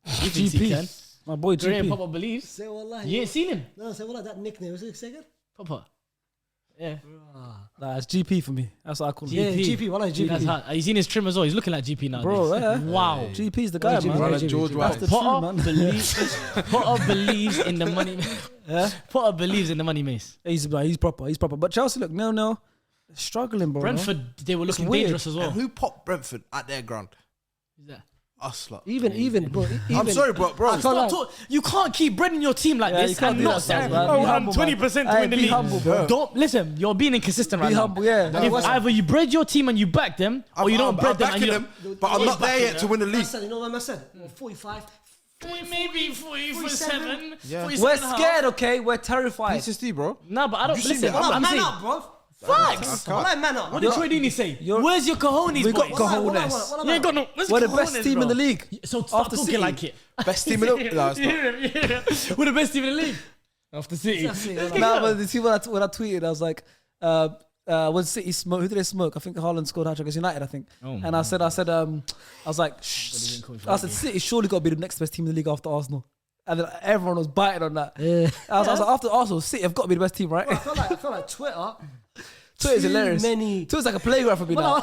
[SPEAKER 4] He thinks he can.
[SPEAKER 1] My boy
[SPEAKER 4] Graham
[SPEAKER 1] GP.
[SPEAKER 4] Potter believes.
[SPEAKER 3] Say wallah.
[SPEAKER 4] You ain't seen him?
[SPEAKER 3] No, say wallah, that nickname. Was it second?
[SPEAKER 4] Potter. Yeah.
[SPEAKER 1] Nah, it's GP for me. That's what I call him.
[SPEAKER 3] Yeah,
[SPEAKER 4] GP.
[SPEAKER 3] GP. Wallah, GP.
[SPEAKER 4] That's hard. Have you seen his trim as well? He's looking like GP now.
[SPEAKER 1] Bro, yeah.
[SPEAKER 4] Wow.
[SPEAKER 1] GP's the guy,
[SPEAKER 3] GP,
[SPEAKER 1] man.
[SPEAKER 3] right?
[SPEAKER 2] Like George
[SPEAKER 3] GP.
[SPEAKER 2] White.
[SPEAKER 1] That's the truth,
[SPEAKER 4] Potter
[SPEAKER 1] man.
[SPEAKER 4] believes in the money.
[SPEAKER 1] Yeah?
[SPEAKER 4] Potter believes in the money, mace.
[SPEAKER 1] He's proper. He's proper. But Chelsea, look, no. Struggling, bro.
[SPEAKER 4] Brentford, they were looking
[SPEAKER 1] weird.
[SPEAKER 4] dangerous as well.
[SPEAKER 2] And who popped Brentford at their ground?
[SPEAKER 4] Who's that?
[SPEAKER 2] Us lot.
[SPEAKER 3] Even, bro.
[SPEAKER 2] I'm sorry, bro.
[SPEAKER 3] I can't lie.
[SPEAKER 4] You can't keep breading your team like this
[SPEAKER 1] you can't
[SPEAKER 4] and
[SPEAKER 1] do
[SPEAKER 4] not
[SPEAKER 1] that,
[SPEAKER 4] saying,
[SPEAKER 1] man. Be
[SPEAKER 4] I'm
[SPEAKER 1] humble,
[SPEAKER 4] 20% to
[SPEAKER 1] Hey,
[SPEAKER 4] win the
[SPEAKER 1] be
[SPEAKER 4] league.
[SPEAKER 1] humble, bro.
[SPEAKER 4] Don't listen. You're being inconsistent right
[SPEAKER 1] Be
[SPEAKER 4] now.
[SPEAKER 1] humble, yeah.
[SPEAKER 4] Either you bread your team and you back them, or you don't bread them and you don't.
[SPEAKER 2] but I'm not there yet to win the
[SPEAKER 3] I
[SPEAKER 2] league.
[SPEAKER 3] said, you know what I said? 45.
[SPEAKER 4] Maybe 47.
[SPEAKER 2] Yeah.
[SPEAKER 4] 47
[SPEAKER 1] We're
[SPEAKER 4] and a half.
[SPEAKER 1] scared, okay? We're terrified.
[SPEAKER 2] PSSD, bro.
[SPEAKER 4] No, but I don't
[SPEAKER 2] You seen
[SPEAKER 4] listen.
[SPEAKER 2] that?
[SPEAKER 4] I'm
[SPEAKER 3] Man
[SPEAKER 4] saying,
[SPEAKER 3] up, bro.
[SPEAKER 4] facts.
[SPEAKER 3] What man up?
[SPEAKER 4] What did Troy Deeney say? Where's your cojones,
[SPEAKER 1] We got
[SPEAKER 4] boys?
[SPEAKER 1] cojones.
[SPEAKER 4] You ain't got no.
[SPEAKER 1] We're the best team in the league.
[SPEAKER 4] So stop
[SPEAKER 1] After
[SPEAKER 4] talking
[SPEAKER 1] City.
[SPEAKER 4] like it.
[SPEAKER 2] Best team in the league. No, it's not.
[SPEAKER 4] Yeah. We're the best team in the league. After City.
[SPEAKER 1] Nah, but you see when I tweeted, I was like, when City smoke, who did they smoke? I think Haaland scored hat-trick against United, I think. And I said, I was like, shh. I said, City surely got to be the next best team in the league after Arsenal. And then everyone was biting on that.
[SPEAKER 3] Yeah.
[SPEAKER 1] I was like, after Arsenal, City have got to be the best team, right?
[SPEAKER 3] I feel like Twitter.
[SPEAKER 1] Twitter's hilarious.
[SPEAKER 3] Many.
[SPEAKER 1] Twitter's like a playground for me now.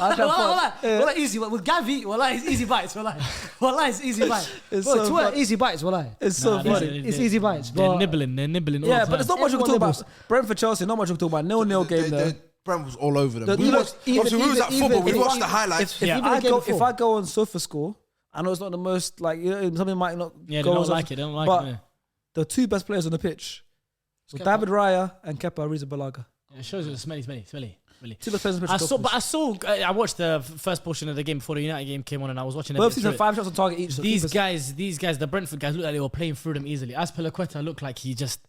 [SPEAKER 3] Well, easy. With Gavi, it's easy bites. Well, it's easy bites.
[SPEAKER 1] It's
[SPEAKER 3] Bro,
[SPEAKER 1] so
[SPEAKER 3] Twitter,
[SPEAKER 1] funny.
[SPEAKER 3] easy bites. Well,
[SPEAKER 1] It's so funny.
[SPEAKER 3] it's easy bites.
[SPEAKER 4] They're
[SPEAKER 3] But
[SPEAKER 4] nibbling all
[SPEAKER 1] Yeah,
[SPEAKER 4] the
[SPEAKER 1] but there's
[SPEAKER 4] time.
[SPEAKER 1] not much we can talk
[SPEAKER 3] Everyone
[SPEAKER 1] about. Brentford, Chelsea, not much we can talk about. 0-0 game there.
[SPEAKER 2] Brent was all over them.
[SPEAKER 1] The-
[SPEAKER 2] We
[SPEAKER 1] even-
[SPEAKER 2] watched,
[SPEAKER 1] even-
[SPEAKER 2] obviously, we was at
[SPEAKER 1] even-
[SPEAKER 2] football.
[SPEAKER 1] even-
[SPEAKER 2] We watched the highlights.
[SPEAKER 1] If,
[SPEAKER 4] Yeah.
[SPEAKER 1] if I go on SofaScore, I know it's not the most, like, you know, something might not
[SPEAKER 4] Yeah, they
[SPEAKER 1] go
[SPEAKER 4] don't
[SPEAKER 1] on
[SPEAKER 4] like it. They don't like
[SPEAKER 1] but
[SPEAKER 4] it.
[SPEAKER 1] the two best players on the pitch were
[SPEAKER 4] Kepa.
[SPEAKER 1] David Raya and Kepa Arrizabalaga.
[SPEAKER 4] Yeah, it shows you smelly.
[SPEAKER 1] Two best players on the pitch.
[SPEAKER 4] I watched the first portion of the game before the United game came on, and I was watching.
[SPEAKER 1] Both teams had 5 shots on target each. So
[SPEAKER 4] These
[SPEAKER 1] keepers-
[SPEAKER 4] guys, the Brentford guys looked like they were playing through them easily. Azpilicueta looked like he just.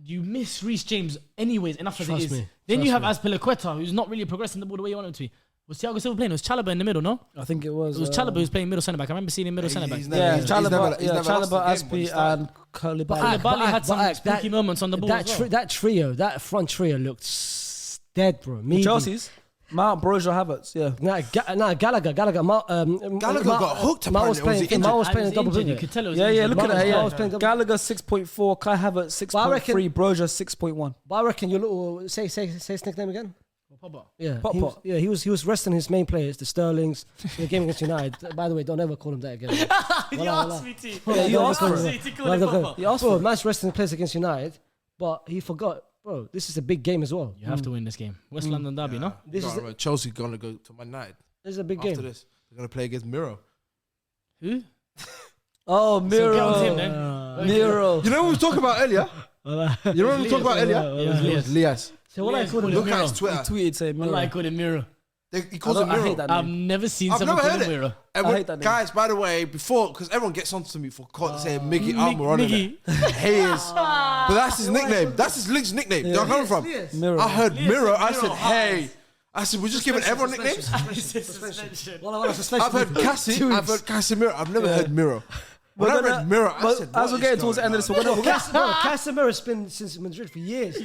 [SPEAKER 4] You miss Reece James anyways, enough as it
[SPEAKER 3] Trust
[SPEAKER 4] is.
[SPEAKER 3] me.
[SPEAKER 4] Then you have
[SPEAKER 3] Trust
[SPEAKER 4] Azpilicueta, who's not really progressing the ball the way you want him to be. Was Thiago Silva playing? It was Chalobah in the middle, no?
[SPEAKER 1] I think it was.
[SPEAKER 4] It was Chalobah who was playing middle centre back. I remember seeing him middle centre back.
[SPEAKER 2] He's
[SPEAKER 1] Yeah,
[SPEAKER 2] never- he's never
[SPEAKER 1] Chalobah,
[SPEAKER 2] lost the game when he
[SPEAKER 1] Aspi,
[SPEAKER 2] started.
[SPEAKER 1] and Koulibaly.
[SPEAKER 4] Koulibaly had some spooky moments on the ball as well.
[SPEAKER 3] That trio, that front trio looked dead, bro. Me,
[SPEAKER 1] Chelsea's Mount, Broja, Havertz. Yeah.
[SPEAKER 3] Gallagher.
[SPEAKER 2] Gallagher got hooked
[SPEAKER 3] Mount was
[SPEAKER 2] apparently.
[SPEAKER 3] playing. Mount was playing double
[SPEAKER 4] You
[SPEAKER 3] pivot.
[SPEAKER 4] could tell it was
[SPEAKER 1] Yeah,
[SPEAKER 4] injured.
[SPEAKER 1] look at that.
[SPEAKER 3] I
[SPEAKER 1] Yeah.
[SPEAKER 3] was playing double-
[SPEAKER 1] Gallagher 6.4, Kai Havertz 6.3, Broja 6.1.
[SPEAKER 3] But I reckon your little say his nickname again.
[SPEAKER 4] Pogba.
[SPEAKER 3] Yeah,
[SPEAKER 1] Pot
[SPEAKER 3] he was,
[SPEAKER 1] pot.
[SPEAKER 3] yeah, he was resting his main players, the Sterlings, in the game against United. By the way, don't ever call him that again.
[SPEAKER 4] You asked me to.
[SPEAKER 1] Yeah, you asked for it.
[SPEAKER 4] To call him Pogba.
[SPEAKER 1] He asked
[SPEAKER 3] Bro,
[SPEAKER 1] for it.
[SPEAKER 3] man's resting players against United, but he forgot. Bro, this is a big game as well.
[SPEAKER 4] You have to win this game. West London derby, no?
[SPEAKER 3] This is
[SPEAKER 2] Chelsea gonna go to Man United
[SPEAKER 3] a big
[SPEAKER 2] after
[SPEAKER 3] game.
[SPEAKER 2] this. They're gonna play against Miro.
[SPEAKER 4] Who?
[SPEAKER 1] Oh,
[SPEAKER 4] So get on him
[SPEAKER 1] Miro.
[SPEAKER 4] then.
[SPEAKER 1] Miro.
[SPEAKER 2] You know what we were talking about earlier? You know what we were talking about earlier?
[SPEAKER 4] It was Lias.
[SPEAKER 3] So what I call him?
[SPEAKER 2] Look at his
[SPEAKER 1] He
[SPEAKER 2] Twitter.
[SPEAKER 1] tweeted saying
[SPEAKER 4] Well,
[SPEAKER 1] Miro.
[SPEAKER 4] I call him Miro.
[SPEAKER 2] He calls it
[SPEAKER 1] I hate
[SPEAKER 2] Miro.
[SPEAKER 1] that
[SPEAKER 4] I've
[SPEAKER 1] name.
[SPEAKER 4] never seen
[SPEAKER 2] I've
[SPEAKER 4] someone
[SPEAKER 2] never
[SPEAKER 4] call
[SPEAKER 2] heard
[SPEAKER 4] him
[SPEAKER 2] it.
[SPEAKER 4] Miro.
[SPEAKER 2] And
[SPEAKER 1] I
[SPEAKER 2] when-
[SPEAKER 1] hate that name.
[SPEAKER 2] guys, by the way, before, because everyone gets onto me for saying Miggy Armour on it.
[SPEAKER 4] Miggy.
[SPEAKER 2] Hayes. But that's his nickname. That's his Link's nickname. Where I'm coming from.
[SPEAKER 1] Miro.
[SPEAKER 2] I heard Miro. I said, hey. I said, we're just giving everyone nicknames. I've heard Cassie. I've heard Casemiro. I've never heard Miro. When I
[SPEAKER 1] But then,
[SPEAKER 2] read Miro, I
[SPEAKER 1] but
[SPEAKER 2] said,
[SPEAKER 1] as we're getting towards the end of this, we're gonna.
[SPEAKER 3] Casemiro's been since Madrid for years.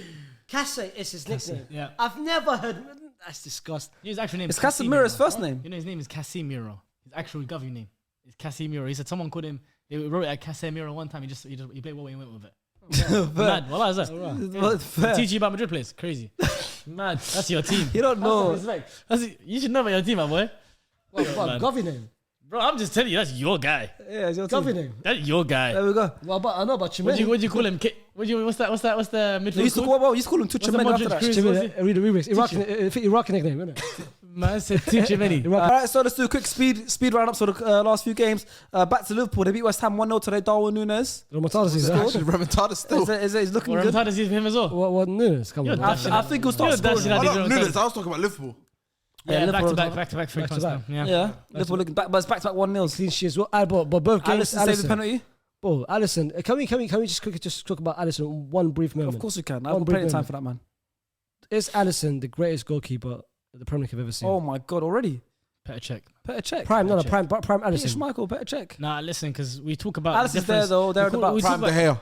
[SPEAKER 3] Casse is his nickname.
[SPEAKER 4] Yeah.
[SPEAKER 3] I've never heard. That's disgusting.
[SPEAKER 4] His actual name
[SPEAKER 1] It's
[SPEAKER 4] is
[SPEAKER 1] Casemiro's first name.
[SPEAKER 4] You know his name is Casemiro. His actual government name is Casemiro. He said someone called him. They wrote it at Casemiro one time. He played well and went with it. Mad. What is that?
[SPEAKER 1] But fair.
[SPEAKER 4] Teach you about Madrid players. Crazy. Mad. That's your team.
[SPEAKER 1] You don't know.
[SPEAKER 4] Respect. You should know about your team, my boy.
[SPEAKER 3] What Govy name?
[SPEAKER 4] Bro, I'm just telling you, that's your guy.
[SPEAKER 1] Yeah, it's your
[SPEAKER 3] Govy
[SPEAKER 1] team.
[SPEAKER 3] name.
[SPEAKER 4] That's your guy.
[SPEAKER 1] There we go.
[SPEAKER 3] Well, but I know about
[SPEAKER 4] What
[SPEAKER 3] Chimene.
[SPEAKER 4] do you call him? What's the
[SPEAKER 1] You
[SPEAKER 4] midfield
[SPEAKER 1] used to
[SPEAKER 4] called?
[SPEAKER 1] call, you used to call him
[SPEAKER 4] What's
[SPEAKER 1] Tuchemeni
[SPEAKER 4] the
[SPEAKER 1] after
[SPEAKER 4] Modric
[SPEAKER 1] that.
[SPEAKER 4] Cruz?
[SPEAKER 3] Chimene. Read the remix. Iraqi nickname, isn't it?
[SPEAKER 4] Man said Tuchemeni.
[SPEAKER 1] All right, so let's do a quick speed roundup for the last few games. Back to Liverpool. They beat West Ham 1-0 today. Darwin Nunez.
[SPEAKER 3] Remontadas is
[SPEAKER 2] Actually, Remontada still.
[SPEAKER 1] He's looking
[SPEAKER 4] Or
[SPEAKER 1] good.
[SPEAKER 4] Remontada is him as well.
[SPEAKER 3] What Nunez? Come on.
[SPEAKER 4] You're dashing
[SPEAKER 1] I think he'll start
[SPEAKER 4] You're
[SPEAKER 1] scoring.
[SPEAKER 4] dashing
[SPEAKER 1] now.
[SPEAKER 4] at
[SPEAKER 2] Oh,
[SPEAKER 4] the
[SPEAKER 2] no,
[SPEAKER 4] Remontada.
[SPEAKER 2] Nunez. I was talking about Liverpool.
[SPEAKER 4] Yeah, back to
[SPEAKER 3] Liverpool
[SPEAKER 4] back three
[SPEAKER 3] back to
[SPEAKER 4] times
[SPEAKER 3] back.
[SPEAKER 4] now.
[SPEAKER 1] Yeah, Liverpool looking back, but it's back-to-back 1-0.
[SPEAKER 3] Clean sheets. But both games.
[SPEAKER 1] Alisson saved the penalty.
[SPEAKER 3] Bro, Alisson. Can we just quickly just talk about Alisson one brief moment?
[SPEAKER 1] Of course we can. I
[SPEAKER 3] One
[SPEAKER 1] have plenty
[SPEAKER 3] brief
[SPEAKER 1] of time
[SPEAKER 3] moment.
[SPEAKER 1] for that, man.
[SPEAKER 3] Is Alisson the greatest goalkeeper the Premier League have ever seen?
[SPEAKER 1] Oh my God, already.
[SPEAKER 4] Better check.
[SPEAKER 1] Better check.
[SPEAKER 3] prime
[SPEAKER 4] check.
[SPEAKER 3] Prime
[SPEAKER 1] Peter
[SPEAKER 3] Alisson.
[SPEAKER 1] Schmeichel, better check.
[SPEAKER 4] Nah, listen, because we talk about
[SPEAKER 1] Alisson's there
[SPEAKER 4] difference.
[SPEAKER 1] though. They're at the back.
[SPEAKER 4] we
[SPEAKER 2] Prime
[SPEAKER 4] talk
[SPEAKER 2] De
[SPEAKER 4] about-
[SPEAKER 2] Gea.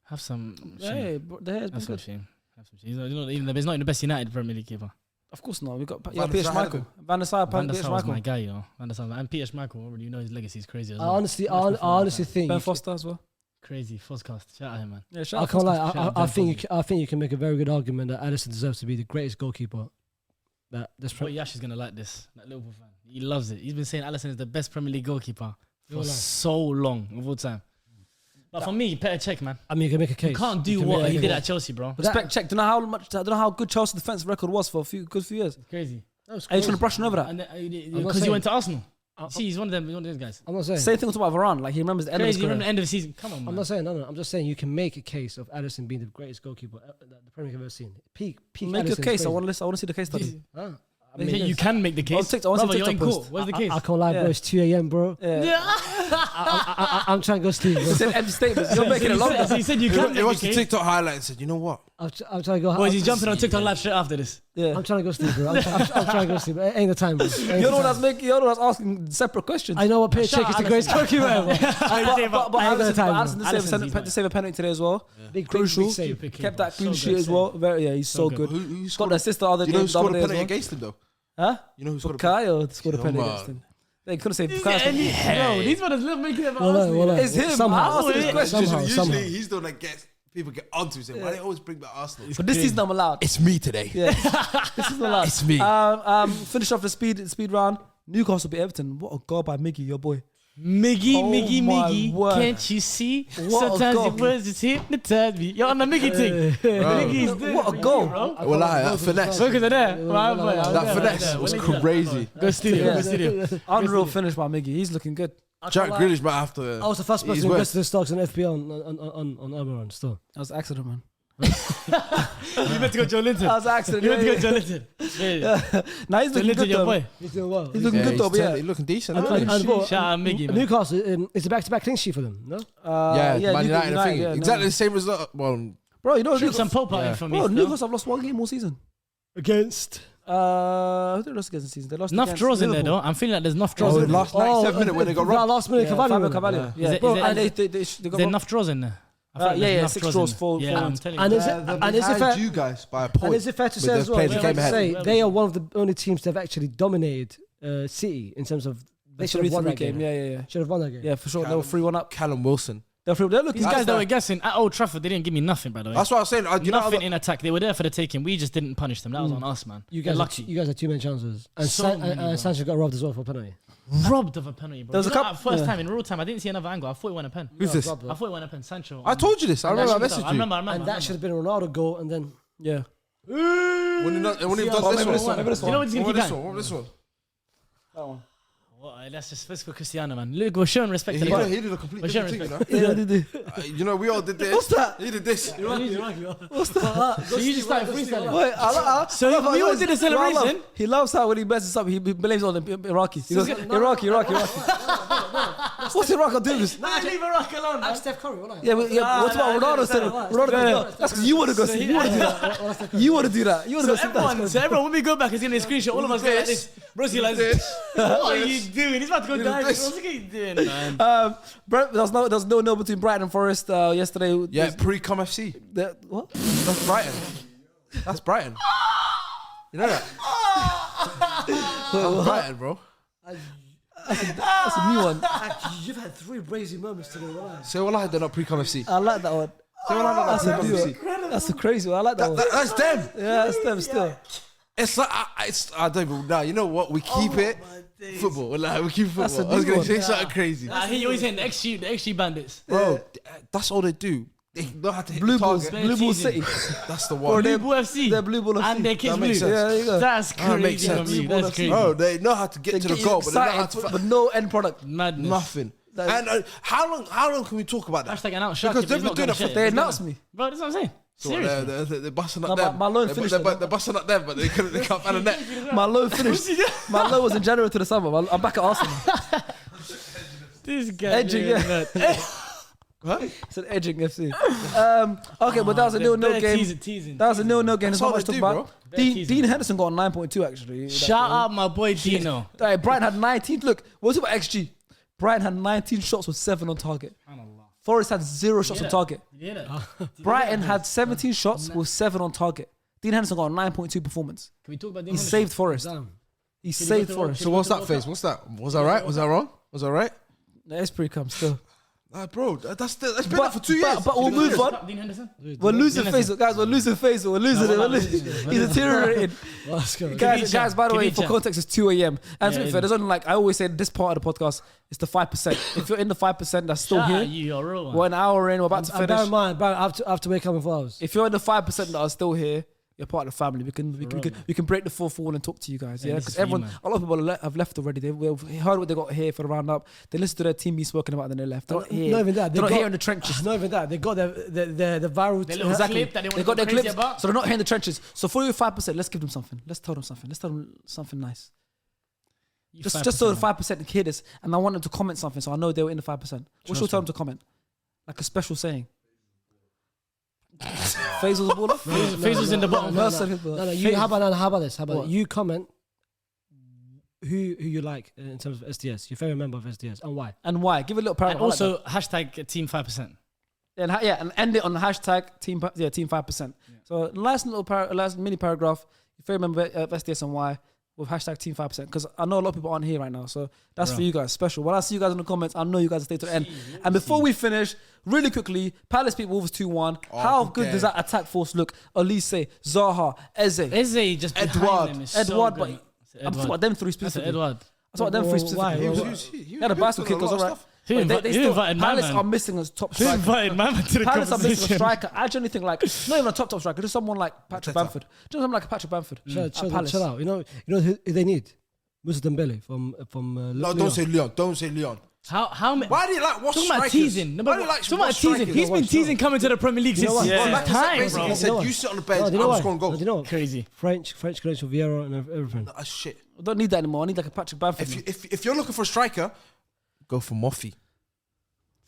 [SPEAKER 4] Have some shame.
[SPEAKER 1] Hey, bro, the hair's been
[SPEAKER 4] Have some
[SPEAKER 1] good.
[SPEAKER 4] shame. Have some shame. He's not even the best United Premier League keeper.
[SPEAKER 1] Of course not. We got
[SPEAKER 2] Van der
[SPEAKER 1] Peter
[SPEAKER 2] Sar ahead of
[SPEAKER 1] Schmeichel.
[SPEAKER 2] him.
[SPEAKER 1] Van der Sar,
[SPEAKER 4] Van der
[SPEAKER 1] Peter
[SPEAKER 4] Sar was my
[SPEAKER 1] Schmeichel.
[SPEAKER 4] guy, yo. Van der Sar and Peter Schmeichel already, you know his legacy is crazy as
[SPEAKER 3] I
[SPEAKER 4] well.
[SPEAKER 3] honestly think
[SPEAKER 1] Ben Foster as well.
[SPEAKER 4] Crazy. Foscast. Shout out him, man.
[SPEAKER 1] Yeah,
[SPEAKER 3] I
[SPEAKER 1] shout out
[SPEAKER 3] can't
[SPEAKER 1] Foster.
[SPEAKER 3] lie.
[SPEAKER 4] Shout out
[SPEAKER 3] I
[SPEAKER 4] Ben
[SPEAKER 3] think you can make a very good argument that Alisson deserves to be the greatest goalkeeper. That this
[SPEAKER 4] Boy, Yash is gonna like this. That Liverpool fan. He loves it. He's been saying Alisson is the best Premier League goalkeeper for
[SPEAKER 3] Your life.
[SPEAKER 4] so long of all time. But for me, better check, man.
[SPEAKER 3] I mean, you can make a case.
[SPEAKER 4] You can't do
[SPEAKER 3] You can
[SPEAKER 4] what
[SPEAKER 3] make
[SPEAKER 4] he
[SPEAKER 3] a
[SPEAKER 4] did
[SPEAKER 3] case.
[SPEAKER 4] at Chelsea, bro.
[SPEAKER 3] But that-
[SPEAKER 1] Respect check. Don't know how good Chelsea's defensive record was for a good few years.
[SPEAKER 4] Crazy.
[SPEAKER 3] That was
[SPEAKER 1] Are you trying
[SPEAKER 3] crazy.
[SPEAKER 1] to brush over that?
[SPEAKER 4] And
[SPEAKER 3] not
[SPEAKER 4] because he
[SPEAKER 3] saying-
[SPEAKER 4] went to Arsenal. See, he's one of those guys.
[SPEAKER 3] I'm not saying.
[SPEAKER 1] Same thing about Varane. Like he remembers the end
[SPEAKER 4] Crazy, you
[SPEAKER 1] of
[SPEAKER 4] remember
[SPEAKER 1] his
[SPEAKER 4] the end of the season. Come on, man.
[SPEAKER 3] I'm not saying. No. I'm just saying you can make a case of Alisson being the greatest goalkeeper that the Premier League have ever seen. Peak.
[SPEAKER 1] career. Make your
[SPEAKER 3] Alisson is
[SPEAKER 1] case. I
[SPEAKER 3] crazy.
[SPEAKER 1] want to see the case study.
[SPEAKER 3] Huh?
[SPEAKER 4] You can make the case.
[SPEAKER 1] I want to see
[SPEAKER 4] Brother, you're in
[SPEAKER 1] TikTok
[SPEAKER 4] court.
[SPEAKER 1] post.
[SPEAKER 4] What's the case?
[SPEAKER 3] I can't lie, bro. It's 2 a.m., bro.
[SPEAKER 1] Yeah.
[SPEAKER 3] I'm trying to go sleep, bro.
[SPEAKER 1] It's an empty statement. You're making it longer.
[SPEAKER 4] So he said you can
[SPEAKER 2] He
[SPEAKER 4] make
[SPEAKER 2] watched
[SPEAKER 4] the
[SPEAKER 2] the
[SPEAKER 4] case.
[SPEAKER 2] TikTok highlight and said, you know what?
[SPEAKER 3] I'm trying to go.
[SPEAKER 4] Boys, he's jumping on TikTok live straight after this.
[SPEAKER 1] Yeah.
[SPEAKER 3] I'm trying to go sleep, bro. I'm trying to go sleep. Ain't the time, bro.
[SPEAKER 1] You're the one that's making. You're the one that's asking separate questions.
[SPEAKER 3] I know what Peter
[SPEAKER 4] Shut
[SPEAKER 3] Cech is
[SPEAKER 4] up,
[SPEAKER 3] the greatest goalkeeper ever.
[SPEAKER 1] But
[SPEAKER 3] I ain't got the time,
[SPEAKER 1] Alisson
[SPEAKER 4] Alisson's
[SPEAKER 1] did save a penalty today as well.
[SPEAKER 3] Big
[SPEAKER 1] Crucial.
[SPEAKER 3] big save.
[SPEAKER 1] Kept that clean
[SPEAKER 4] So
[SPEAKER 1] sheet
[SPEAKER 4] good
[SPEAKER 1] as well. He's so good.
[SPEAKER 2] Who
[SPEAKER 1] Got
[SPEAKER 2] scored
[SPEAKER 1] the assist the other
[SPEAKER 2] you know
[SPEAKER 1] game.
[SPEAKER 2] who
[SPEAKER 1] The
[SPEAKER 2] scored
[SPEAKER 1] other
[SPEAKER 2] a
[SPEAKER 1] day as
[SPEAKER 2] penalty
[SPEAKER 1] well.
[SPEAKER 2] against him, though?
[SPEAKER 1] Huh?
[SPEAKER 2] You know who scored a
[SPEAKER 1] Bukayo scored a
[SPEAKER 2] Come
[SPEAKER 1] penalty
[SPEAKER 2] on.
[SPEAKER 1] against him. They couldn't say
[SPEAKER 4] Bro,
[SPEAKER 1] Bukayo.
[SPEAKER 4] these brothers love making them
[SPEAKER 3] Well,
[SPEAKER 1] It's him.
[SPEAKER 3] Somehow.
[SPEAKER 1] I asked this question.
[SPEAKER 3] Somehow.
[SPEAKER 2] Usually he's the one that gets people get onto him. Why they always bring back Arsenal?
[SPEAKER 1] But this season I'm allowed.
[SPEAKER 2] It's me today.
[SPEAKER 1] Yeah, this is allowed.
[SPEAKER 2] It's me.
[SPEAKER 1] Finish off the speed round. Newcastle beat Everton. What a goal by Miggy, your boy.
[SPEAKER 4] Miggy,
[SPEAKER 1] Oh my
[SPEAKER 4] Miggy,
[SPEAKER 1] word.
[SPEAKER 4] can't you see?
[SPEAKER 1] What a
[SPEAKER 4] Sometimes
[SPEAKER 1] goal.
[SPEAKER 4] your words just hypnotize me. You're on the Miggy thing. Miggy's doing
[SPEAKER 1] What a
[SPEAKER 4] Miggy,
[SPEAKER 1] goal.
[SPEAKER 4] bro.
[SPEAKER 2] Well, that finesse.
[SPEAKER 4] Look at that. Right, boy, I
[SPEAKER 2] That
[SPEAKER 4] there,
[SPEAKER 2] finesse
[SPEAKER 4] there.
[SPEAKER 2] was
[SPEAKER 4] When he did that.
[SPEAKER 2] crazy.
[SPEAKER 4] Go studio,
[SPEAKER 1] Yeah.
[SPEAKER 4] go studio.
[SPEAKER 1] Unreal finish by Miggy. He's looking good.
[SPEAKER 2] Jack Grealish might have to.
[SPEAKER 3] I was the first
[SPEAKER 2] He's
[SPEAKER 3] person who
[SPEAKER 2] worse.
[SPEAKER 3] invested in stocks on FPL on Almiron still.
[SPEAKER 1] That was an accident, man.
[SPEAKER 4] You meant to go Joe Linton.
[SPEAKER 1] That was an accident.
[SPEAKER 4] You meant to go
[SPEAKER 1] Yeah,
[SPEAKER 4] Joe Linton. Yeah.
[SPEAKER 1] Now he's
[SPEAKER 4] Joe
[SPEAKER 1] looking
[SPEAKER 4] Linton,
[SPEAKER 1] good
[SPEAKER 4] your
[SPEAKER 1] though.
[SPEAKER 4] boy.
[SPEAKER 3] He's doing well.
[SPEAKER 1] He's looking good though, but yeah.
[SPEAKER 2] He's looking decent.
[SPEAKER 4] Shout out Miggy, man.
[SPEAKER 3] Newcastle, it's a back-to-back clean sheet for them, no?
[SPEAKER 2] Man United, I think
[SPEAKER 1] yeah,
[SPEAKER 2] exactly the same result. Well,
[SPEAKER 1] Bro, you know,
[SPEAKER 4] Troops and
[SPEAKER 1] Newcastle,
[SPEAKER 4] Pope out in for me.
[SPEAKER 1] bro,
[SPEAKER 4] still.
[SPEAKER 1] Newcastle have lost one game all season.
[SPEAKER 3] Against?
[SPEAKER 1] Who did they lost against the season? They lost
[SPEAKER 4] Enough
[SPEAKER 1] against
[SPEAKER 4] draws in there,
[SPEAKER 1] Liverpool.
[SPEAKER 4] though. I'm feeling like there's enough draws
[SPEAKER 2] oh,
[SPEAKER 4] in there.
[SPEAKER 2] last 97 minute when they got
[SPEAKER 3] that
[SPEAKER 2] robbed.
[SPEAKER 3] last minute
[SPEAKER 1] Yeah,
[SPEAKER 3] Cavalli.
[SPEAKER 1] Fabio Cavalli. Yeah,
[SPEAKER 4] Is it-
[SPEAKER 1] bro,
[SPEAKER 4] is it-
[SPEAKER 1] and they
[SPEAKER 4] Is
[SPEAKER 1] got
[SPEAKER 4] there
[SPEAKER 1] robbed.
[SPEAKER 4] enough draws in there? I feel like
[SPEAKER 1] yeah,
[SPEAKER 4] there's
[SPEAKER 1] yeah,
[SPEAKER 4] enough
[SPEAKER 1] 6
[SPEAKER 4] draws
[SPEAKER 1] draws
[SPEAKER 4] in
[SPEAKER 1] for
[SPEAKER 4] there. Yeah, I'm
[SPEAKER 1] wins.
[SPEAKER 4] telling
[SPEAKER 3] And
[SPEAKER 4] you.
[SPEAKER 3] is it
[SPEAKER 2] And is it fair? You guys by a point.
[SPEAKER 3] And is it fair to
[SPEAKER 2] with
[SPEAKER 3] say
[SPEAKER 2] the
[SPEAKER 3] as well?
[SPEAKER 2] players who
[SPEAKER 3] Fair
[SPEAKER 2] came
[SPEAKER 3] to
[SPEAKER 2] ahead.
[SPEAKER 3] say they are one of the only teams that have actually dominated City in terms of they should have won that game.
[SPEAKER 1] Yeah.
[SPEAKER 3] Should have won that game.
[SPEAKER 1] Yeah, for sure. They were 3-1 up.
[SPEAKER 2] Callum Wilson.
[SPEAKER 1] They're looking
[SPEAKER 4] These guys that
[SPEAKER 1] good.
[SPEAKER 4] were guessing at Old Trafford, they didn't give me nothing, by the way.
[SPEAKER 2] That's what I was saying. You know,
[SPEAKER 4] Nothing in attack. They were there for the taking. We just didn't punish them. That was on us, man.
[SPEAKER 3] You
[SPEAKER 4] They're
[SPEAKER 3] guys,
[SPEAKER 4] lucky.
[SPEAKER 3] you guys had 2 main chances, and
[SPEAKER 4] So many, bro.
[SPEAKER 3] Sanchez got robbed as well for a penalty.
[SPEAKER 4] Robbed of a penalty, bro.
[SPEAKER 1] There was
[SPEAKER 4] You
[SPEAKER 1] a
[SPEAKER 4] know,
[SPEAKER 1] couple-
[SPEAKER 4] first
[SPEAKER 1] yeah.
[SPEAKER 4] time in real time, I didn't see another angle. I thought he won a pen.
[SPEAKER 2] Who's this?
[SPEAKER 3] Robbed,
[SPEAKER 4] I thought he won a pen. Sancho.
[SPEAKER 2] I told you this. I remember I messaged
[SPEAKER 4] I
[SPEAKER 2] you.
[SPEAKER 4] remember.
[SPEAKER 3] and that should have been a Ronaldo goal, and then
[SPEAKER 1] Yeah.
[SPEAKER 2] When you've done
[SPEAKER 1] maybe
[SPEAKER 2] this
[SPEAKER 1] this
[SPEAKER 2] one.
[SPEAKER 1] one, maybe this
[SPEAKER 4] You know what he's
[SPEAKER 2] What
[SPEAKER 4] gonna
[SPEAKER 2] about
[SPEAKER 4] keep
[SPEAKER 2] this one?
[SPEAKER 4] going?
[SPEAKER 2] What about this one?
[SPEAKER 1] That one.
[SPEAKER 4] That's just physical Cristiano, man. Look, we're showing respect to the
[SPEAKER 2] He did a complete
[SPEAKER 4] We're
[SPEAKER 2] different
[SPEAKER 4] sharing
[SPEAKER 2] thing, you know?
[SPEAKER 1] Yeah, they did.
[SPEAKER 2] You know, we all did this.
[SPEAKER 1] What's that?
[SPEAKER 2] He did this.
[SPEAKER 4] So you just started freestyling.
[SPEAKER 1] Wait,
[SPEAKER 4] So
[SPEAKER 1] love how
[SPEAKER 4] we all
[SPEAKER 1] he
[SPEAKER 4] did a
[SPEAKER 1] loves-
[SPEAKER 4] celebration.
[SPEAKER 1] He loves how when he messes up, he blames on the Iraqi. He goes, Iraqi. What's Iraqi doing this?
[SPEAKER 4] Leave Iraq alone, man.
[SPEAKER 3] Steph Curry. What
[SPEAKER 1] Yeah, what about Ronaldo said? Ronaldo, that's because you want to go see. You want to do that. You want to do that. You want to
[SPEAKER 4] So
[SPEAKER 1] go see that.
[SPEAKER 4] everyone, when we go back, is getting a screenshot. All of us go like this. Bro's like this. What are you doing? He's about to go dive. What's he doing, man?
[SPEAKER 1] There was no between Brighton and Forest yesterday.
[SPEAKER 2] Yeah, pre-com FC.
[SPEAKER 1] What?
[SPEAKER 2] That's Brighton. That's Brighton. You know that? That's Brighton, bro.
[SPEAKER 1] That's a new one.
[SPEAKER 3] You've had 3 brazy moments today.
[SPEAKER 2] Say what I had done at pre-com FC.
[SPEAKER 1] I like that one.
[SPEAKER 2] Say what I had
[SPEAKER 1] That's
[SPEAKER 2] done
[SPEAKER 1] a
[SPEAKER 2] at
[SPEAKER 1] new
[SPEAKER 2] pre-com
[SPEAKER 1] one.
[SPEAKER 2] FC.
[SPEAKER 1] That's a crazy one. I like that one.
[SPEAKER 2] That's them.
[SPEAKER 1] Yeah, that's them still.
[SPEAKER 2] It's like I don't even know. You know what? We keep it football. Like, we keep it
[SPEAKER 1] That's
[SPEAKER 2] football.
[SPEAKER 1] a
[SPEAKER 2] I was
[SPEAKER 1] new
[SPEAKER 2] gonna
[SPEAKER 1] one.
[SPEAKER 2] say something crazy,
[SPEAKER 4] I hear you always saying the XG bandits.
[SPEAKER 2] bro. That's all they do. They know how to hit
[SPEAKER 1] Blue
[SPEAKER 2] the
[SPEAKER 1] Bulls,
[SPEAKER 2] target.
[SPEAKER 1] Blue Bull
[SPEAKER 4] teasing.
[SPEAKER 1] City.
[SPEAKER 2] That's the
[SPEAKER 1] Or
[SPEAKER 2] one.
[SPEAKER 1] they-
[SPEAKER 4] Blue Bull FC.
[SPEAKER 1] They're Blue Bull FC.
[SPEAKER 4] And their kids
[SPEAKER 2] That
[SPEAKER 4] blue.
[SPEAKER 2] makes sense.
[SPEAKER 1] Yeah, there you go.
[SPEAKER 4] That's
[SPEAKER 2] That makes
[SPEAKER 4] crazy from
[SPEAKER 2] sense.
[SPEAKER 4] you.
[SPEAKER 1] Blue Bull
[SPEAKER 4] That's
[SPEAKER 1] FC.
[SPEAKER 4] crazy.
[SPEAKER 2] Bro, they know how to get
[SPEAKER 1] They
[SPEAKER 2] to the
[SPEAKER 1] get
[SPEAKER 2] goal,
[SPEAKER 1] you
[SPEAKER 2] but they know how
[SPEAKER 1] excited,
[SPEAKER 2] to
[SPEAKER 1] but no end product.
[SPEAKER 4] Madness.
[SPEAKER 2] nothing.
[SPEAKER 1] That-
[SPEAKER 2] And how long can we talk about that?
[SPEAKER 4] Hashtag an out
[SPEAKER 2] Because they've been doing it for
[SPEAKER 1] They announced me.
[SPEAKER 4] Bro, that's what I'm saying.
[SPEAKER 2] So what,
[SPEAKER 4] Seriously.
[SPEAKER 2] they're busting
[SPEAKER 1] No,
[SPEAKER 2] up them.
[SPEAKER 1] my loan
[SPEAKER 2] They're-
[SPEAKER 1] finished
[SPEAKER 2] they're,
[SPEAKER 1] it.
[SPEAKER 2] they're busting up them, but they can't find a net.
[SPEAKER 1] My loan finished. My loan was in January to the summer. I'm back at Arsenal.
[SPEAKER 4] This guy.
[SPEAKER 1] Edging, yeah. It's an edging FC. Okay, but that was a 0-0 game.
[SPEAKER 4] Teasing.
[SPEAKER 1] That was a 0-0 game. There's
[SPEAKER 2] That's
[SPEAKER 1] not
[SPEAKER 2] all
[SPEAKER 1] much to
[SPEAKER 2] they
[SPEAKER 1] talk
[SPEAKER 2] do,
[SPEAKER 1] about.
[SPEAKER 4] bro. They're
[SPEAKER 1] Dean Henderson got 9.2 actually.
[SPEAKER 4] Shout out my boy Dino.
[SPEAKER 1] Brighton had 19. Look, we'll talk about XG. Brighton had 19 shots with 7 on target. Forest had 0 shots on target.
[SPEAKER 4] Yeah.
[SPEAKER 1] Brighton had 17 shots with 7 on target. Dean Henderson got a 9.2 performance.
[SPEAKER 4] Can we talk about
[SPEAKER 1] He saved Forest.
[SPEAKER 3] Damn.
[SPEAKER 1] He saved
[SPEAKER 4] through-
[SPEAKER 1] Forest.
[SPEAKER 2] So what's that face? What's that? Was I right? Was I wrong? Was I right?
[SPEAKER 1] It's pretty come still.
[SPEAKER 2] Bro, that's been that for 2 years.
[SPEAKER 1] But we'll move on.
[SPEAKER 4] Dean Henderson?
[SPEAKER 1] We're losing face, guys. We're losing face. We're losing it. He's deteriorating.
[SPEAKER 3] Let's go.
[SPEAKER 1] Guys, by the way, for
[SPEAKER 4] Kivicha.
[SPEAKER 1] context, it's 2 a.m. And to be
[SPEAKER 4] Yeah,
[SPEAKER 1] fair, there's only like I always say this part of the podcast is the 5%. If you're in the 5% that's still
[SPEAKER 4] Shout out
[SPEAKER 1] here,
[SPEAKER 4] you, you're a real one.
[SPEAKER 1] we're an hour in, we're about to
[SPEAKER 3] And bear in
[SPEAKER 1] finish.
[SPEAKER 3] mind, I have to wake up in 4 hours.
[SPEAKER 1] If you're in the 5% that are still here, You're part of the family. We can break the fourth wall and talk to you guys. Yeah,
[SPEAKER 4] this
[SPEAKER 1] because
[SPEAKER 4] is for you,
[SPEAKER 1] everyone,
[SPEAKER 4] man.
[SPEAKER 1] a lot of people have left already. They've heard what they got here for the roundup. They listened to their team be spoken about, then they left. They're not here.
[SPEAKER 3] Not even that.
[SPEAKER 1] They're not here in the trenches.
[SPEAKER 3] Not even that. They got the viral.
[SPEAKER 4] Their little clip that
[SPEAKER 1] They got their clips,
[SPEAKER 4] about.
[SPEAKER 1] so they're not here in the trenches. So for your 5%, let's give them something. Let's tell them something. Let's tell them something nice. Just so the 5% can hear this, and I want them to comment something, so I know they were in the 5%. What should we tell them to comment? Like a special saying. Faisal's a baller.
[SPEAKER 4] Faisal's in the bottom.
[SPEAKER 3] No, you, how about this? How about
[SPEAKER 1] What?
[SPEAKER 3] you comment who you like in terms of SDS, your favorite member of SDS, and why?
[SPEAKER 1] And why? Give a little paragraph.
[SPEAKER 4] And also hashtag team 5%.
[SPEAKER 1] And end it on the hashtag team 5%. So last last mini paragraph, your favorite member of SDS and why, with hashtag team 5%. Because I know a lot of people aren't here right now, so that's for you guys, special. When I see you guys in the comments, I know you guys will stay to the end. And before we finish, really quickly, Palace beat Wolves 2-1. How good does that attack force look? Elise, Zaha, Eze,
[SPEAKER 4] Just
[SPEAKER 1] Edouard,
[SPEAKER 4] so
[SPEAKER 1] but I'm talking about them three specifically.
[SPEAKER 4] Edouard.
[SPEAKER 1] I'm talking about them three specifically.
[SPEAKER 2] He
[SPEAKER 1] Yeah, the bicycle kick was alright.
[SPEAKER 4] Who invited
[SPEAKER 1] Palace
[SPEAKER 4] Maman?
[SPEAKER 1] are missing a top
[SPEAKER 4] Who
[SPEAKER 1] striker.
[SPEAKER 4] invited Maman to the
[SPEAKER 1] Palace are missing a
[SPEAKER 4] conversation?
[SPEAKER 1] striker. I genuinely think like not even a top striker, just someone like Patrick Bamford. Just someone like Patrick Bamford.
[SPEAKER 3] Chill out. You know who they need? Musa Dembele from
[SPEAKER 2] No,
[SPEAKER 3] Lyon.
[SPEAKER 2] don't say Leon.
[SPEAKER 4] How many?
[SPEAKER 2] Why do you like watch
[SPEAKER 4] Talking about
[SPEAKER 2] strikers?
[SPEAKER 4] teasing.
[SPEAKER 2] Why do you like
[SPEAKER 4] Talking about
[SPEAKER 2] watch
[SPEAKER 4] teasing.
[SPEAKER 2] strikers?
[SPEAKER 4] He's been teasing coming to the Premier League since
[SPEAKER 3] what?
[SPEAKER 2] Like you said,
[SPEAKER 4] time,
[SPEAKER 2] basically,
[SPEAKER 4] bro.
[SPEAKER 2] he said, you sit on the bench, I'm
[SPEAKER 3] do you know
[SPEAKER 2] just
[SPEAKER 3] why?
[SPEAKER 2] going to go.
[SPEAKER 3] Do you know what?
[SPEAKER 4] Crazy.
[SPEAKER 3] French credential, Vieira and everything.
[SPEAKER 2] That's shit.
[SPEAKER 1] I don't need that anymore. I need like a Patrick Bamford.
[SPEAKER 2] If you're looking for a striker, go for Moffy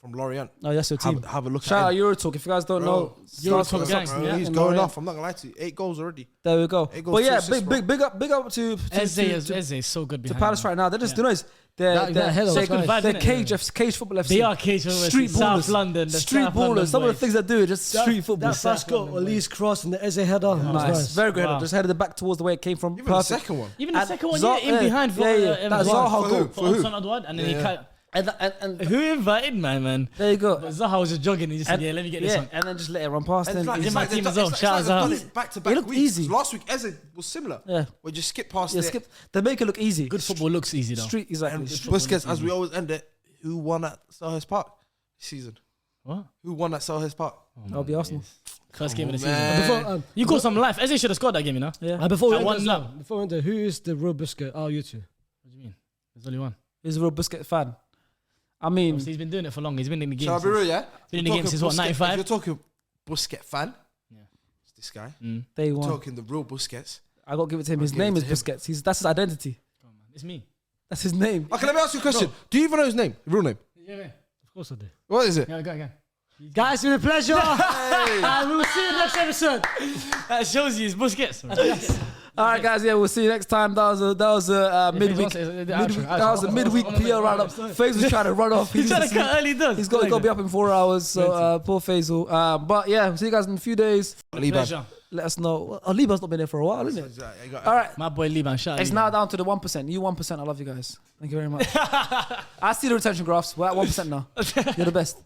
[SPEAKER 2] from Lorient.
[SPEAKER 1] Oh, that's your team.
[SPEAKER 2] Have a look
[SPEAKER 1] Shout out
[SPEAKER 2] at him.
[SPEAKER 1] Eurotalk. If you guys don't know,
[SPEAKER 4] Eurotalk
[SPEAKER 1] start
[SPEAKER 4] gang,
[SPEAKER 1] from the
[SPEAKER 4] yeah.
[SPEAKER 2] He's
[SPEAKER 1] and
[SPEAKER 2] going
[SPEAKER 1] Lorient.
[SPEAKER 2] off. I'm not gonna lie to you. 8 goals already.
[SPEAKER 1] There we go.
[SPEAKER 2] It goes
[SPEAKER 1] But yeah,
[SPEAKER 2] to assist,
[SPEAKER 1] big up to
[SPEAKER 4] Eze is so good
[SPEAKER 1] to
[SPEAKER 4] behind
[SPEAKER 1] Palace
[SPEAKER 4] him.
[SPEAKER 1] right now. They're just, you know,
[SPEAKER 3] That header was nice.
[SPEAKER 1] they're
[SPEAKER 4] Vibes,
[SPEAKER 1] cage football FC.
[SPEAKER 4] They are cage football.
[SPEAKER 1] Street
[SPEAKER 4] South
[SPEAKER 1] ballers.
[SPEAKER 4] London. The
[SPEAKER 1] Street
[SPEAKER 4] South London
[SPEAKER 1] ballers. Some of the
[SPEAKER 4] boys.
[SPEAKER 1] things they do are just street football.
[SPEAKER 3] That first goal, Elise cross and the Eze header. was
[SPEAKER 1] Nice. Very good
[SPEAKER 4] Wow.
[SPEAKER 1] header. Just headed it back towards the way it came from.
[SPEAKER 2] Even the second one.
[SPEAKER 4] Even the
[SPEAKER 1] And
[SPEAKER 4] second one,
[SPEAKER 1] Zaha-
[SPEAKER 4] in behind for
[SPEAKER 1] That Zaha goal.
[SPEAKER 4] for Son Edouard, and then he cut.
[SPEAKER 1] And
[SPEAKER 4] Who invited man?
[SPEAKER 1] there you go.
[SPEAKER 4] But Zaha was just jogging. He just said, "Yeah, let me get this one."
[SPEAKER 1] and then just let it run past.
[SPEAKER 2] And
[SPEAKER 1] Then
[SPEAKER 2] it's like-
[SPEAKER 1] easy.
[SPEAKER 2] it's
[SPEAKER 4] my
[SPEAKER 2] like
[SPEAKER 4] team
[SPEAKER 2] they've
[SPEAKER 4] as
[SPEAKER 2] done-
[SPEAKER 4] well.
[SPEAKER 2] it's
[SPEAKER 4] Shout
[SPEAKER 2] like
[SPEAKER 4] out
[SPEAKER 2] they've done
[SPEAKER 4] Zaha.
[SPEAKER 2] it back to
[SPEAKER 1] It
[SPEAKER 2] back
[SPEAKER 1] looked
[SPEAKER 2] weeks.
[SPEAKER 1] easy.
[SPEAKER 2] Last week, Eze was similar.
[SPEAKER 1] Yeah.
[SPEAKER 2] We just skip past
[SPEAKER 1] Yeah,
[SPEAKER 2] it.
[SPEAKER 1] skip. They make it look easy.
[SPEAKER 4] Good football looks easy though.
[SPEAKER 1] Street, exactly.
[SPEAKER 2] And
[SPEAKER 1] Street.
[SPEAKER 2] Busquets, as we always end it, who won at Selhurst Park this season?
[SPEAKER 4] What?
[SPEAKER 2] Who won at Selhurst Park?
[SPEAKER 1] I'll be Arsenal.
[SPEAKER 4] First game of the season.
[SPEAKER 2] man.
[SPEAKER 3] Before,
[SPEAKER 4] You got some life. Eze should have scored that game, you know.
[SPEAKER 1] Yeah.
[SPEAKER 3] before we
[SPEAKER 4] At
[SPEAKER 3] end
[SPEAKER 4] one
[SPEAKER 3] as
[SPEAKER 4] lap.
[SPEAKER 3] well, before we end it, who is the real Busquets? Oh, you two.
[SPEAKER 4] What do you mean? There's only one.
[SPEAKER 1] He's a real Busquets fan. I mean,
[SPEAKER 4] Obviously, he's been doing it for long. He's been in the game.
[SPEAKER 2] Shall I be real, yeah?
[SPEAKER 4] Been in the game since what,
[SPEAKER 2] If
[SPEAKER 4] 95?
[SPEAKER 2] you're talking Busquets fan,
[SPEAKER 4] Yeah.
[SPEAKER 2] it's this guy.
[SPEAKER 1] day
[SPEAKER 2] You're
[SPEAKER 1] one.
[SPEAKER 2] talking the real Busquets.
[SPEAKER 1] I got to give it to him. His
[SPEAKER 2] give
[SPEAKER 1] name
[SPEAKER 2] it
[SPEAKER 1] is
[SPEAKER 2] to him.
[SPEAKER 1] Busquets. That's his identity.
[SPEAKER 4] It's me.
[SPEAKER 1] That's his name.
[SPEAKER 2] Okay, let me ask you a question. Do you even know his name? Real name?
[SPEAKER 4] Yeah,
[SPEAKER 3] Of course I do.
[SPEAKER 2] What is it?
[SPEAKER 4] go again.
[SPEAKER 3] Guys, it's been a pleasure. And we will see you next episode.
[SPEAKER 4] That shows you it's Busquets.
[SPEAKER 1] All right, guys. Yeah, we'll see you next time. That was a midweek. That was a midweek PL roundup. Faisal trying to run off.
[SPEAKER 4] He's trying to cut early does.
[SPEAKER 1] He's got to be up in 4 hours. So poor Faisal. But yeah, we'll see you guys in a few days.
[SPEAKER 4] Pleasure.
[SPEAKER 1] Let us know. Oh, Liba's not been there for a while, isn't it? All right.
[SPEAKER 4] My boy Liban, shout out.
[SPEAKER 1] It's now down to the 1%. You 1%. I love you guys. Thank you very much. I see the retention graphs. We're at 1% now. You're the best.